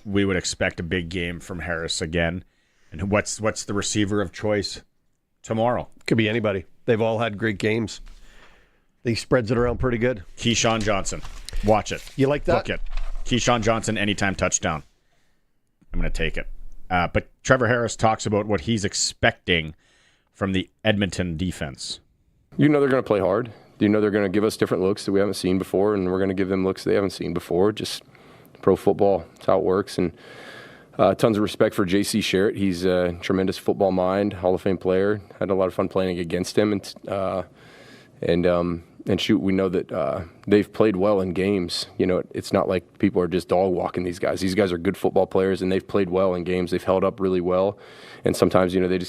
We would expect a big game from Harris again. And what's the receiver of choice tomorrow? Could be anybody. They've all had great games. He spreads it around pretty good. Keyshawn Johnson. Watch it. You like that? Book it. Keyshawn Johnson, anytime touchdown. I'm going to take it. But Trevor Harris talks about what he's expecting from the Edmonton defense. You know they're going to play hard. You know they're going to give us different looks that we haven't seen before, and we're going to give them looks they haven't seen before. Just pro football, that's how it works. And tons of respect for J.C. Sherritt. He's a tremendous football mind, Hall of Fame player. Had a lot of fun playing against him. And shoot, we know that they've played well in games. You know, it's not like people are just dog walking these guys. These guys are good football players, and they've played well in games. They've held up really well, and sometimes, you know, they've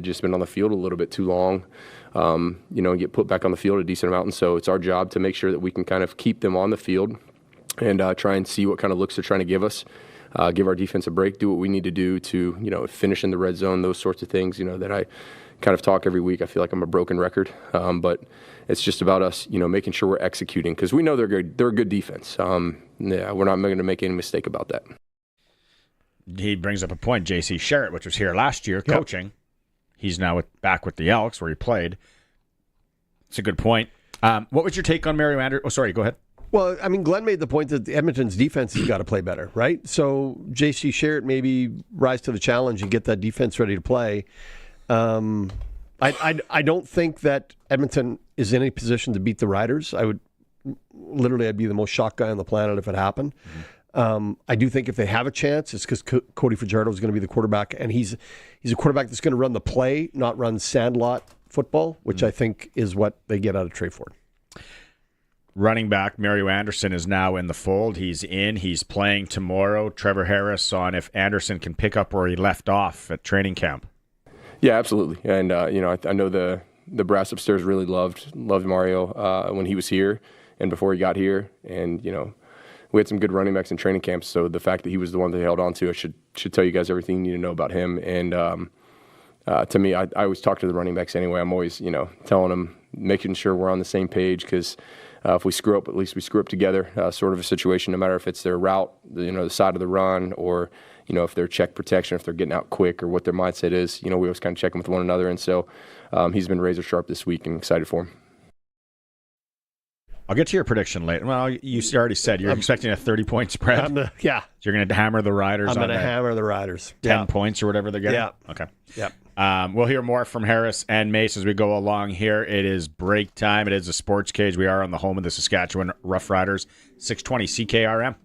just been on the field a little bit too long, you know, and get put back on the field a decent amount. And so it's our job to make sure that we can kind of keep them on the field and try and see what kind of looks they're trying to give us. Give our defense a break, do what we need to do to, you know, finish in the red zone, those sorts of things, you know, that I kind of talk every week. I feel like I'm a broken record, but it's just about us, you know, making sure we're executing because we know they're good. They're a good defense. Yeah, we're not going to make any mistake about that. He brings up a point, J.C. Sherritt, which was here last year coaching. He's now back with the Elks where he played. It's a good point. What was your take on Mario Anderson? Oh, sorry, go ahead. Well, I mean, Glenn made the point that Edmonton's defense has got to play better, right? So J.C. Sherritt maybe rise to the challenge and get that defense ready to play. I don't think that Edmonton is in any position to beat the Riders. I'd be the most shocked guy on the planet if it happened. I do think if they have a chance, it's because Cody Fajardo is going to be the quarterback, and he's a quarterback that's going to run the play, not run sandlot football, which I think is what they get out of Trey Ford. Running back Mario Anderson is now in the fold. He's in. He's playing tomorrow. Trevor Harris on if Anderson can pick up where he left off at training camp. Yeah, absolutely. And, you know, I know the brass upstairs really loved Mario when he was here and before he got here. And, you know, we had some good running backs in training camps. So the fact that he was the one they held on to, I should tell you guys everything you need to know about him. And to me, I always talk to the running backs anyway. I'm always, you know, telling them, making sure we're on the same page because if we screw up, at least we screw up together, sort of a situation, no matter if it's their route, you know, the side of the run or, you know, if they're check protection, if they're getting out quick or what their mindset is, you know, we always kind of check them with one another. And so he's been razor sharp this week and excited for him. I'll get to your prediction later. Well, you already said you're expecting a 30-point spread. So you're going to hammer the Riders. I'm going to hammer the Riders. 10 points or whatever they're getting? Yeah. Okay. Yep. We'll hear more from Harris and Mace as we go along here. It is break time. It is the Sports Cage. We are on the home of the Saskatchewan Roughriders, 620 CKRM.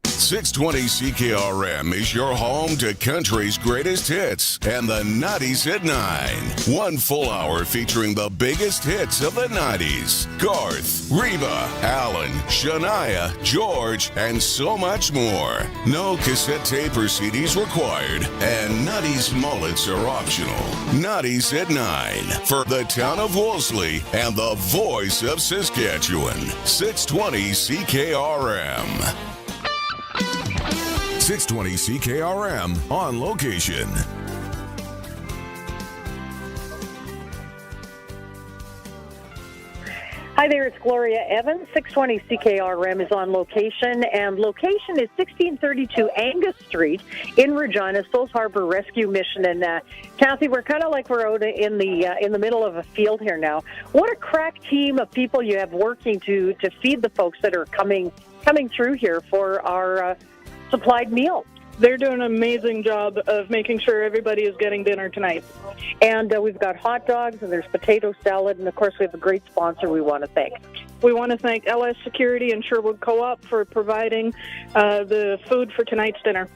620 CKRM is your home to country's greatest hits and the 90s at 9. 1 full hour featuring the biggest hits of the 90s. Garth, Reba, Alan, Shania, George, and so much more. No cassette tape or CDs required, and 90s mullets are optional. 90s at 9 for the town of Wolseley and the voice of Saskatchewan. 620 CKRM. 620 CKRM on location. Hi there, it's Gloria Evans. 620 CKRM is on location, and location is 1632 Angus Street in Regina, Souls Harbor Rescue Mission. And Kathy, we're kind of like we're out in the middle of a field here now. What a crack team of people you have working to feed the folks that are coming through here for our supplied meal. They're doing an amazing job of making sure everybody is getting dinner tonight. And we've got hot dogs, and there's potato salad, and of course we have a great sponsor we want to thank. We want to thank LS Security and Sherwood Co-op for providing the food for tonight's dinner.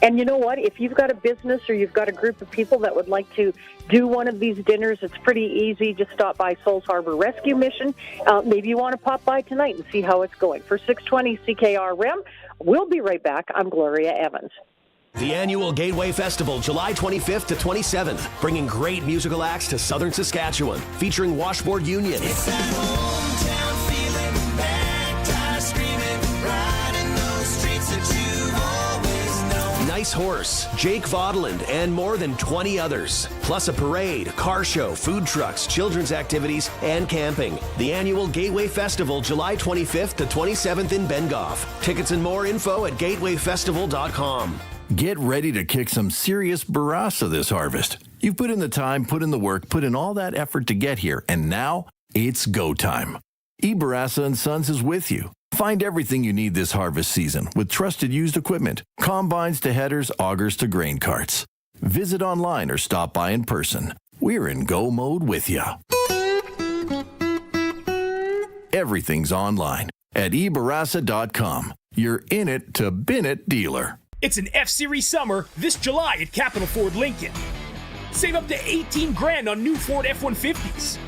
And you know what? If you've got a business or you've got a group of people that would like to do one of these dinners, it's pretty easy. Just stop by Souls Harbor Rescue Mission. Maybe you want to pop by tonight and see how it's going. For 620 CKRM, we'll be right back. I'm Gloria Evans. The annual Gateway Festival, July 25th to 27th, bringing great musical acts to southern Saskatchewan, featuring Washboard Union. It's that hometown feeling, baptized, screaming, riding those streets that you've always known. Nice Horse, Jake Vaudeland, and more than 20 others. Plus a parade, car show, food trucks, children's activities, and camping. The annual Gateway Festival, July 25th to 27th in Bengoff. Tickets and more info at gatewayfestival.com. Get ready to kick some serious Barossa this harvest. You've put in the time, put in the work, put in all that effort to get here, and now it's go time. Barassa & Sons is with you. Find everything you need this harvest season with trusted used equipment, combines to headers, augers to grain carts. Visit online or stop by in person. We're in go mode with you. Everything's online at ebarassa.com. You're in it to bin it dealer. It's an F-Series summer this July at Capital Ford Lincoln. Save up to $18,000 on new Ford F-150s.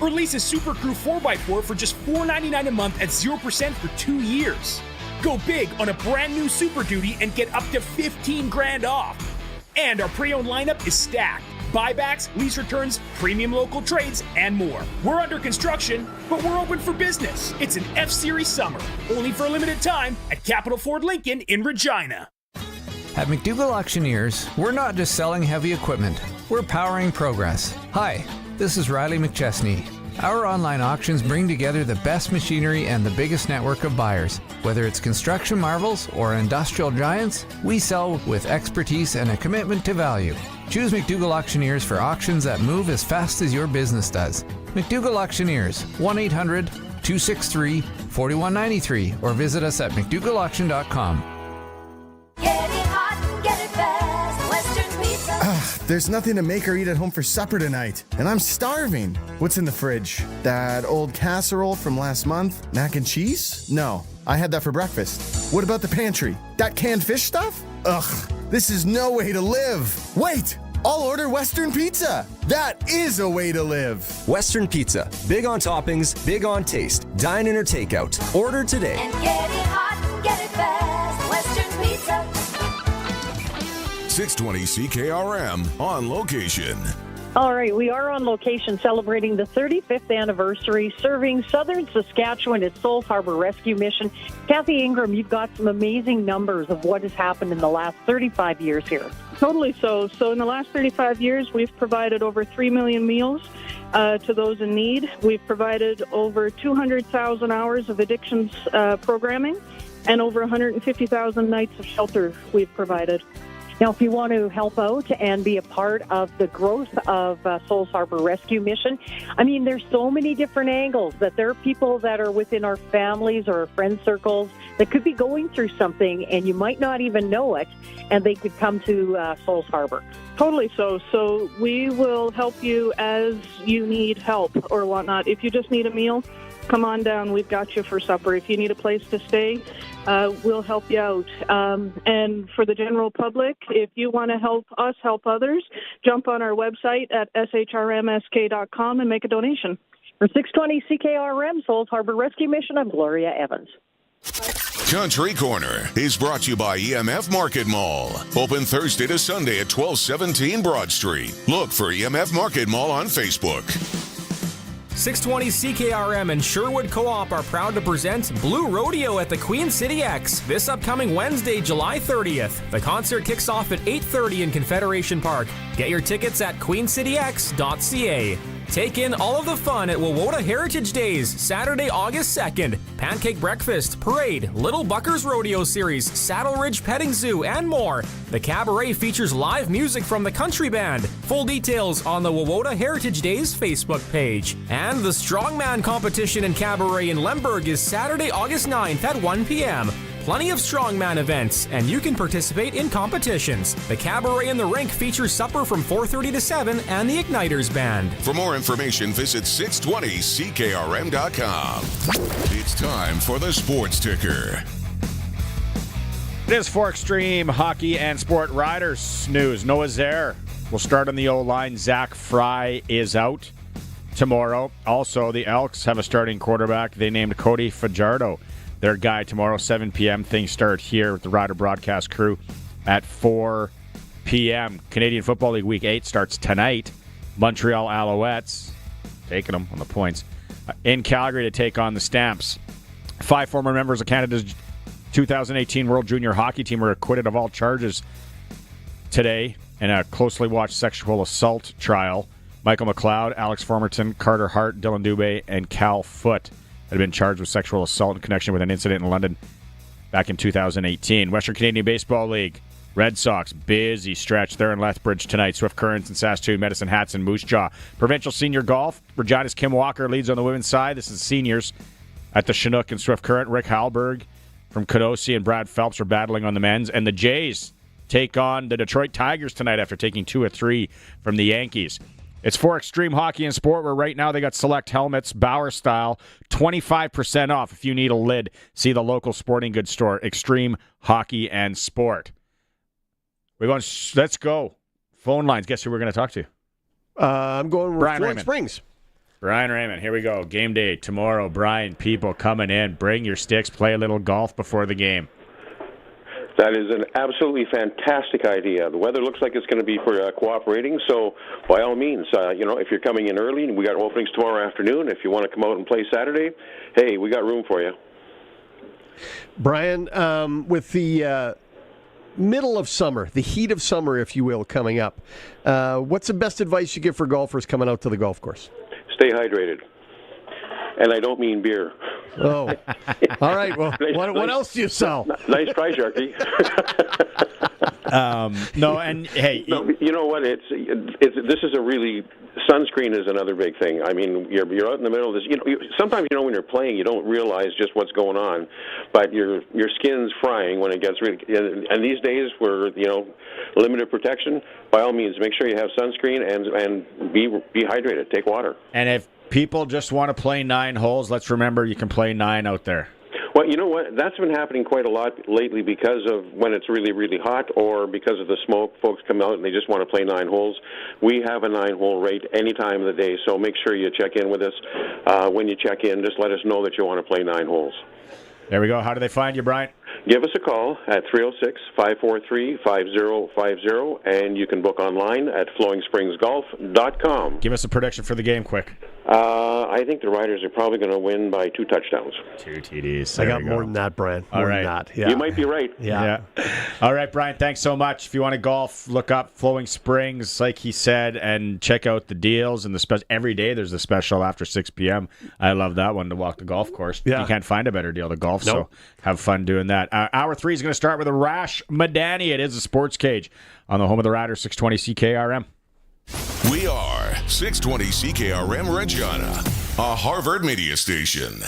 Or lease a Super Crew 4x4 for just $499 a month at 0% for 2 years. Go big on a brand new Super Duty and get up to $15,000 off. And our pre-owned lineup is stacked. Buybacks, lease returns, premium local trades, and more. We're under construction, but we're open for business. It's an F-Series summer, only for a limited time at Capital Ford Lincoln in Regina. At McDougall Auctioneers, we're not just selling heavy equipment, we're powering progress. Hi, this is Riley McChesney. Our online auctions bring together the best machinery and the biggest network of buyers. Whether it's construction marvels or industrial giants, we sell with expertise and a commitment to value. Choose McDougall Auctioneers for auctions that move as fast as your business does. McDougall Auctioneers, 1-800-263-4193, or visit us at mcdougallauction.com. There's nothing to make or eat at home for supper tonight, and I'm starving. What's in the fridge? That old casserole from last month? Mac and cheese? No, I had that for breakfast. What about the pantry? That canned fish stuff? Ugh, this is no way to live. Wait, I'll order Western Pizza. That is a way to live. Western Pizza. Big on toppings, big on taste. Dine in or takeout. Order today. And get it hot and get it fast. Western Pizza. 620 CKRM on location. All right, we are on location celebrating the 35th anniversary, serving southern Saskatchewan at Souls Harbor Rescue Mission. Kathy Ingram, you've got some amazing numbers of what has happened in the last 35 years here. Totally so. So in the last 35 years, we've provided over 3 million meals to those in need. We've provided over 200,000 hours of addictions programming and over 150,000 nights of shelter we've provided. Now, if you want to help out and be a part of the growth of Souls Harbor Rescue Mission, I mean, there's so many different angles that there are people that are within our families or our friend circles that could be going through something and you might not even know it, and they could come to Souls Harbor. Totally so. So we will help you as you need help or whatnot. If you just need a meal, come on down. We've got you for supper. If you need a place to stay, we'll help you out. And for the general public, if you want to help us help others, jump on our website at shrmsk.com and make a donation. For 620 CKRM, Souls Harbor Rescue Mission, I'm Gloria Evans. Country Corner is brought to you by EMF Market Mall. Open Thursday to Sunday at 1217 Broad Street. Look for EMF Market Mall on Facebook. 620 CKRM and Sherwood Co-op are proud to present Blue Rodeo at the Queen City X this upcoming Wednesday, July 30th. The concert kicks off at 8:30 in Confederation Park. Get your tickets at queencityx.ca. Take in all of the fun at Wawota Heritage Days, Saturday, August 2nd. Pancake breakfast, parade, Little Buckers Rodeo Series, Saddle Ridge Petting Zoo, and more. The cabaret features live music from the country band. Full details on the Wawota Heritage Days Facebook page. And the Strongman competition and cabaret in Lemberg is Saturday, August 9th at 1 p.m. Plenty of strongman events, and you can participate in competitions. The cabaret in the rink features supper from 4:30 to 7 and the Igniters Band. For more information, visit 620ckrm.com. It's time for the Sports Ticker. It is for Extreme Hockey and Sport Riders news. Noah Zaire will start on the O-line. Zach Fry is out tomorrow. Also, the Elks have a starting quarterback. They named Cody Fajardo their guy tomorrow, 7 p.m. Things start here with the Rider broadcast crew at 4 p.m. Canadian Football League Week 8 starts tonight. Montreal Alouettes, taking them on the points, in Calgary to take on the Stamps. 5 former members of Canada's 2018 World Junior Hockey Team were acquitted of all charges today in a closely watched sexual assault trial. Michael McLeod, Alex Formerton, Carter Hart, Dylan Dubé, and Cal Foote had been charged with sexual assault in connection with an incident in London back in 2018. Western Canadian Baseball League. Red Sox, busy stretch there in Lethbridge tonight. Swift Currents and Saskatoon, Medicine Hats and Moose Jaw. Provincial Senior Golf, Regina's Kim Walker leads on the women's side. This is seniors at the Chinook and Swift Current. Rick Hallberg from Cadosi and Brad Phelps are battling on the men's. And the Jays take on the Detroit Tigers tonight after taking 2 of 3 from the Yankees. It's for Extreme Hockey and Sport, where right now they got select helmets, Bauer style, 25% off if you need a lid. See the local sporting goods store, Extreme Hockey and Sport. Let's go. Phone lines. Guess who we're going to talk to? I'm going with Brian Floyd Raymond. Springs. Brian Raymond. Here we go. Game day tomorrow. Brian, people coming in. Bring your sticks. Play a little golf before the game. That is an absolutely fantastic idea. The weather looks like it's going to be cooperating, so by all means, if you're coming in early, we got openings tomorrow afternoon. If you want to come out and play Saturday, hey, we got room for you. Brian, with the middle of summer, the heat of summer, if you will, coming up, what's the best advice you give for golfers coming out to the golf course? Stay hydrated. And I don't mean beer. Oh, all right. Well, what else do you sell? Nice try, Sharky. No, and hey, you know what? This is a really sunscreen is another big thing. I mean, you're out in the middle of this. Sometimes when you're playing, you don't realize just what's going on, but your skin's frying when it gets really. And these days, we're limited protection. By all means, make sure you have sunscreen and be hydrated. Take water. And if people just want to play 9 holes, let's remember you can play 9 out there. Well, you know what? That's been happening quite a lot lately because of when it's really, really hot or because of the smoke. Folks come out and they just want to play 9 holes. We have a 9-hole rate any time of the day, so make sure you check in with us. When you check in, just let us know that you want to play 9 holes. There we go. How do they find you, Brian? Give us a call at 306-543-5050, and you can book online at flowingspringsgolf.com. Give us a prediction for the game quick. I think the Riders are probably going to win by 2 touchdowns. 2 TDs. I got more than that, Brian. All right. Yeah. You might be right. Yeah. All right, Brian, thanks so much. If you want to golf, look up Flowing Springs, like he said, and check out the deals. And every day there's a special after 6 p.m. I love that one to walk the golf course. Yeah. You can't find a better deal to golf, so have fun doing that. Hour 3 is going to start with a Rash Madani. It is a Sports Cage on the home of the Riders, 620 CKRM. We are 620 CKRM Regina, a Harvard media station.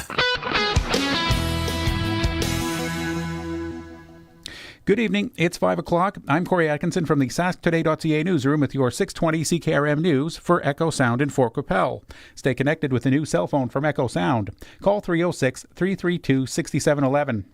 Good evening. It's 5 o'clock. I'm Corey Atkinson from the SaskToday.ca newsroom with your 620 CKRM news for Echo Sound in Fort Qu'Appelle. Stay connected with the new cell phone from Echo Sound. Call 306-332-6711.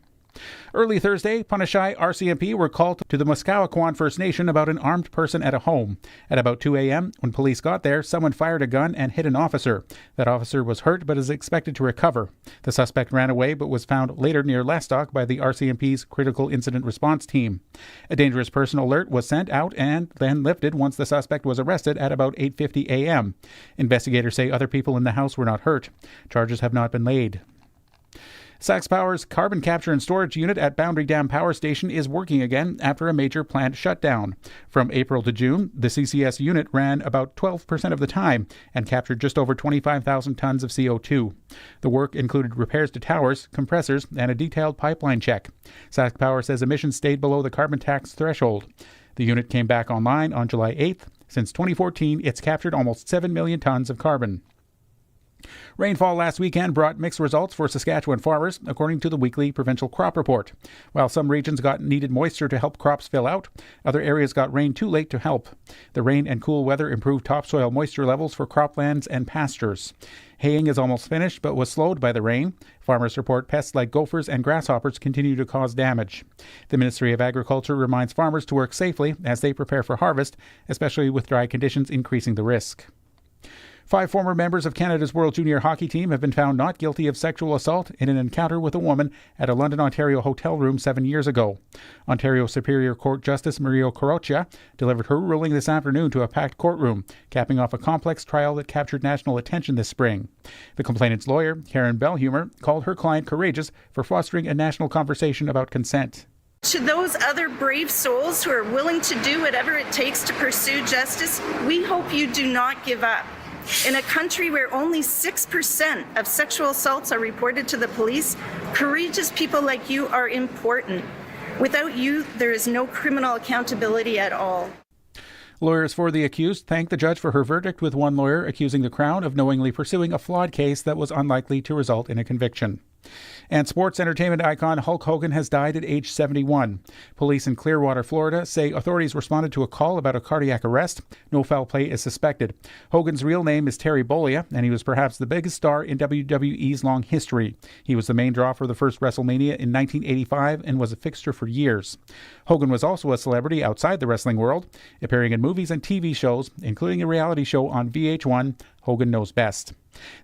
Early Thursday, Punashai RCMP were called to the Muskowaquan First Nation about an armed person at a home. At about 2 a.m., when police got there, someone fired a gun and hit an officer. That officer was hurt but is expected to recover. The suspect ran away but was found later near Lestock by the RCMP's Critical Incident Response Team. A dangerous person alert was sent out and then lifted once the suspect was arrested at about 8:50 a.m. Investigators say other people in the house were not hurt. Charges have not been laid. Sax Power's carbon capture and storage unit at Boundary Dam Power Station is working again after a major plant shutdown. From April to June, the CCS unit ran about 12% of the time and captured just over 25,000 tons of CO2. The work included repairs to towers, compressors, and a detailed pipeline check. Sax Power says emissions stayed below the carbon tax threshold. The unit came back online on July 8th. Since 2014, it's captured almost 7 million tons of carbon. Rainfall last weekend brought mixed results for Saskatchewan farmers, according to the weekly provincial crop report. While some regions got needed moisture to help crops fill out, other areas got rain too late to help. The rain and cool weather improved topsoil moisture levels for croplands and pastures. Haying is almost finished but was slowed by the rain. Farmers report pests like gophers and grasshoppers continue to cause damage. The Ministry of Agriculture reminds farmers to work safely as they prepare for harvest, especially with dry conditions increasing the risk. 5 former members of Canada's World Junior Hockey Team have been found not guilty of sexual assault in an encounter with a woman at a London, Ontario hotel room 7 years ago. Ontario Superior Court Justice Mario Coroccia delivered her ruling this afternoon to a packed courtroom, capping off a complex trial that captured national attention this spring. The complainant's lawyer, Karen Bellhumer, called her client courageous for fostering a national conversation about consent. To those other brave souls who are willing to do whatever it takes to pursue justice, we hope you do not give up. In a country where only 6% of sexual assaults are reported to the police, courageous people like you are important. Without you, there is no criminal accountability at all. Lawyers for the accused thanked the judge for her verdict, with one lawyer accusing the Crown of knowingly pursuing a flawed case that was unlikely to result in a conviction. And sports entertainment icon Hulk Hogan has died at age 71. Police in Clearwater, Florida, say authorities responded to a call about a cardiac arrest. No foul play is suspected. Hogan's real name is Terry Bollea, and he was perhaps the biggest star in WWE's long history. He was the main draw for the first WrestleMania in 1985 and was a fixture for years. Hogan was also a celebrity outside the wrestling world, appearing in movies and TV shows, including a reality show on VH1, Hogan Knows Best.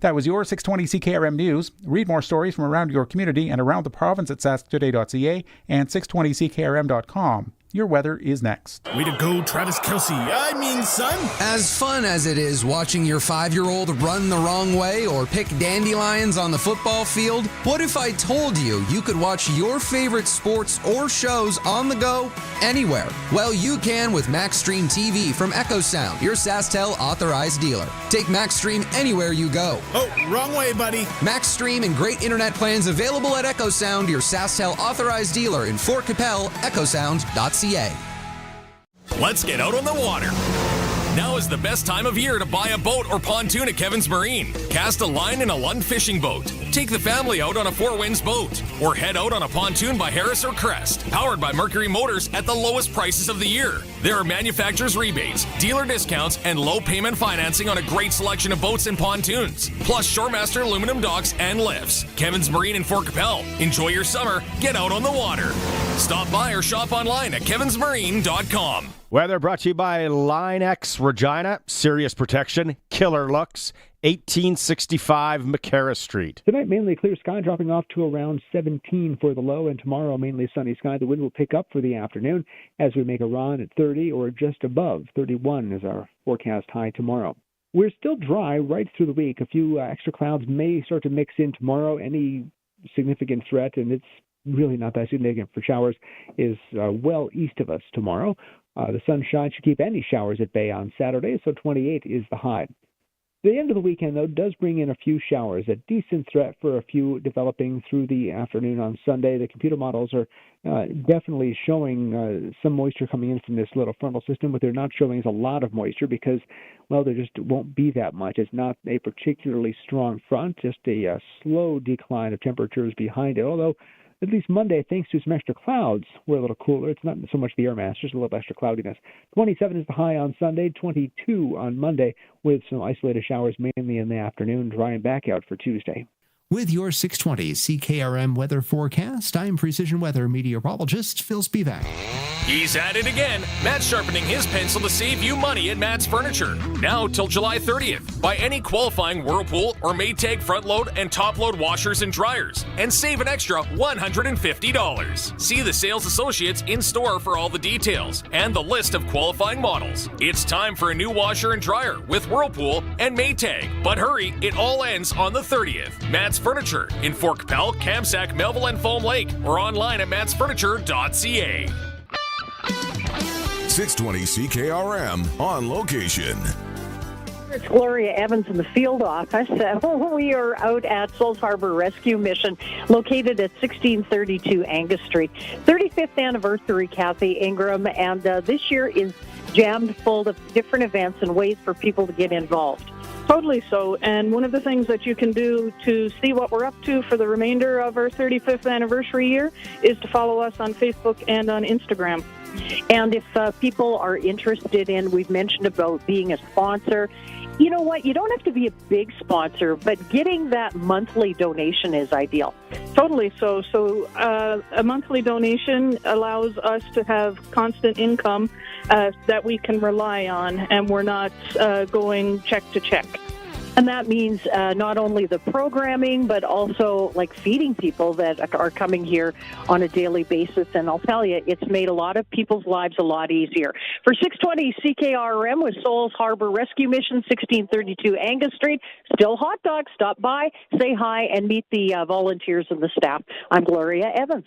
That was your 620 CKRM News. Read more stories from around your community and around the province at sasktoday.ca and 620ckrm.com. Your weather is next. Way to go, Travis Kelce. I mean, son. As fun as it is watching your 5-year-old run the wrong way or pick dandelions on the football field, what if I told you you could watch your favorite sports or shows on the go anywhere? Well, you can with MaxStream TV from Echo Sound, your SaskTel authorized dealer. Take MaxStream anywhere you go. Oh, wrong way, buddy. MaxStream and great internet plans available at Echo Sound, your SaskTel authorized dealer in Fort Capel, echosound.ca. Let's get out on the water. Now is the best time of year to buy a boat or pontoon at Kevin's Marine. Cast a line in a Lund fishing boat. Take the family out on a Four Winds boat. Or head out on a pontoon by Harris or Crest. Powered by Mercury Motors at the lowest prices of the year. There are manufacturer's rebates, dealer discounts, and low payment financing on a great selection of boats and pontoons. Plus Shoremaster aluminum docks and lifts. Kevin's Marine in Fort Capel. Enjoy your summer. Get out on the water. Stop by or shop online at kevinsmarine.com. Weather brought to you by Line X Regina, Serious Protection, Killer Looks, 1865 McCarra Street. Tonight, mainly clear sky, dropping off to around 17 for the low, and tomorrow, mainly sunny sky. The wind will pick up for the afternoon as we make a run at 30 or just above. 31 is our forecast high tomorrow. We're still dry right through the week. A few extra clouds may start to mix in tomorrow. Any significant threat, and it's really not that significant for showers, is well east of us tomorrow. The sunshine should keep any showers at bay on Saturday, so 28 is the high. The end of the weekend, though, does bring in a few showers, a decent threat for a few developing through the afternoon on Sunday. The computer models are definitely showing some moisture coming in from this little frontal system, but they're not showing us a lot of moisture because, well, there just won't be that much. It's not a particularly strong front, just a slow decline of temperatures behind it, although at least Monday, thanks to some extra clouds, we're a little cooler. It's not so much the air mass, just a little extra cloudiness. 27 is the high on Sunday, 22 on Monday, with some isolated showers mainly in the afternoon, drying back out for Tuesday. With your 620 CKRM weather forecast, I'm Precision Weather meteorologist Phil Spivak. He's at it again. Matt's sharpening his pencil to save you money at Matt's Furniture. Now till July 30th. Buy any qualifying Whirlpool or Maytag front load and top load washers and dryers and save an extra $150. See the sales associates in store for all the details and the list of qualifying models. It's time for a new washer and dryer with Whirlpool and Maytag. But hurry, it all ends on the 30th. Matt's Furniture in Fort Capel, Kamsack, Melville, and Foam Lake, or online at mattsfurniture.ca. 620 CKRM on location. It's Gloria Evans in the field office. We are out at Souls Harbor Rescue Mission, located at 1632 Angus Street. 35th anniversary, Kathy Ingram, and this year is jammed full of different events and ways for people to get involved. Totally so. And one of the things that you can do to see what we're up to for the remainder of our 35th anniversary year is to follow us on Facebook and on Instagram. And if people are interested in, we've mentioned about being a sponsor, you know what? You don't have to be a big sponsor, but getting that monthly donation is ideal. Totally so. So a monthly donation allows us to have constant income that we can rely on, and we're not going check to check. And that means not only the programming, but also like feeding people that are coming here on a daily basis. And I'll tell you, it's made a lot of people's lives a lot easier. For 620 CKRM with Souls Harbor Rescue Mission, 1632 Angus Street, still hot dogs. Stop by, say hi, and meet the volunteers and the staff. I'm Gloria Evans.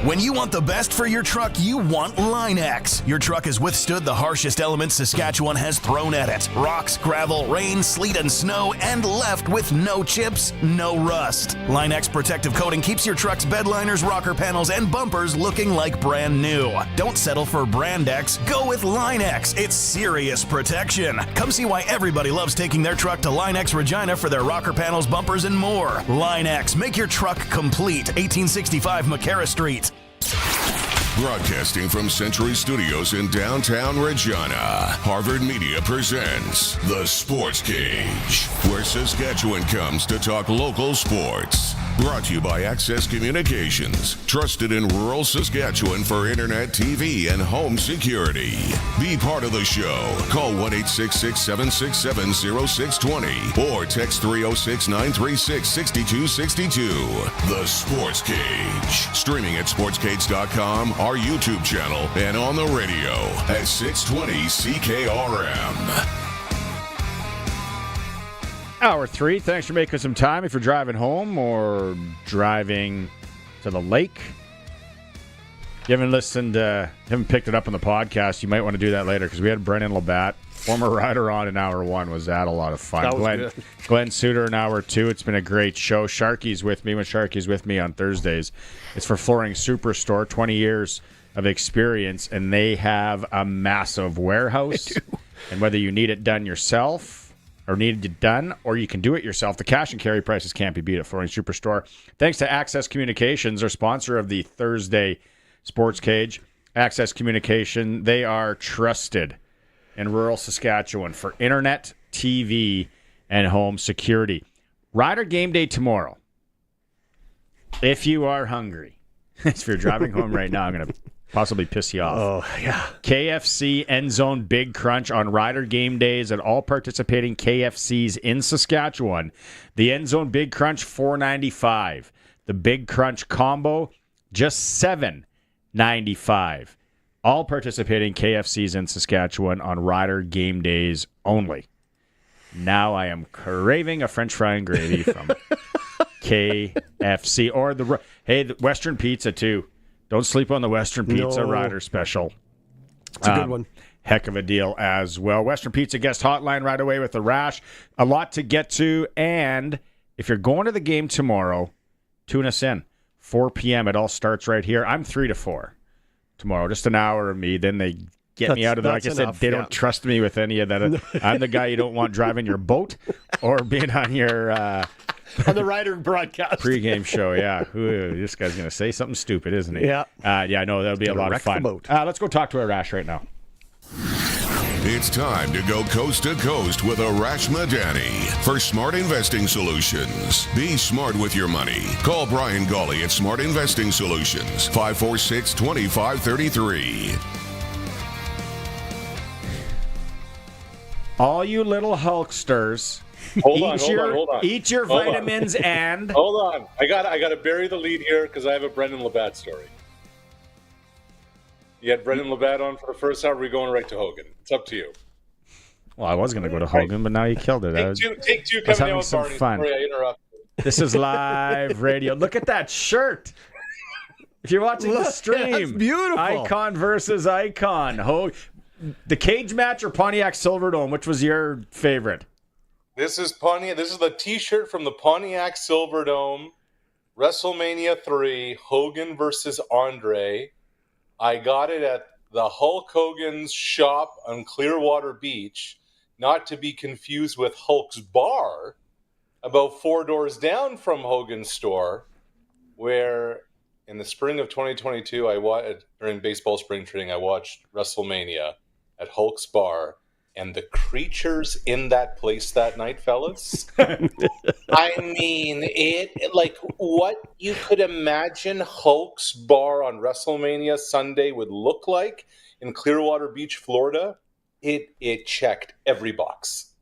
When you want the best for your truck, you want Line-X. Your truck has withstood the harshest elements Saskatchewan has thrown at it. Rocks, gravel, rain, sleet, and snow, and left with no chips, no rust. Line-X protective coating keeps your truck's bed liners, rocker panels, and bumpers looking like brand new. Don't settle for Brand X. Go with Line-X. It's serious protection. Come see why everybody loves taking their truck to Line-X Regina for their rocker panels, bumpers, and more. Line-X. Make your truck complete. 1865 McCarra Street. Broadcasting from Century Studios in downtown Regina, Harvard Media presents The Sports Cage, where Saskatchewan comes to talk local sports. Brought to you by Access Communications, trusted in rural Saskatchewan for internet, TV, and home security. Be part of the show. Call 1-866-767-0620 or text 306-936-6262. The Sports Cage. Streaming at sportscage.com, our YouTube channel, and on the radio at 620 CKRM. Hour 3. Thanks for making some time. If you're driving home or driving to the lake, you haven't picked it up on the podcast, you might want to do that later because we had Brennan LaBatte, former rider, on in hour 1. Was that a lot of fun? That was good. Glenn Suitor in hour 2. It's been a great show. Sharky's with me when Sharky's with me on Thursdays. It's for Flooring Superstore, 20 years of experience, and they have a massive warehouse. And whether you need it done yourself or needed it done, or you can do it yourself, the cash and carry prices can't be beat at Flooring Superstore. Thanks to Access Communications, our sponsor of the Thursday Sports Cage. Access Communication, they are trusted in rural Saskatchewan for internet, TV, and home security. Rider game day tomorrow. If you are hungry, if you're driving home right now, I'm going to possibly piss you off. Oh, yeah. KFC End Zone Big Crunch on Rider game days at all participating KFCs in Saskatchewan. The End Zone Big Crunch, $4.95. The Big Crunch Combo, just $7.95. All participating KFCs in Saskatchewan on Rider game days only. Now I am craving a French fry and gravy from KFC. Or the Western Pizza, too. Don't sleep on the Western Pizza Rider special. It's a good one. Heck of a deal as well. Western Pizza guest hotline right away with the Rash. A lot to get to. And if you're going to the game tomorrow, tune us in. 4 p.m. It all starts right here. I'm 3 to 4 tomorrow. Just an hour of me. Then they get me out of there. Like I said, they don't trust me with any of that. I'm the guy you don't want driving your boat or being on your... on the Rider broadcast. Pre-game show, yeah. Ooh, this guy's going to say something stupid, isn't he? Yeah. Yeah, I know. That'll be a lot of fun. Let's go talk to Arash right now. It's time to go coast to coast with Arash Madani for Smart Investing Solutions. Be smart with your money. Call Brian Gawley at Smart Investing Solutions, 546-2533. All you little Hulksters... Hold on. Eat your vitamins and... Hold on. I got to bury the lead here because I have a Brendan LaBatte story. You had Brendan LaBatte on for the first hour. We're going right to Hogan. It's up to you. Well, I was going to go to Hogan, but now you killed it. Take two coming down with some Barney. fun. Sorry, I interrupted. This is live radio. Look at that shirt. If you're watching the stream. That's beautiful. Icon versus icon. The cage match or Pontiac Silverdome, which was your favorite? This is Pontiac. This is the T-shirt from the Pontiac Silverdome, WrestleMania 3, Hogan versus Andre. I got it at the Hulk Hogan's shop on Clearwater Beach, not to be confused with Hulk's Bar, about 4 doors down from Hogan's store, where in the spring of 2022, during baseball spring training, I watched WrestleMania at Hulk's Bar. And the creatures in that place that night, fellas. I mean, it like what you could imagine Hulk's Bar on WrestleMania Sunday would look like in Clearwater Beach, Florida. It checked every box.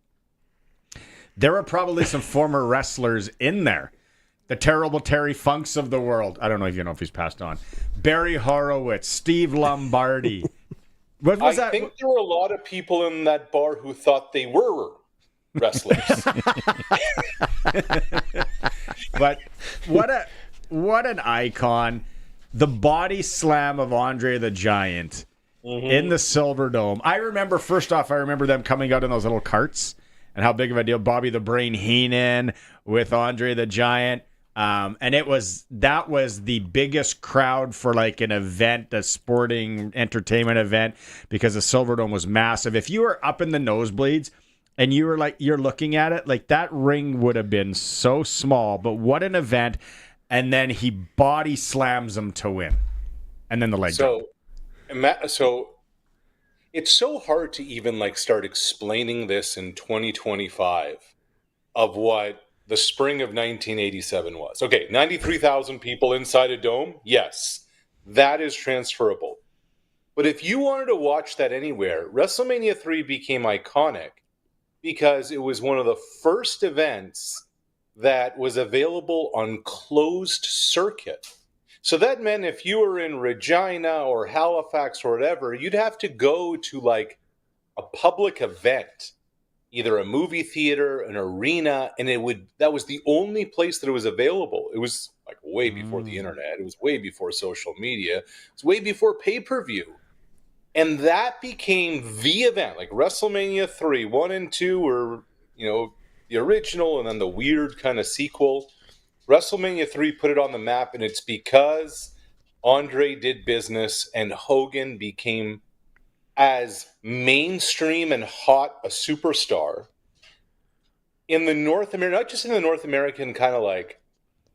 There were probably some former wrestlers in there. The terrible Terry Funks of the world. I don't know if he's passed on. Barry Horowitz, Steve Lombardi. What was that? I think there were a lot of people in that bar who thought they were wrestlers. But what an icon. the body slam of Andre the Giant in the Silverdome. I remember them coming out in those little carts and how big of a deal Bobby the Brain Heenan with Andre the Giant. And that was the biggest crowd for like an event, a sporting entertainment event, because the Silverdome was massive. If you were up in the nosebleeds and you were like, you're looking at it, like that ring would have been so small, but what an event. And then he body slams him to win. And then the leg drop. So it's so hard to even like start explaining this in 2025 of what the spring of 1987 was. Okay, 93,000 people inside a dome. Yes, that is transferable. But if you wanted to watch that anywhere, WrestleMania 3 became iconic because it was one of the first events that was available on closed circuit. So that meant if you were in Regina or Halifax or whatever, you'd have to go to like a public event, either a movie theater, an arena, and that was the only place that it was available. It was like way before the internet. It was way before social media. It was way before pay-per-view. And that became the event. Like WrestleMania 3, 1 and 2 were, the original and then the weird kind of sequel. WrestleMania 3 put it on the map, and it's because Andre did business and Hogan became as mainstream and hot a superstar in the North American, not just in the North American kind of like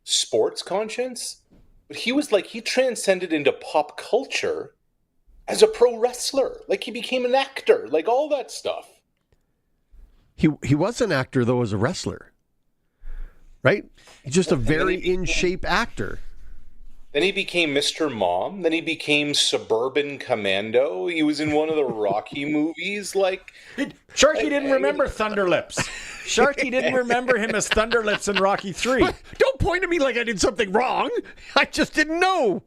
sports conscience, but he transcended into pop culture as a pro wrestler. Like he became an actor, like all that stuff. He was an actor, though, as a wrestler, right? He's just a very in-shape actor. Then he became Mr. Mom. Then he became Suburban Commando. He was in one of the Rocky movies. Like Sharky didn't remember Thunderlips. Sharky didn't remember him as Thunderlips in Rocky 3. Don't point at me like I did something wrong. I just didn't know.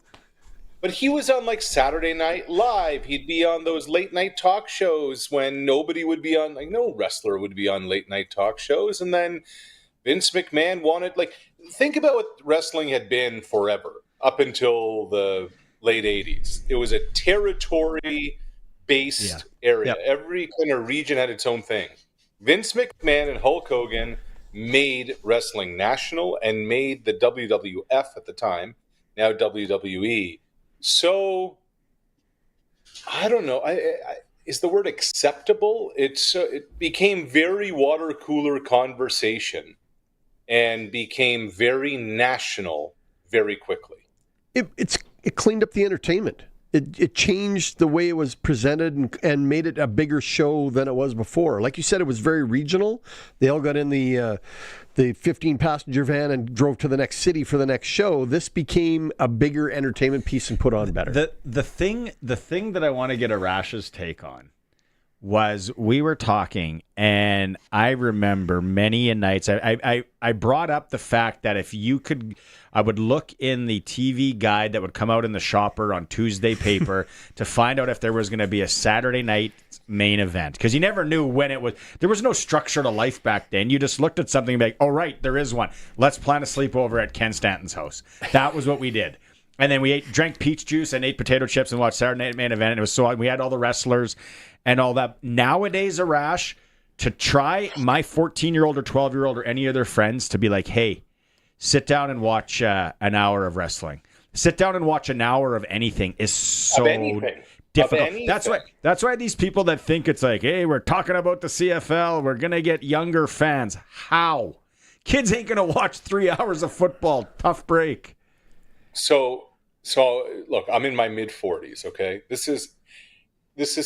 But he was on like Saturday Night Live. He'd be on those late night talk shows when nobody would be on, like no wrestler would be on late night talk shows. And then Vince McMahon wanted, like, think about what wrestling had been forever up until the late 80s. It was a territory-based area. Yep. Every kind of region had its own thing. Vince McMahon and Hulk Hogan made wrestling national and made the WWF at the time, now WWE. So, I don't know. Is the word acceptable? It became very water cooler conversation and became very national very quickly. It cleaned up the entertainment. It changed the way it was presented and made it a bigger show than it was before. Like you said, it was very regional. They all got in the 15-passenger van and drove to the next city for the next show. This became a bigger entertainment piece and put on better. The thing that I want to get Arash's take on was we were talking, and I remember many a nights I brought up the fact that if you could, I would look in the TV guide that would come out in the shopper on Tuesday paper to find out if there was going to be a Saturday night main event, because you never knew when it was. There was no structure to life back then. You just looked at something and be like, oh right, there is one. Let's plan a sleepover at Ken Stanton's house. That was what we did. And then we drank peach juice and ate potato chips and watched Saturday Night Main Event. And it was so we had all the wrestlers and all that. Nowadays, Arash, to try my 14-year-old or 12-year-old or any of their friends to be like, hey, sit down and watch an hour of wrestling. Sit down and watch an hour of anything is so difficult. That's why these people that think it's like, hey, we're talking about the CFL, we're going to get younger fans. How? Kids ain't going to watch 3 hours of football. Tough break. So look, I'm in my mid-40s, okay? This is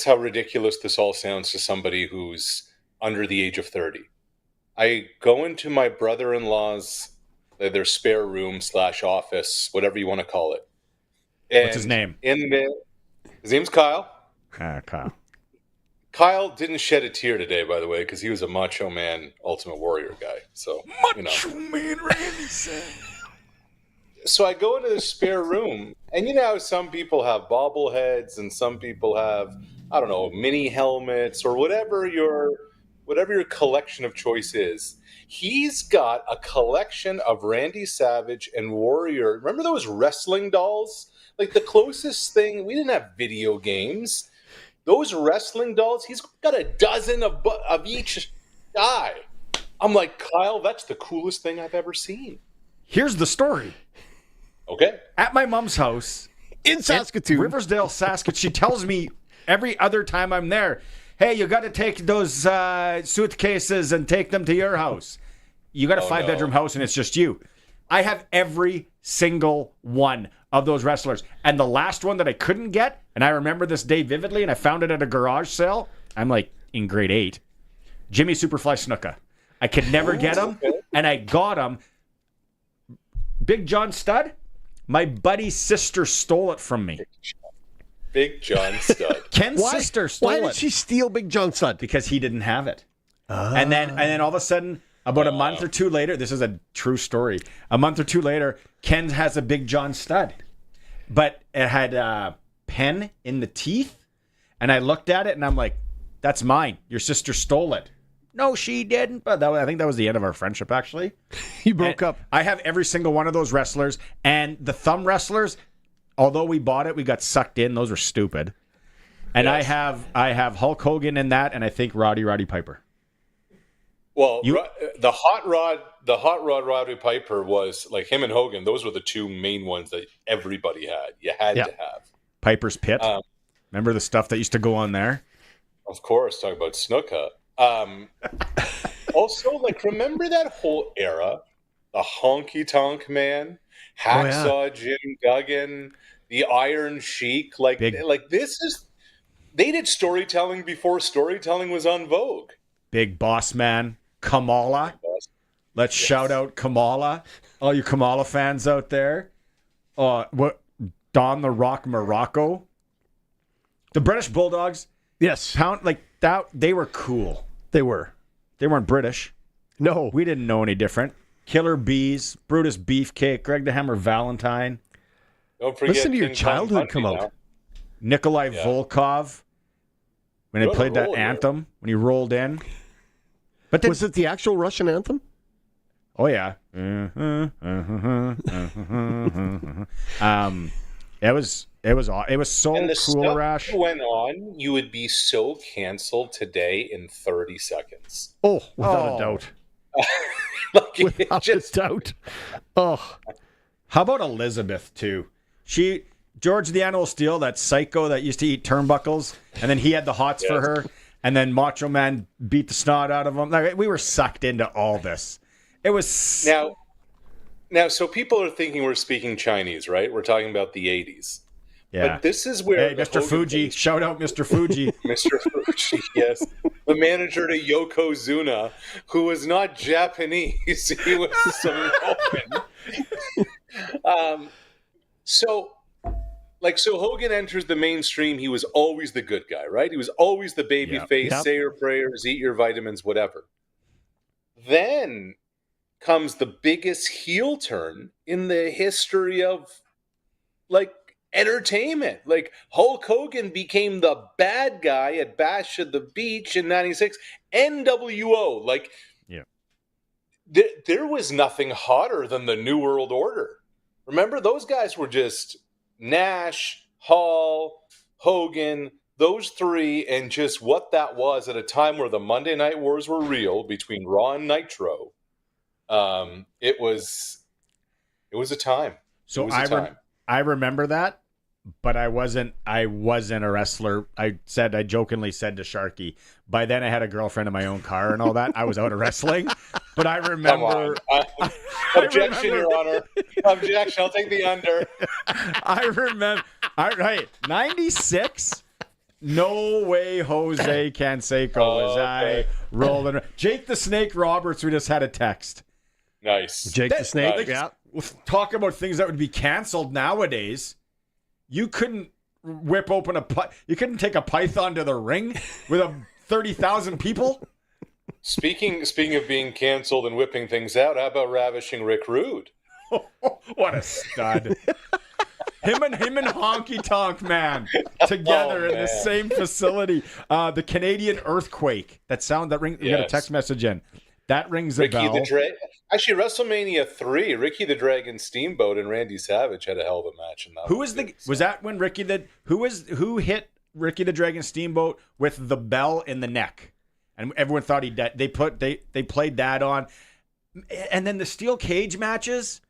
how ridiculous this all sounds to somebody who's under the age of 30. I go into my brother-in-law's, their spare room / office, whatever you want to call it. And what's his name? His name's Kyle. Kyle. Kyle didn't shed a tear today, by the way, because he was a Macho Man Ultimate Warrior guy. So Macho Man Randy said. So I go into the spare room, and you know how some people have bobbleheads and some people have, I don't know, mini helmets or whatever your whatever your collection of choice is, he's got a collection of Randy Savage and Warrior. Remember those wrestling dolls? Like the closest thing, we didn't have video games. Those wrestling dolls, he's got a dozen of each guy. I'm like, Kyle, that's the coolest thing I've ever seen. Here's the story. Okay. At my mom's house in Saskatoon, Riversdale, Saskatchewan, she tells me every other time I'm there, hey, you got to take those suitcases and take them to your house. You got a 5-bedroom house and it's just you. I have every single one of those wrestlers. And the last one that I couldn't get, and I remember this day vividly, and I found it at a garage sale. I'm like in grade 8. Jimmy Superfly Snuka. I could never get him, and I got him. Big John Stud, my buddy's sister stole it from me. Big John Stud. Ken's sister stole it. Why did she steal Big John Stud? Because he didn't have it. And then all of a sudden, about a month or two later, this is a true story. A month or two later, Ken has a Big John Stud. But it had a pen in the teeth. And I looked at it and I'm like, that's mine. Your sister stole it. No, she didn't. But I think that was the end of our friendship, actually. You broke up. I have every single one of those wrestlers. And the thumb wrestlers, although we bought it, we got sucked in. Those were stupid. And yes. I have Hulk Hogan in that, and I think Roddy Piper. Well, the hot rod Roddy Piper was like him and Hogan. Those were the two main ones that everybody had. You had to have Piper's Pit. Remember the stuff that used to go on there? Of course, talk about Snuka. Also, like, remember that whole era? The Honky Tonk Man, Hacksaw Jim Duggan, the Iron Sheik. Like this is. They did storytelling before storytelling was on Vogue. Big Boss Man, Kamala. Let's shout out Kamala. All you Kamala fans out there. What? Don the Rock Morocco. The British Bulldogs. Yes. They were cool. They were. They weren't British. No. We didn't know any different. Killer Bees, Brutus Beefcake, Greg the Hammer Valentine. Don't forget Listen to your childhood come out. Nikolai Volkov. When he played that anthem, when he rolled in. But was it the actual Russian anthem? Oh, yeah. It was so and the cool, Rash. Went on, you would be so canceled today in 30 seconds. Oh, without a doubt. Without a doubt. Oh. How about Elizabeth, too? George the Animal Steel, that psycho that used to eat turnbuckles, and then he had the hots for her, and then Macho Man beat the snot out of him. Like, we were sucked into all this. It was... Now, so people are thinking we're speaking Chinese, right? We're talking about the 80s. Yeah. But this is where... Hey, Mr. Fuji. Shout out Mr. Fuji. Mr. Fuji, yes. The manager to Yokozuna, who was not Japanese. He was Samoan. So Hogan enters the mainstream. He was always the good guy, right? He was always the baby face, say your prayers, eat your vitamins, whatever. Then comes the biggest heel turn in the history of, like, entertainment. Like, Hulk Hogan became the bad guy at Bash at the Beach in 96. NWO. Like, there was nothing hotter than the New World Order. Remember, those guys were just Nash, Hall, Hogan, those three, and just what that was at a time where the Monday Night Wars were real between Raw and Nitro. It was a time. So I remember that, but I wasn't a wrestler. I jokingly said to Sharky, by then I had a girlfriend in my own car and all that. I was out of wrestling, but I remember. Objection, Your Honor. Objection. I'll take the under. I remember. All right, 96. No way, Jose Canseco was I rolling. Jake the Snake Roberts. We just had a text. Nice. Jake the Snake. Yeah. Talk about things that would be canceled nowadays. You couldn't whip open you couldn't take a python to the ring with 30,000 people. Speaking of being canceled and whipping things out, how about ravishing Rick Rude? What a stud. Him and Honky Tonk Man together in the same facility. The Canadian earthquake. That ring. You got a text message in. That rings a bell. Actually, WrestleMania 3, Ricky the Dragon Steamboat and Randy Savage had a hell of a match in that. Was that when who hit Ricky the Dragon Steamboat with the bell in the neck? And everyone thought he died. They played that on. And then the steel cage matches.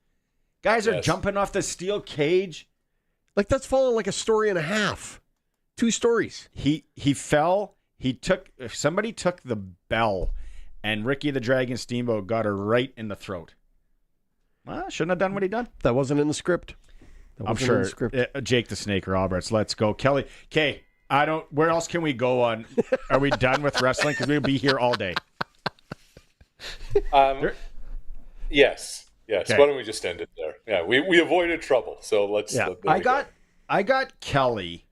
Guys are jumping off the steel cage. Like, that's following like a story and a half. 2 stories. He fell. Somebody took the bell, and Ricky the Dragon Steamboat got her right in the throat. Well, shouldn't have done what he done. That wasn't in the script. I'm sure. Jake the Snake Roberts. Let's go. Kelly. Okay. Where else can we go on? Are we done with wrestling? Because we'll be here all day. Yes. Okay. Why don't we just end it there? Yeah, we avoided trouble, so let's. Yeah. I got Kelly,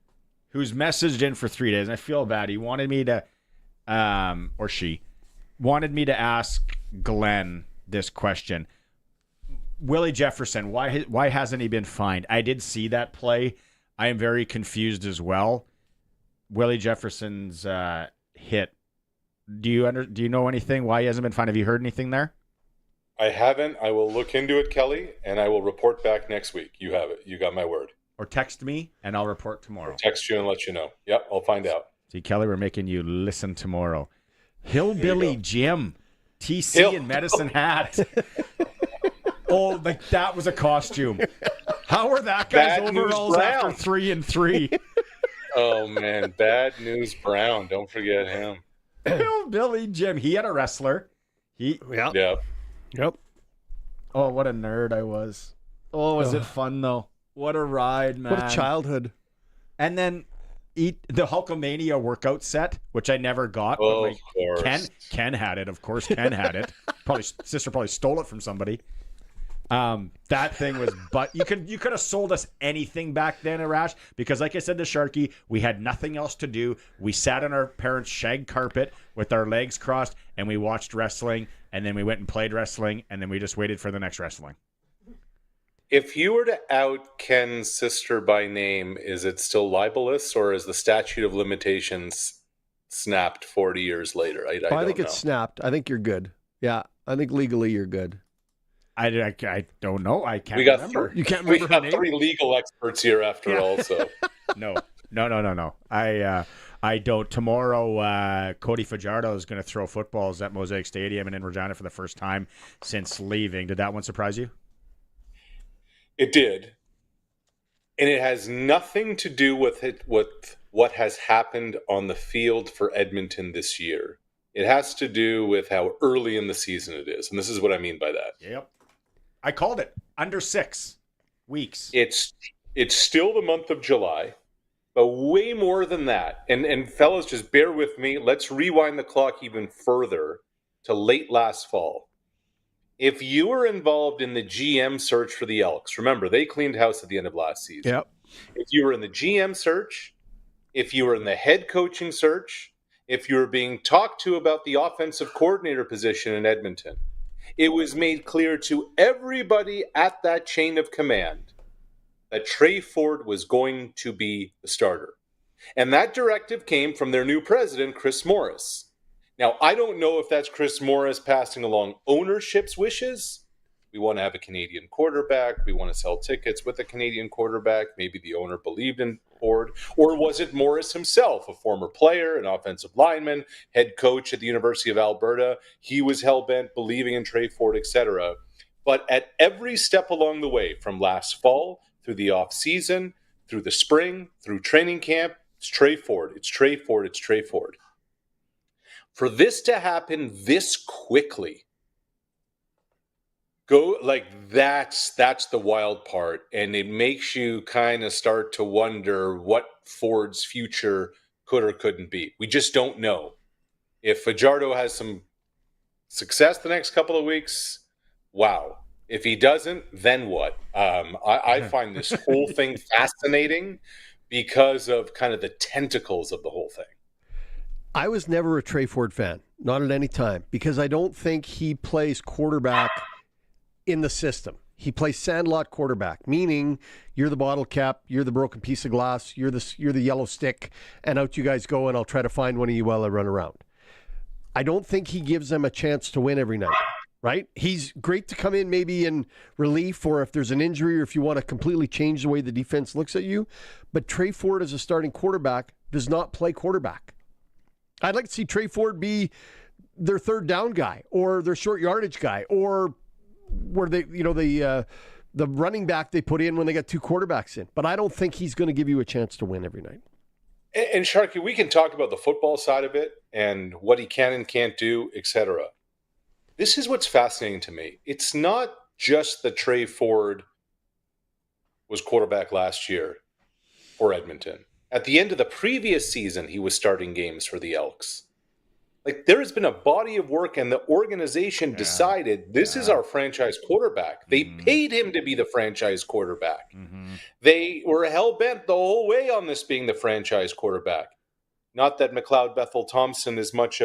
who's messaged in for 3 days, and I feel bad. He wanted me to, or she, wanted me to ask Glenn this question. Willie Jefferson, why hasn't he been fined? I did see that play. I am very confused as well. Willie Jefferson's hit. Do you know anything? Why he hasn't been fined? Have you heard anything there? I haven't. I will look into it, Kelly, and I will report back next week. You have it. You got my word. Or text me, and I'll report tomorrow. Or text you and let you know. Yep, I'll find out. See, Kelly, we're making you listen tomorrow. Hillbilly Jim, TC and medicine hat. Oh, like that was a costume. How are that guy's overalls after 3 and 3? Oh, man. Bad News Brown. Don't forget him. Hillbilly Jim. He had a wrestler. Yep. Oh, what a nerd I was. Oh, was it fun, though? What a ride, man. What a childhood. And then the Hulkamania workout set, which I never got. Oh, but of course. Ken had it. Of course, Ken had it. Sister probably stole it from somebody. That thing was, but you could have sold us anything back then, Arash, because like I said to Sharky, we had nothing else to do. We sat on our parents' shag carpet with our legs crossed, and we watched wrestling, and then we went and played wrestling, and then we just waited for the next wrestling. If you were to out Ken's sister by name, is it still libelous, or is the statute of limitations snapped 40 years later? I think it's snapped. I think you're good. Yeah, I think legally you're good. I don't know. I can't remember. You can't remember her name? 3 legal experts here after all. So No. I don't. Tomorrow, Cody Fajardo is going to throw footballs at Mosaic Stadium and in Regina for the first time since leaving. Did that one surprise you? It did. And it has nothing to do with what has happened on the field for Edmonton this year. It has to do with how early in the season it is. And this is what I mean by that. Yep. I called it. Under 6 weeks. It's still the month of July, but way more than that. And fellas, just bear with me. Let's rewind the clock even further to late last fall. If you were involved in the GM search for the Elks, remember, they cleaned house at the end of last season. Yep. If you were in the GM search, if you were in the head coaching search, if you were being talked to about the offensive coordinator position in Edmonton, it was made clear to everybody at that chain of command that Trey Ford was going to be the starter. And that directive came from their new president, Chris Morris. Now, I don't know if that's Chris Morris passing along ownership's wishes. We want to have a Canadian quarterback. We want to sell tickets with a Canadian quarterback. Maybe the owner believed in Ford. Or was it Morris himself, a former player, an offensive lineman, head coach at the University of Alberta? He was hell-bent, believing in Trey Ford, etc. But at every step along the way, from last fall through the off-season, through the spring, through training camp, it's Trey Ford. It's Trey Ford. It's Trey Ford. For this to happen this quickly, that's the wild part, and it makes you kind of start to wonder what Ford's future could or couldn't be. We just don't know. If Fajardo has some success the next couple of weeks, wow. If he doesn't, then what? I find this whole thing fascinating because of kind of the tentacles of the whole thing. I was never a Trey Ford fan, not at any time, because I don't think he plays quarterback in the system. He plays sandlot quarterback, meaning you're the bottle cap, you're the broken piece of glass, you're the yellow stick, and out you guys go, and I'll try to find one of you while I run around. I don't think he gives them a chance to win every night, right? He's great to come in maybe in relief or if there's an injury or if you want to completely change the way the defense looks at you. But Trey Ford as a starting quarterback does not play quarterback. I'd like to see Trey Ford be their third down guy or their short yardage guy or where they, the running back they put in when they got two quarterbacks in. But I don't think he's going to give you a chance to win every night. And Sharky, we can talk about the football side of it and what he can and can't do, etc. This is what's fascinating to me. It's not just that Trey Ford was quarterback last year for Edmonton. At the end of the previous season, he was starting games for the Elks. Like, there has been a body of work, and the organization decided this is our franchise quarterback. They paid him to be the franchise quarterback. They were hell-bent the whole way on this being the franchise quarterback. Not that McLeod Bethel Thompson is much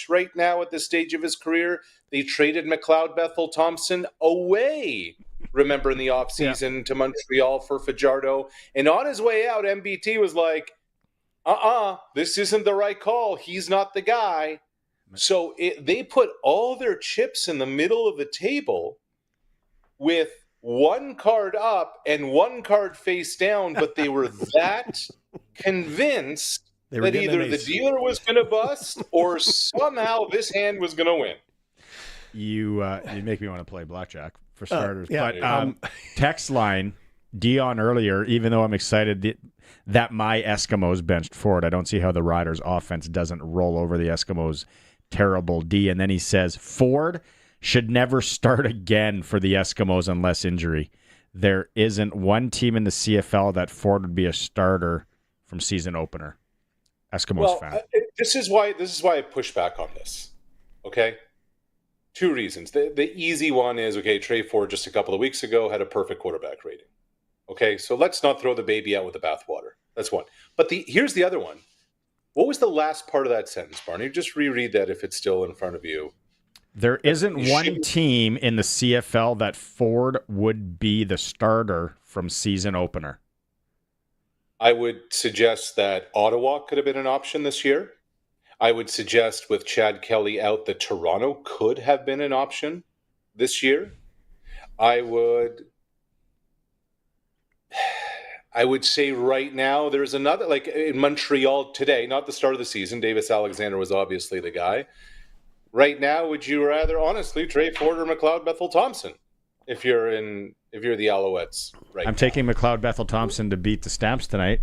right now at this stage of his career. They traded McLeod Bethel Thompson away, remember, in the offseason to Montreal for Fajardo. And on his way out, MBT was like, this isn't the right call. He's not the guy. So they put all their chips in the middle of the table with one card up and one card face down, but they were that convinced that either the dealer was going to bust or somehow this hand was going to win. You make me want to play blackjack for starters. But text line, Dion earlier, even though I'm excited that my Eskimos benched Ford, I don't see how the Riders' offense doesn't roll over the Eskimos' terrible D. And then he says, Ford should never start again for the Eskimos unless injury. There isn't one team in the CFL that Ford would be a starter from season opener. Eskimos fan. This is why I push back on this. Okay? Two reasons. The easy one is, Trey Ford just a couple of weeks ago had a perfect quarterback rating. Okay, so let's not throw the baby out with the bathwater. That's one. But here's the other one. What was the last part of that sentence, Barney? Just reread that if it's still in front of you. There isn't one team in the CFL that Ford would be the starter from season opener. I would suggest that Ottawa could have been an option this year. I would suggest with Chad Kelly out that Toronto could have been an option this year. I would say right now there's another, like in Montreal today, not the start of the season. Davis Alexander was obviously the guy. Right now, would you rather, honestly, Trey Ford or McLeod Bethel Thompson if you're the Alouettes right I'm taking McLeod Bethel Thompson to beat the Stamps tonight.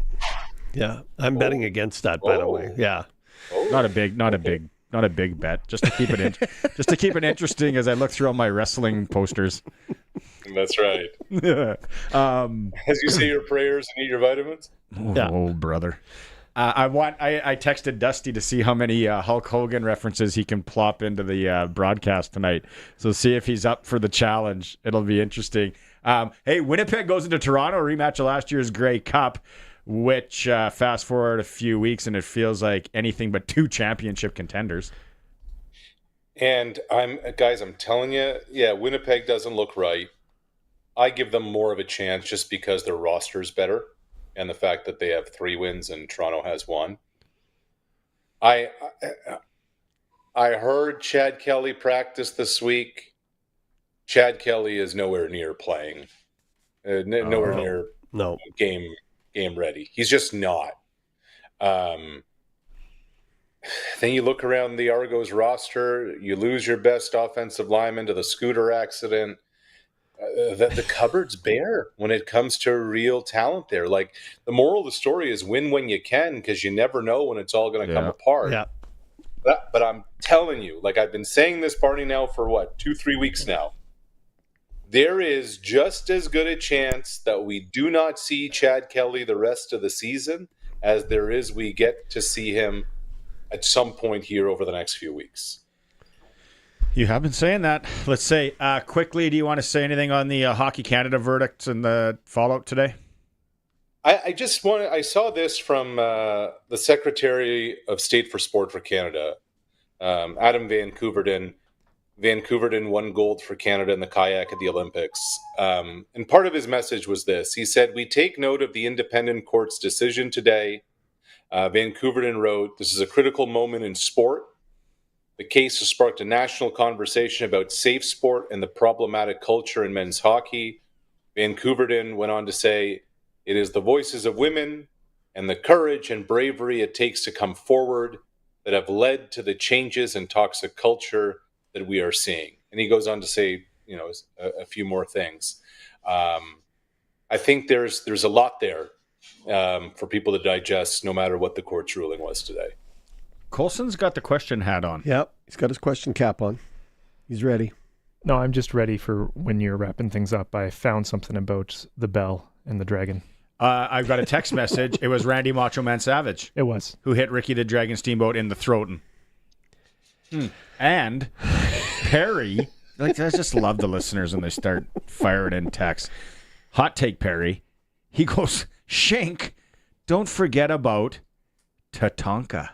Yeah, I'm betting against that, by the way. Yeah. Not a big bet. Just to keep it interesting as I look through all my wrestling posters. That's right. As you say your prayers and eat your vitamins. Oh, brother. I texted Dusty to see how many Hulk Hogan references he can plop into the broadcast tonight. So see if he's up for the challenge. It'll be interesting. Hey, Winnipeg goes into Toronto, rematch of last year's Grey Cup, which fast forward a few weeks and it feels like anything but two championship contenders. And I'm telling you, Winnipeg doesn't look right. I give them more of a chance just because their roster's better and the fact that they have 3 wins and Toronto has 1. I heard Chad Kelly practice this week. Chad Kelly is nowhere near playing. Nowhere near game ready. He's just not. Then you look around the Argos roster, you lose your best offensive lineman to the scooter accident. The cupboard's bare when it comes to real talent there. Like, the moral of the story is win when you can, because you never know when it's all going to come apart. Yeah. But I'm telling you, like I've been saying this, Barney, now for 2-3 weeks now. There is just as good a chance that we do not see Chad Kelly the rest of the season as there is we get to see him at some point here over the next few weeks. You have been saying that. Let's say, quickly, do you want to say anything on the Hockey Canada verdict and the fallout today? I saw this from the Secretary of State for Sport for Canada, Adam Van Couverden. Vancouverton won gold for Canada in the kayak at the Olympics. And part of his message was this. He said, "We take note of the independent court's decision today." Vancouverton wrote, "This is a critical moment in sport. The case has sparked a national conversation about safe sport and the problematic culture in men's hockey." Vancouverton went on to say, "It is the voices of women and the courage and bravery it takes to come forward that have led to the changes in toxic culture that we are seeing." And he goes on to say, a few more things. I think there's a lot there for people to digest, no matter what the court's ruling was today. Colson's got the question hat on. Yep, he's got his question cap on. He's ready. No, I'm just ready for when you're wrapping things up. I found something about the bell and the dragon. I've got a text message. It was Randy Macho Man Savage. It was. Who hit Ricky the Dragon Steamboat in the throat. And Perry, I just love the listeners when they start firing in texts. Hot take, Perry. He goes, Shank, don't forget about Tatanka.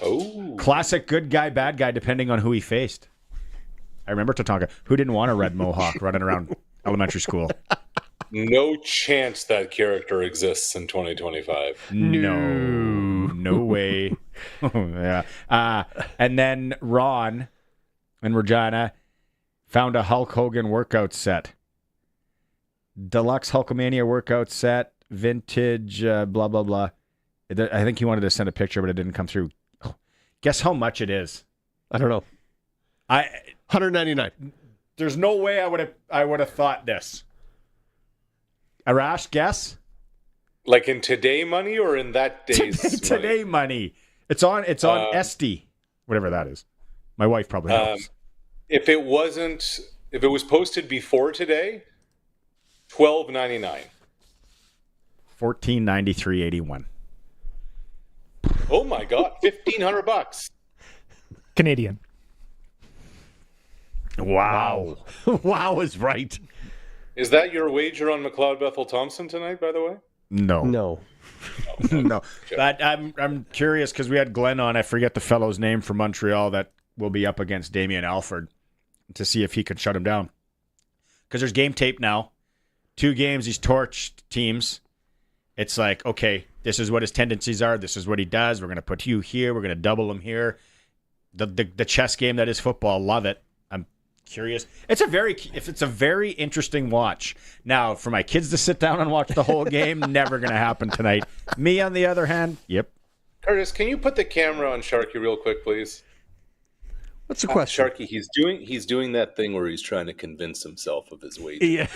Oh. Classic good guy, bad guy, depending on who he faced. I remember Tatanka. Who didn't want a red mohawk running around elementary school? No chance that character exists in 2025. No way. Yeah. And then Ron and Regina found a Hulk Hogan workout set. Deluxe Hulkamania workout set, vintage, blah, blah, blah. I think he wanted to send a picture, but it didn't come through. Oh, guess how much it is? I don't know. $199. There's no way I would have thought this. A rash guess? Like in today money or in that day's today money? It's on SD, whatever that is. My wife probably knows. If it was posted before today, $12.99. $14.93.81. Oh my God, $1,500 Canadian. Wow. Wow is right. Is that your wager on McLeod Bethel Thompson tonight, by the way? No. No. No. But I'm curious because we had Glenn on, I forget the fellow's name from Montreal that will be up against Damien Alford to see if he could shut him down. Because there's game tape now. 2 games, he's torched teams. It's like, okay, this is what his tendencies are. This is what he does. We're going to put you here. We're going to double him here. The chess game that is football, love it. I'm curious. It's a very interesting watch. Now, for my kids to sit down and watch the whole game, never going to happen tonight. Me, on the other hand, yep. Curtis, can you put the camera on Sharky real quick, please? What's the question? Sharky, he's doing that thing where he's trying to convince himself of his wager. Yeah.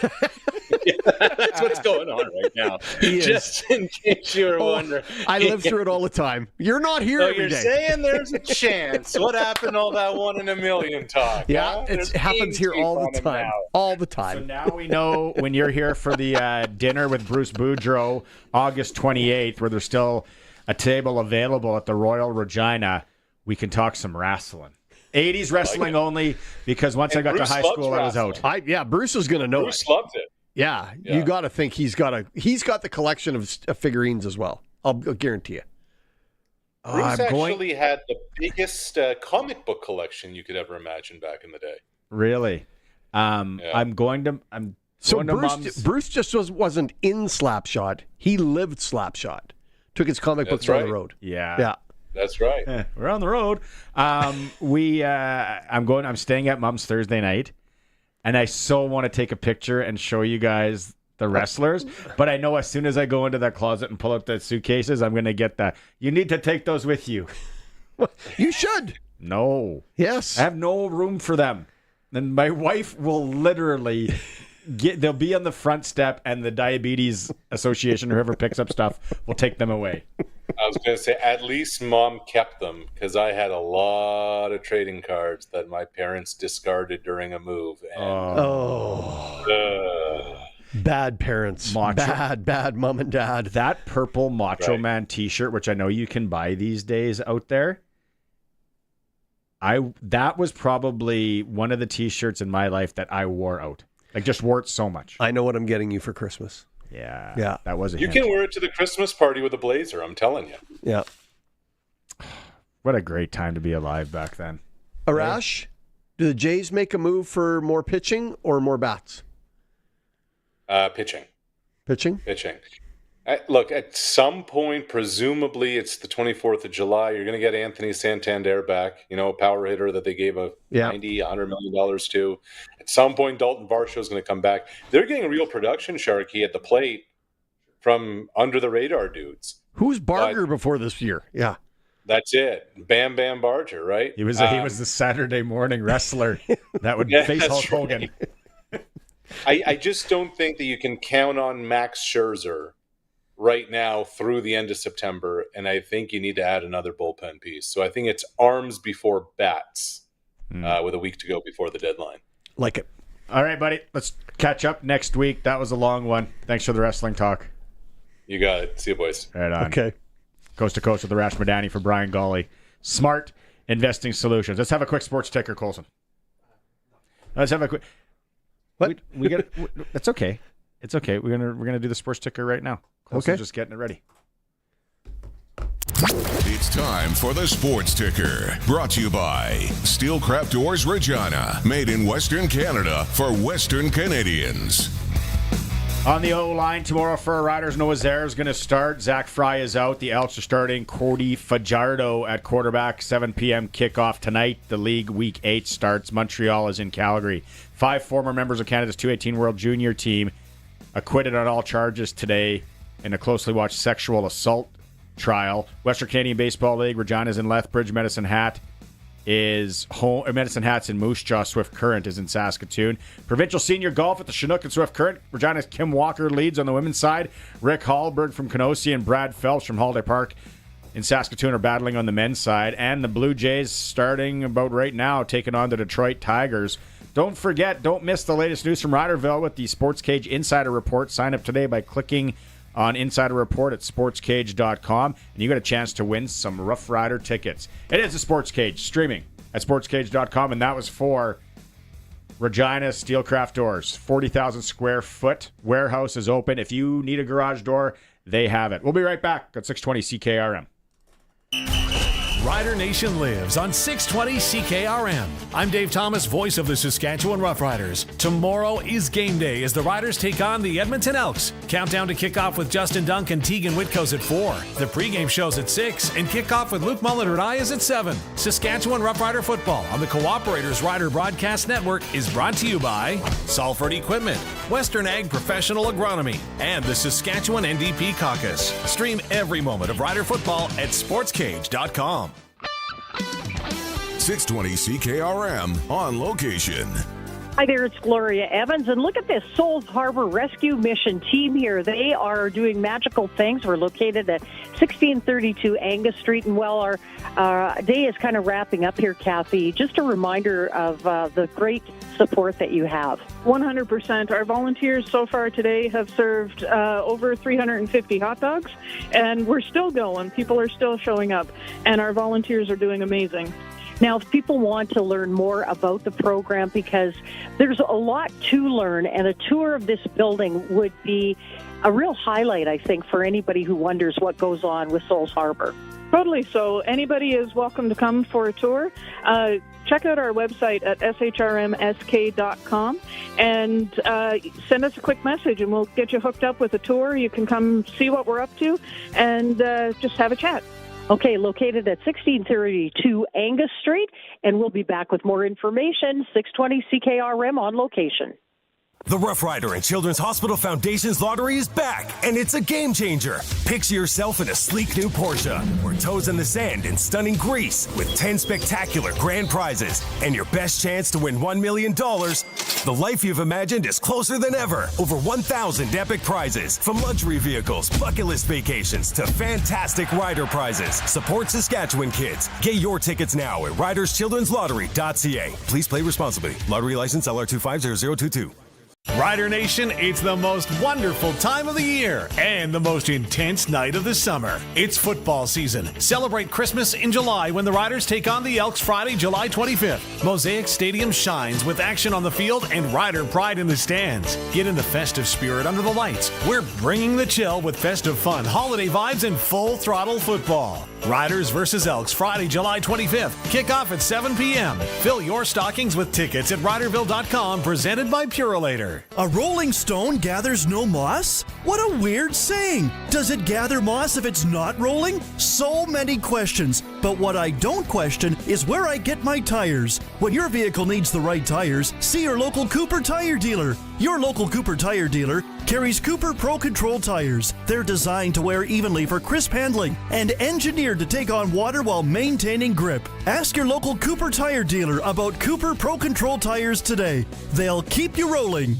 That's what's going on right now. Just in case you were wondering. I live through it all the time. You're not here So every you're day. saying there's a chance. What happened to all that 1 in a million talk? Yeah, huh? it happens here all the time. All the time. So now we know when you're here for the dinner with Bruce Boudreau, August 28th, where there's still a table available at the Royal Regina, we can talk some wrestling. 80s wrestling only, because once I got to high school, I was out. Bruce was going to know Bruce it. loved it. Yeah, you got to think he's got the collection of figurines as well. I'll guarantee you. Bruce actually had the biggest comic book collection you could ever imagine back in the day. Really? Bruce just wasn't in Slapshot. He lived Slapshot. Took his comic books on the road. Yeah. That's right. We're on the road. I'm staying at Mom's Thursday night, and I so want to take a picture and show you guys the wrestlers. But I know as soon as I go into that closet and pull out the suitcases, I'm going to get that. You need to take those with you. You should. No. Yes. I have no room for them. And my wife will literally they'll be on the front step, and the Diabetes Association, whoever picks up stuff, will take them away. I was going to say, at least Mom kept them, because I had a lot of trading cards that my parents discarded during a move. And, bad parents. Bad mom and dad. That purple Macho Man t-shirt, which I know you can buy these days out there, that was probably one of the t-shirts in my life that I wore out. Like, just wore it so much. I know what I'm getting you for Christmas. Yeah. That was a You hint. can wear it to the Christmas party with a blazer, I'm telling you. Yeah. What a great time to be alive back then. Arash, Do the Jays make a move for more pitching or more bats? Pitching. Pitching? Pitching. Look, at some point, presumably it's the 24th of July, you're going to get Anthony Santander back, a power hitter that they gave $90, $100 million to. At some point, Dalton Varsho is going to come back. They're getting real production, Sharky, at the plate from under-the-radar dudes. Who's Barger before this year? Yeah. That's it. Bam Bam Barger, right? He was the Saturday morning wrestler that would face Hulk Hogan. I just don't think that you can count on Max Scherzer right now through the end of September, and I think you need to add another bullpen piece. So I think it's arms before bats with a week to go before the deadline. Like it. All right, buddy. Let's catch up next week. That was a long one. Thanks for the wrestling talk. You got it. See you, boys. Right on. Okay. Coast to Coast with the Rash Madani for Brian Gawley. Smart investing solutions. Let's have a quick sports ticker, Colson. Let's have a quick. What? We got. That's okay. It's okay. We're gonna do the sports ticker right now. Colson's just getting it ready. It's time for the Sports Ticker, brought to you by Steelcraft Doors Regina, made in Western Canada for Western Canadians. On the O-line tomorrow for our Riders, Noah Zaire is going to start. Zach Fry is out. The Elks are starting Cody Fajardo at quarterback. 7 p.m. kickoff tonight. The league week 8 starts. Montreal is in Calgary. 5 former members of Canada's 218 World Junior team acquitted on all charges today in a closely watched sexual assault trial. Western Canadian Baseball League, Regina's in Lethbridge. Medicine Hat's in Moose Jaw. Swift Current is in Saskatoon. Provincial Senior Golf at the Chinook and Swift Current. Regina's Kim Walker leads on the women's side. Rick Hallberg from Kenosha and Brad Phelps from Holiday Park in Saskatoon are battling on the men's side. And the Blue Jays starting about right now, taking on the Detroit Tigers. Don't forget, don't miss the latest news from Riderville with the Sportscage Insider Report. Sign up today by clicking on Insider Report at sportscage.com, and you got a chance to win some Rough Rider tickets. It is the Sports Cage, streaming at sportscage.com, and that was for Regina Steelcraft Doors. 40,000 square foot warehouse is open. If you need a garage door, they have it. We'll be right back at 620 CKRM. Rider Nation lives on 620 CKRM. I'm Dave Thomas, voice of the Saskatchewan Roughriders. Tomorrow is game day as the Riders take on the Edmonton Elks. Countdown to kickoff with Justin Dunk and Tegan Whitkos at 4. The pregame show's at 6, and kickoff with Luke Mullen-Rudai is at 7. Saskatchewan Roughrider football on the Cooperators Rider Broadcast Network is brought to you by Salford Equipment, Western Ag Professional Agronomy, and the Saskatchewan NDP Caucus. Stream every moment of Rider football at sportscage.com. 620 CKRM on location. Hi there, it's Gloria Evans, and look at this Souls Harbor Rescue Mission team here. They are doing magical things. We're located at 1632 Angus Street, and while our day is kind of wrapping up here, Kathy, just a reminder of the great support that you have. 100%. Our volunteers so far today have served over 350 hot dogs, and we're still going. People are still showing up, and our volunteers are doing amazing. Now, if people want to learn more about the program, because there's a lot to learn, and a tour of this building would be a real highlight, I think, for anybody who wonders what goes on with Souls Harbor. Totally. So anybody is welcome to come for a tour. Check out our website at shrmsk.com and send us a quick message, and we'll get you hooked up with a tour. You can come see what we're up to and just have a chat. Okay, located at 1632 Angus Street, and we'll be back with more information, 620 CKRM on location. The Rough Rider and Children's Hospital Foundation's lottery is back, and it's a game changer. Picture yourself in a sleek new Porsche, or toes in the sand in stunning Greece, with 10 spectacular grand prizes, and your best chance to win $1 million. The life you've imagined is closer than ever. Over 1,000 epic prizes, from luxury vehicles, bucket list vacations, to fantastic rider prizes. Support Saskatchewan kids. Get your tickets now at riderschildrenslottery.ca. Please play responsibly. Lottery license LR250022. Rider Nation, it's the most wonderful time of the year and the most intense night of the summer. It's football season. Celebrate Christmas in July when the Riders take on the Elks Friday, July 25th. Mosaic Stadium shines with action on the field and Rider pride in the stands. Get in the festive spirit under the lights. We're bringing the chill with festive fun, holiday vibes, and full throttle football. Riders versus Elks Friday, July 25th. Kickoff at 7 p.m. Fill your stockings with tickets at Riderville.com, presented by Purolator. A rolling stone gathers no moss? What a weird saying. Does it gather moss if it's not rolling? So many questions. But what I don't question is where I get my tires. When your vehicle needs the right tires, see your local Cooper tire dealer. Your local Cooper tire dealer carries Cooper Pro Control tires. They're designed to wear evenly for crisp handling and engineered to take on water while maintaining grip. Ask your local Cooper tire dealer about Cooper Pro Control tires today. They'll keep you rolling.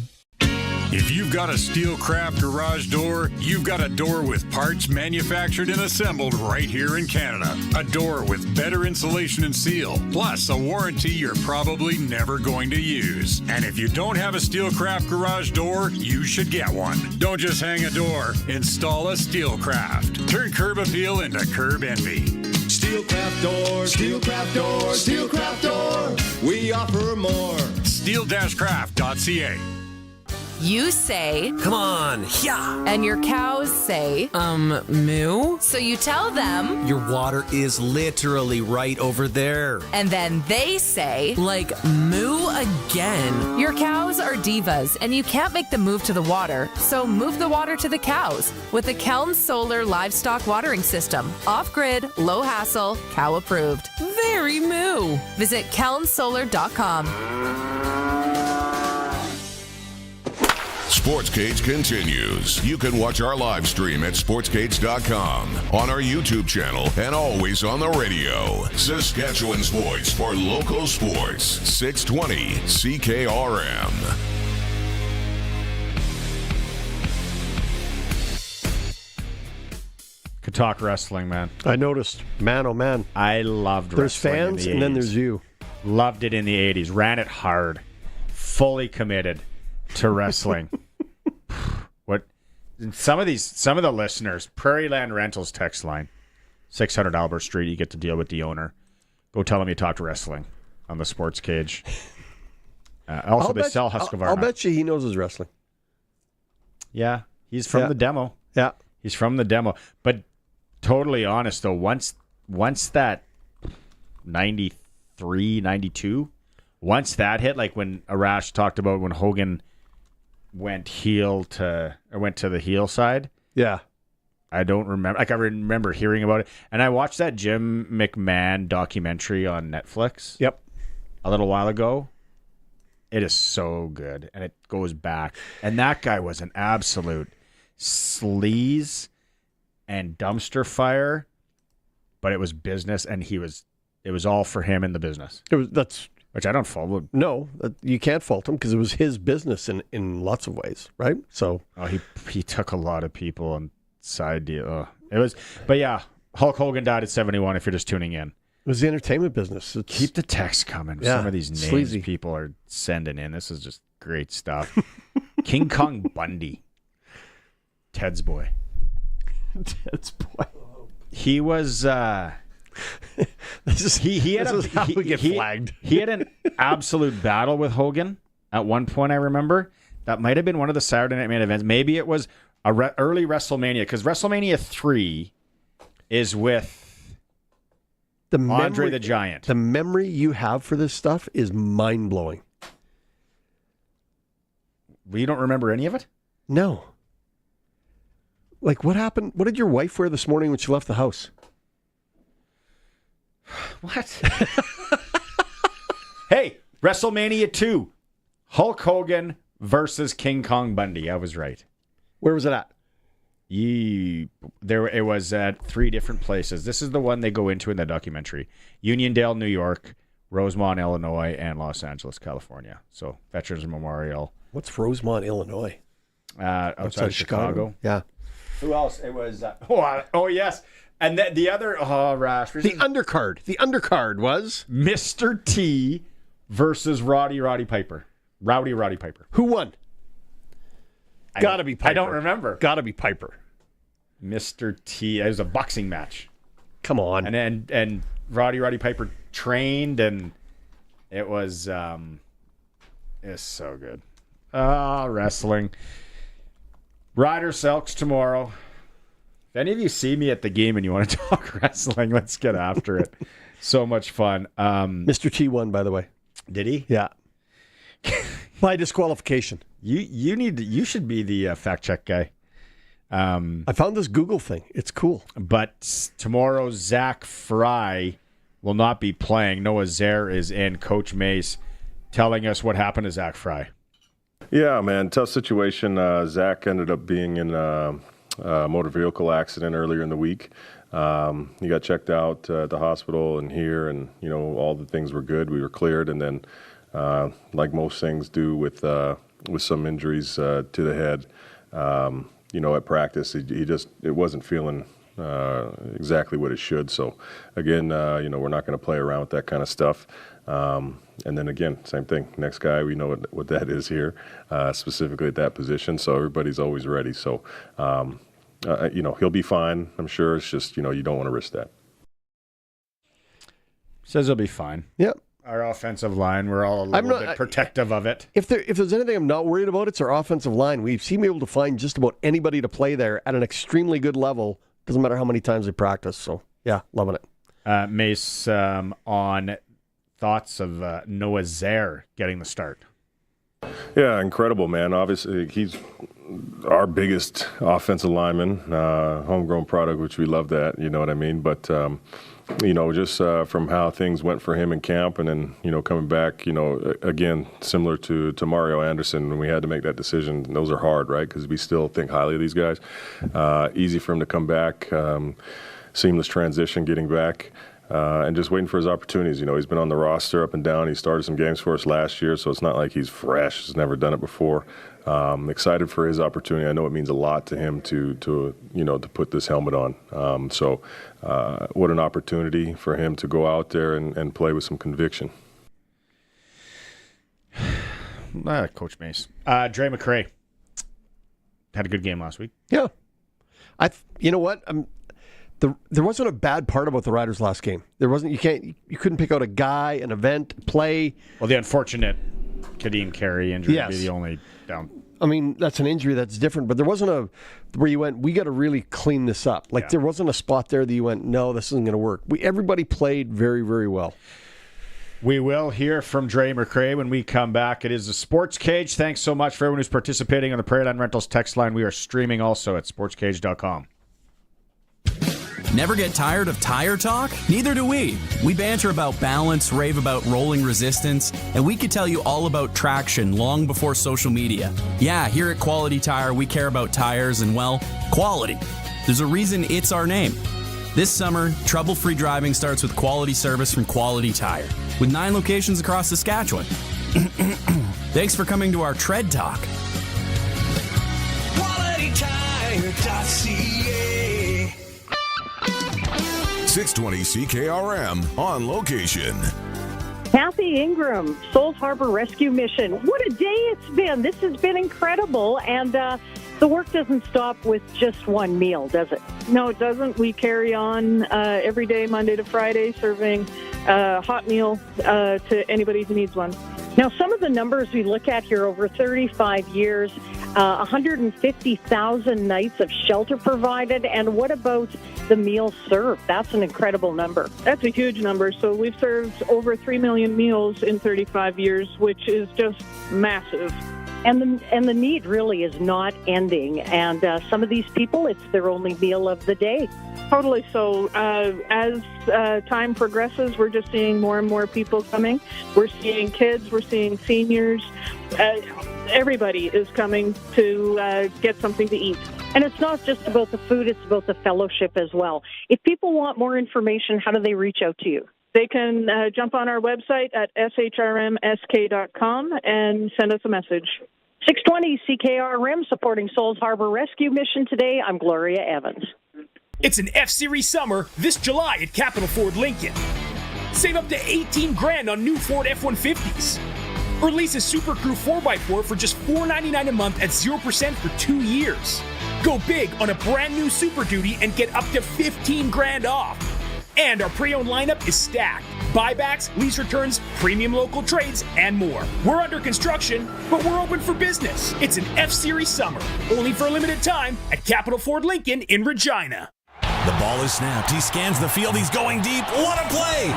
If you've got a Steelcraft garage door, you've got a door with parts manufactured and assembled right here in Canada. A door with better insulation and seal, plus a warranty you're probably never going to use. And if you don't have a Steelcraft garage door, you should get one. Don't just hang a door, install a Steelcraft. Turn curb appeal into curb envy. Steelcraft door, Steelcraft door, Steelcraft door. We offer more. Steel-craft.ca. You say, come on, yeah. And your cows say, moo. So you tell them, your water is literally right over there. And then they say, like, moo again. Your cows are divas, and you can't make them move to the water, so move the water to the cows with the Keln Solar Livestock Watering System. Off-grid, low hassle, cow approved. Very moo. Visit kelnsolar.com. Sportscage continues. You can watch our live stream at sportscage.com, on our YouTube channel, and always on the radio. Saskatchewan's voice for local sports. 620 CKRM. Could talk wrestling, man. I noticed. Man, oh man. I loved wrestling. There's fans, and then there's you. Loved it in the 80s. Ran it hard. Fully committed to wrestling. What some of the listeners, Prairie Land Rentals text line, 600 Albert Street, you get to deal with the owner. Go tell him you talked wrestling on the Sports Cage. Also, they sell Husqvarna. I'll bet you he knows his wrestling. Yeah, he's from the demo. Yeah, he's from the demo. But totally honest though, once that 93, 92, once that hit, like when Arash talked about when Hogan went to the heel side. Yeah. I don't remember. Like, I remember hearing about it. And I watched that Jim McMahon documentary on Netflix. Yep. A little while ago. It is so good. And it goes back. And that guy was an absolute sleaze and dumpster fire. But it was business, and it was all for him in the business. Which I don't fault. No, you can't fault him because it was his business in lots of ways, right? So he took a lot of people on side deal. It was, but yeah, Hulk Hogan died at 71. If you're just tuning in, it was the entertainment business. Keep the text coming. Yeah, some of these names sleazy people are sending in. This is just great stuff. King Kong Bundy, Ted's boy. Ted's boy. He was. He had an absolute battle with Hogan at one point. I remember that might have been one of the Saturday Night main events. Maybe it was early WrestleMania, because WrestleMania 3 is with Andre the Giant. The memory you have for this stuff is mind blowing. You don't remember any of it? No. Like, what happened? What did your wife wear this morning when she left the house? What? Hey, WrestleMania 2. Hulk Hogan versus King Kong Bundy. I was right. Where was it at? It was at 3 different places. This is the one they go into in the documentary. Uniondale, New York, Rosemont, Illinois, and Los Angeles, California. So, Veterans Memorial. What's Rosemont, Illinois? Outside Chicago. Yeah. Who else? It was... oh, yes. And the other... Rash. The undercard. The undercard was... Mr. T versus Rowdy Roddy Piper. Who won? Gotta be Piper. I don't remember. Gotta be Piper. Mr. T. It was a boxing match. Come on. And Roddy Piper trained, and it was it's so good. Wrestling. Riders Elks tomorrow. If any of you see me at the game and you want to talk wrestling, let's get after it. So much fun. Mr. T won, by the way. Did he? Yeah. By disqualification. You should be the fact check guy. I found this Google thing. It's cool. But tomorrow, Zach Fry will not be playing. Noah Zare is in. Coach Mace telling us what happened to Zach Fry. Yeah, man, tough situation. Zach ended up being in a motor vehicle accident earlier in the week. He got checked out at the hospital and here, and all the things were good. We were cleared, and then, like most things do with some injuries to the head, at practice, it wasn't feeling exactly what it should. So again, we're not going to play around with that kind of stuff. And then again, same thing. Next guy, we know what that is here, specifically at that position. So everybody's always ready. So, he'll be fine. I'm sure. It's just, you don't want to risk that. Says he'll be fine. Yep. Our offensive line, we're all a little bit protective of it. If there's anything I'm not worried about, it's our offensive line. We seem able to find just about anybody to play there at an extremely good level. Doesn't matter how many times they practice. So, yeah, loving it. Mace, on thoughts of Noah Zare getting the start. Yeah, incredible, man. Obviously, he's our biggest offensive lineman, homegrown product, which we love that, you know what I mean? But, just from how things went for him in camp and then, coming back, again, similar to Mario Anderson, when we had to make that decision, those are hard, right? Because we still think highly of these guys. Easy for him to come back, seamless transition getting back. And just waiting for his opportunities. He's been on the roster up and down. He started some games for us last year, so it's not like he's fresh. He's never done it before. Excited for his opportunity. I know it means a lot to him to put this helmet on. So what an opportunity for him to go out there and play with some conviction. Coach Mace. Dre McCray had a good game last week. Yeah. You know what? There wasn't a bad part about the Riders last game. There wasn't. You couldn't pick out a guy, an event, play. Well, the unfortunate Kadeem Carey injury would be the only down. I mean, that's an injury that's different, but there wasn't where you went, we got to really clean this up. There wasn't a spot there that you went, no, this isn't going to work. Everybody played very, very well. We will hear from Dre McCray when we come back. It is the Sports Cage. Thanks so much for everyone who's participating on the Prairie Line Rentals text line. We are streaming also at sportscage.com. Never get tired of tire talk? Neither do we. We banter about balance, rave about rolling resistance, and we could tell you all about traction long before social media. Yeah, here at Quality Tire, we care about tires and, well, quality. There's a reason it's our name. This summer, trouble-free driving starts with quality service from Quality Tire, with 9 locations across Saskatchewan. Thanks for coming to our Tread Talk. QualityTire.ca 620 CKRM on location. Kathy Ingram, Souls Harbor Rescue Mission. What a day it's been. This has been incredible. And the work doesn't stop with just one meal, does it? No, it doesn't. We carry on every day, Monday to Friday, serving a hot meal to anybody who needs one. Now, some of the numbers we look at here over 35 years, 150,000 nights of shelter provided. And what about the meals served? That's an incredible number. That's a huge number. So we've served over 3 million meals in 35 years, which is just massive. And the need really is not ending. And some of these people, it's their only meal of the day. Totally. So as time progresses, we're just seeing more and more people coming. We're seeing kids. We're seeing seniors. Everybody is coming to get something to eat. And it's not just about the food, it's about the fellowship as well. If people want more information, how do they reach out to you? They can jump on our website at shrmsk.com and send us a message. 620 CKRM supporting Souls Harbor Rescue Mission today. I'm Gloria Evans. It's an F-Series summer this July at Capital Ford Lincoln. Save up to $18,000 on new Ford F-150s. Or lease a Super Crew 4x4 for just $4.99 a month at 0% for 2 years. Go big on a brand new Super Duty and get up to $15,000 off. And our pre-owned lineup is stacked. Buybacks, lease returns, premium local trades, and more. We're under construction, but we're open for business. It's an F-Series summer, only for a limited time at Capital Ford Lincoln in Regina. The ball is snapped. He scans the field. He's going deep. What a play!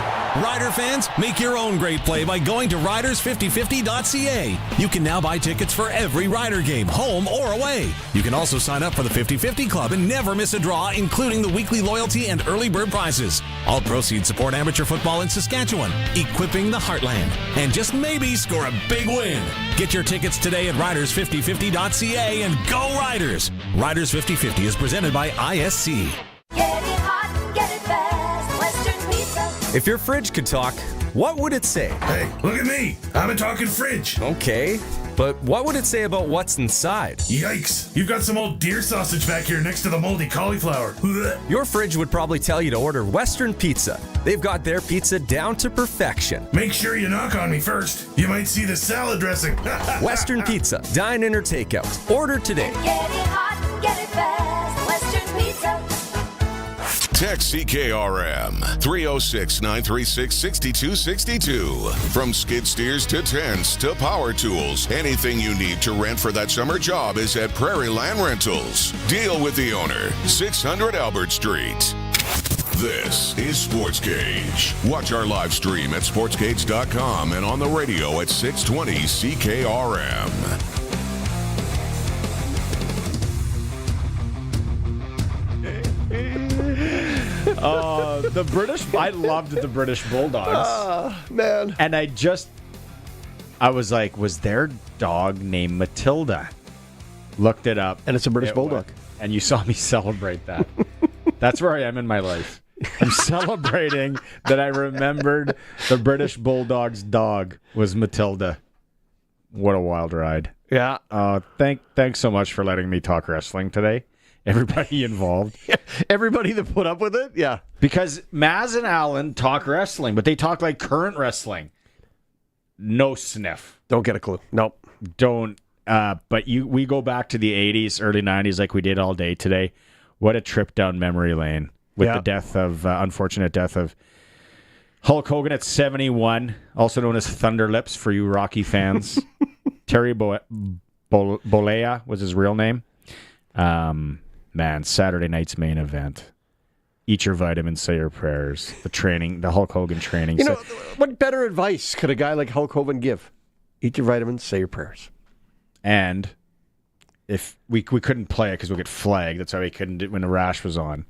Rider fans, make your own great play by going to riders5050.ca. You can now buy tickets for every Rider game, home or away. You can also sign up for the 50-50 Club and never miss a draw, including the weekly loyalty and early bird prizes. All proceeds support amateur football in Saskatchewan, equipping the heartland, and just maybe score a big win. Get your tickets today at riders5050.ca and go Riders! Riders 50-50 is presented by ISC. Get it hot, get it fast, Western Pizza. If your fridge could talk, what would it say? Hey, look at me. I'm a talking fridge. Okay, but what would it say about what's inside? Yikes. You've got some old deer sausage back here next to the moldy cauliflower. Your fridge would probably tell you to order Western Pizza. They've got their pizza down to perfection. Make sure you knock on me first. You might see the salad dressing. Western Pizza, dine in or takeout. Order today. Get it hot, get it fast, Western Pizza. Text CKRM 306-936-6262. From skid steers to tents to power tools, anything you need to rent for that summer job is at Prairie Land Rentals. Deal with the owner, 600 Albert Street. This is Sportscage. Watch our live stream at sportscage.com and on the radio at 620 CKRM. The British, I loved the British Bulldogs. Man. And I was like, was their dog named Matilda? Looked it up. And it's a British Bulldog. And you saw me celebrate that. That's where I am in my life. I'm celebrating that I remembered the British Bulldog's dog was Matilda. What a wild ride. Yeah. Thanks so much for letting me talk wrestling today. Everybody involved. Everybody that put up with it? Yeah. Because Maz and Alan talk wrestling, but they talk like current wrestling. No sniff. Don't get a clue. Nope. Don't. But we go back to the 80s, early 90s like we did all day today. What a trip down memory lane with the death of, unfortunate death of Hulk Hogan at 71, also known as Thunder Lips for you Rocky fans. Terry Bollea was his real name. Man, Saturday night's main event. Eat your vitamins, say your prayers. The training, the Hulk Hogan training. You know, what better advice could a guy like Hulk Hogan give? Eat your vitamins, say your prayers. And if we couldn't play it because we'll get flagged. That's why we couldn't do when the rash was on.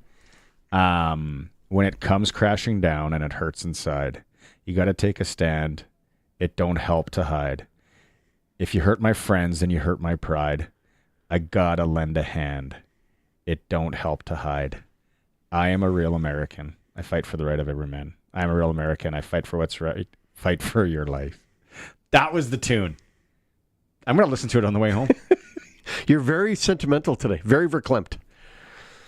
When it comes crashing down and it hurts inside, you got to take a stand. It don't help to hide. If you hurt my friends, then you hurt my pride. I gotta lend a hand. It don't help to hide. I am a real American. I fight for the right of every man. I am a real American. I fight for what's right. Fight for your life. That was the tune. I'm going to listen to it on the way home. You're very sentimental today. Very verklempt.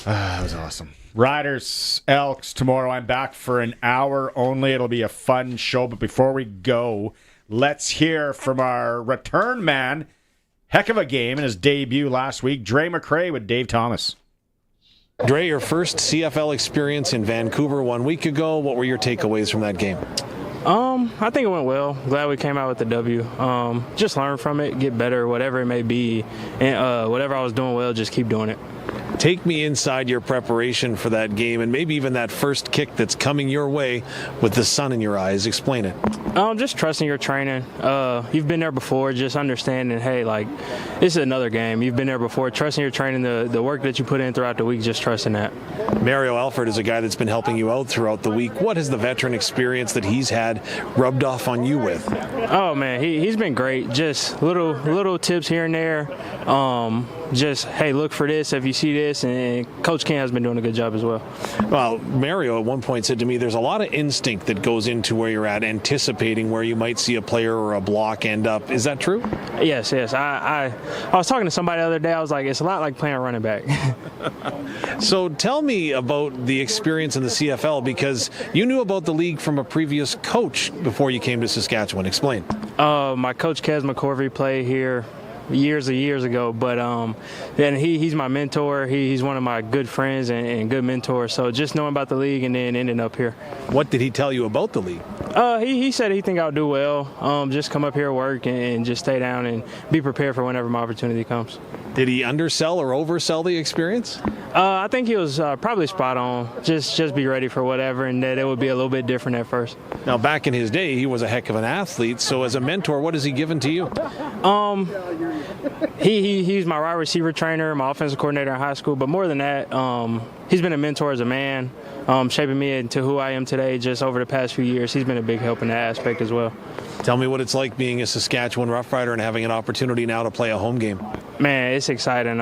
That was awesome. Riders, Elks, tomorrow I'm back for an hour only. It'll be a fun show. But before we go, let's hear from our return man. Heck of a game in his debut last week. Dre McCray with Dave Thomas. Dre, your first CFL experience in Vancouver 1 week ago. What were your takeaways from that game? I think it went well. Glad we came out with the W. Just learn from it, get better, whatever it may be. And whatever I was doing well, just keep doing it. Take me inside your preparation for that game and maybe even that first kick that's coming your way with the sun in your eyes. Explain it. Just trusting your training. You've been there before, just understanding, hey, like, this is another game. You've been there before. Trusting your training, the work that you put in throughout the week, just trusting that. Mario Alford is a guy that's been helping you out throughout the week. What has the veteran experience that he's had rubbed off on you with? Oh, man, he's been great. Just little tips here and there. just, hey, look for this if you see this, and Coach Ken has been doing a good job as well. Well, Mario at one point said to me, there's a lot of instinct that goes into where you're at, anticipating where you might see a player or a block end up. Is that true? Yes. I was talking to somebody the other day. I was like, it's a lot like playing running back. So tell me about the experience in the CFL, because you knew about the league from a previous coach before you came to Saskatchewan. Explain. My coach, Kez McCorvey, played here years ago, but and he's my mentor. He's one of my good friends and good mentors. So just knowing about the league and then ending up here. What did he tell you about the league? He said he think I'll do well. Just come up here, work, and just stay down and be prepared for whenever my opportunity comes. Did he undersell or oversell the experience? I think he was probably spot on. Just be ready for whatever, and that it would be a little bit different at first. Now, back in his day, he was a heck of an athlete. So as a mentor, what has he given to you? He's my wide receiver trainer, my offensive coordinator in high school. But more than that, he's been a mentor as a man, shaping me into who I am today just over the past few years. He's been a big help in that aspect as well. Tell me what it's like being a Saskatchewan Roughrider and having an opportunity now to play a home game. Man, it's exciting.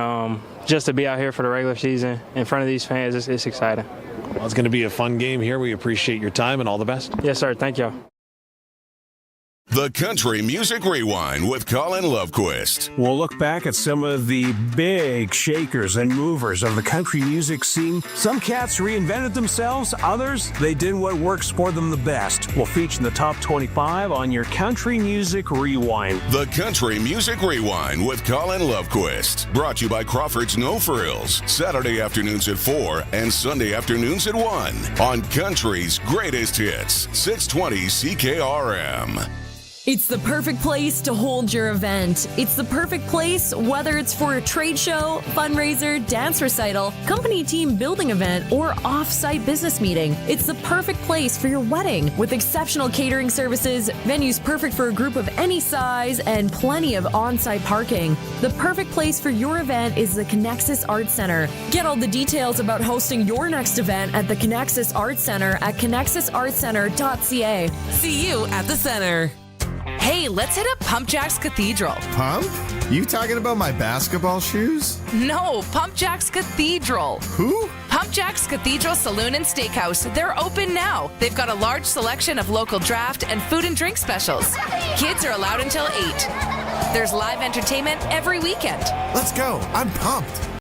Just to be out here for the regular season in front of these fans, it's exciting. Well, it's going to be a fun game here. We appreciate your time and all the best. Yes, sir. Thank you. The Country Music Rewind with Colin Lovequist. We'll look back at some of the big shakers and movers of the country music scene. Some cats reinvented themselves, others, they did what works for them the best. We'll feature in the top 25 on your Country Music Rewind. The Country Music Rewind with Colin Lovequist. Brought to you by Crawford's No Frills. Saturday afternoons at 4 and Sunday afternoons at 1 on Country's Greatest Hits, 620 CKRM. It's the perfect place to hold your event. It's the perfect place, whether it's for a trade show, fundraiser, dance recital, company team building event, or off-site business meeting. It's the perfect place for your wedding. With exceptional catering services, venues perfect for a group of any size, and plenty of on-site parking. The perfect place for your event is the Connexus Arts Center. Get all the details about hosting your next event at the Connexus Arts Center at connexusartscenter.ca. See you at the center. Hey, let's hit up Pump Jack's Cathedral. Pump? You talking about my basketball shoes? No, Pump Jack's Cathedral. Who? Pump Jack's Cathedral Saloon and Steakhouse. They're open now. They've got a large selection of local draft and food and drink specials. Kids are allowed until 8. There's live entertainment every weekend. Let's go. I'm pumped.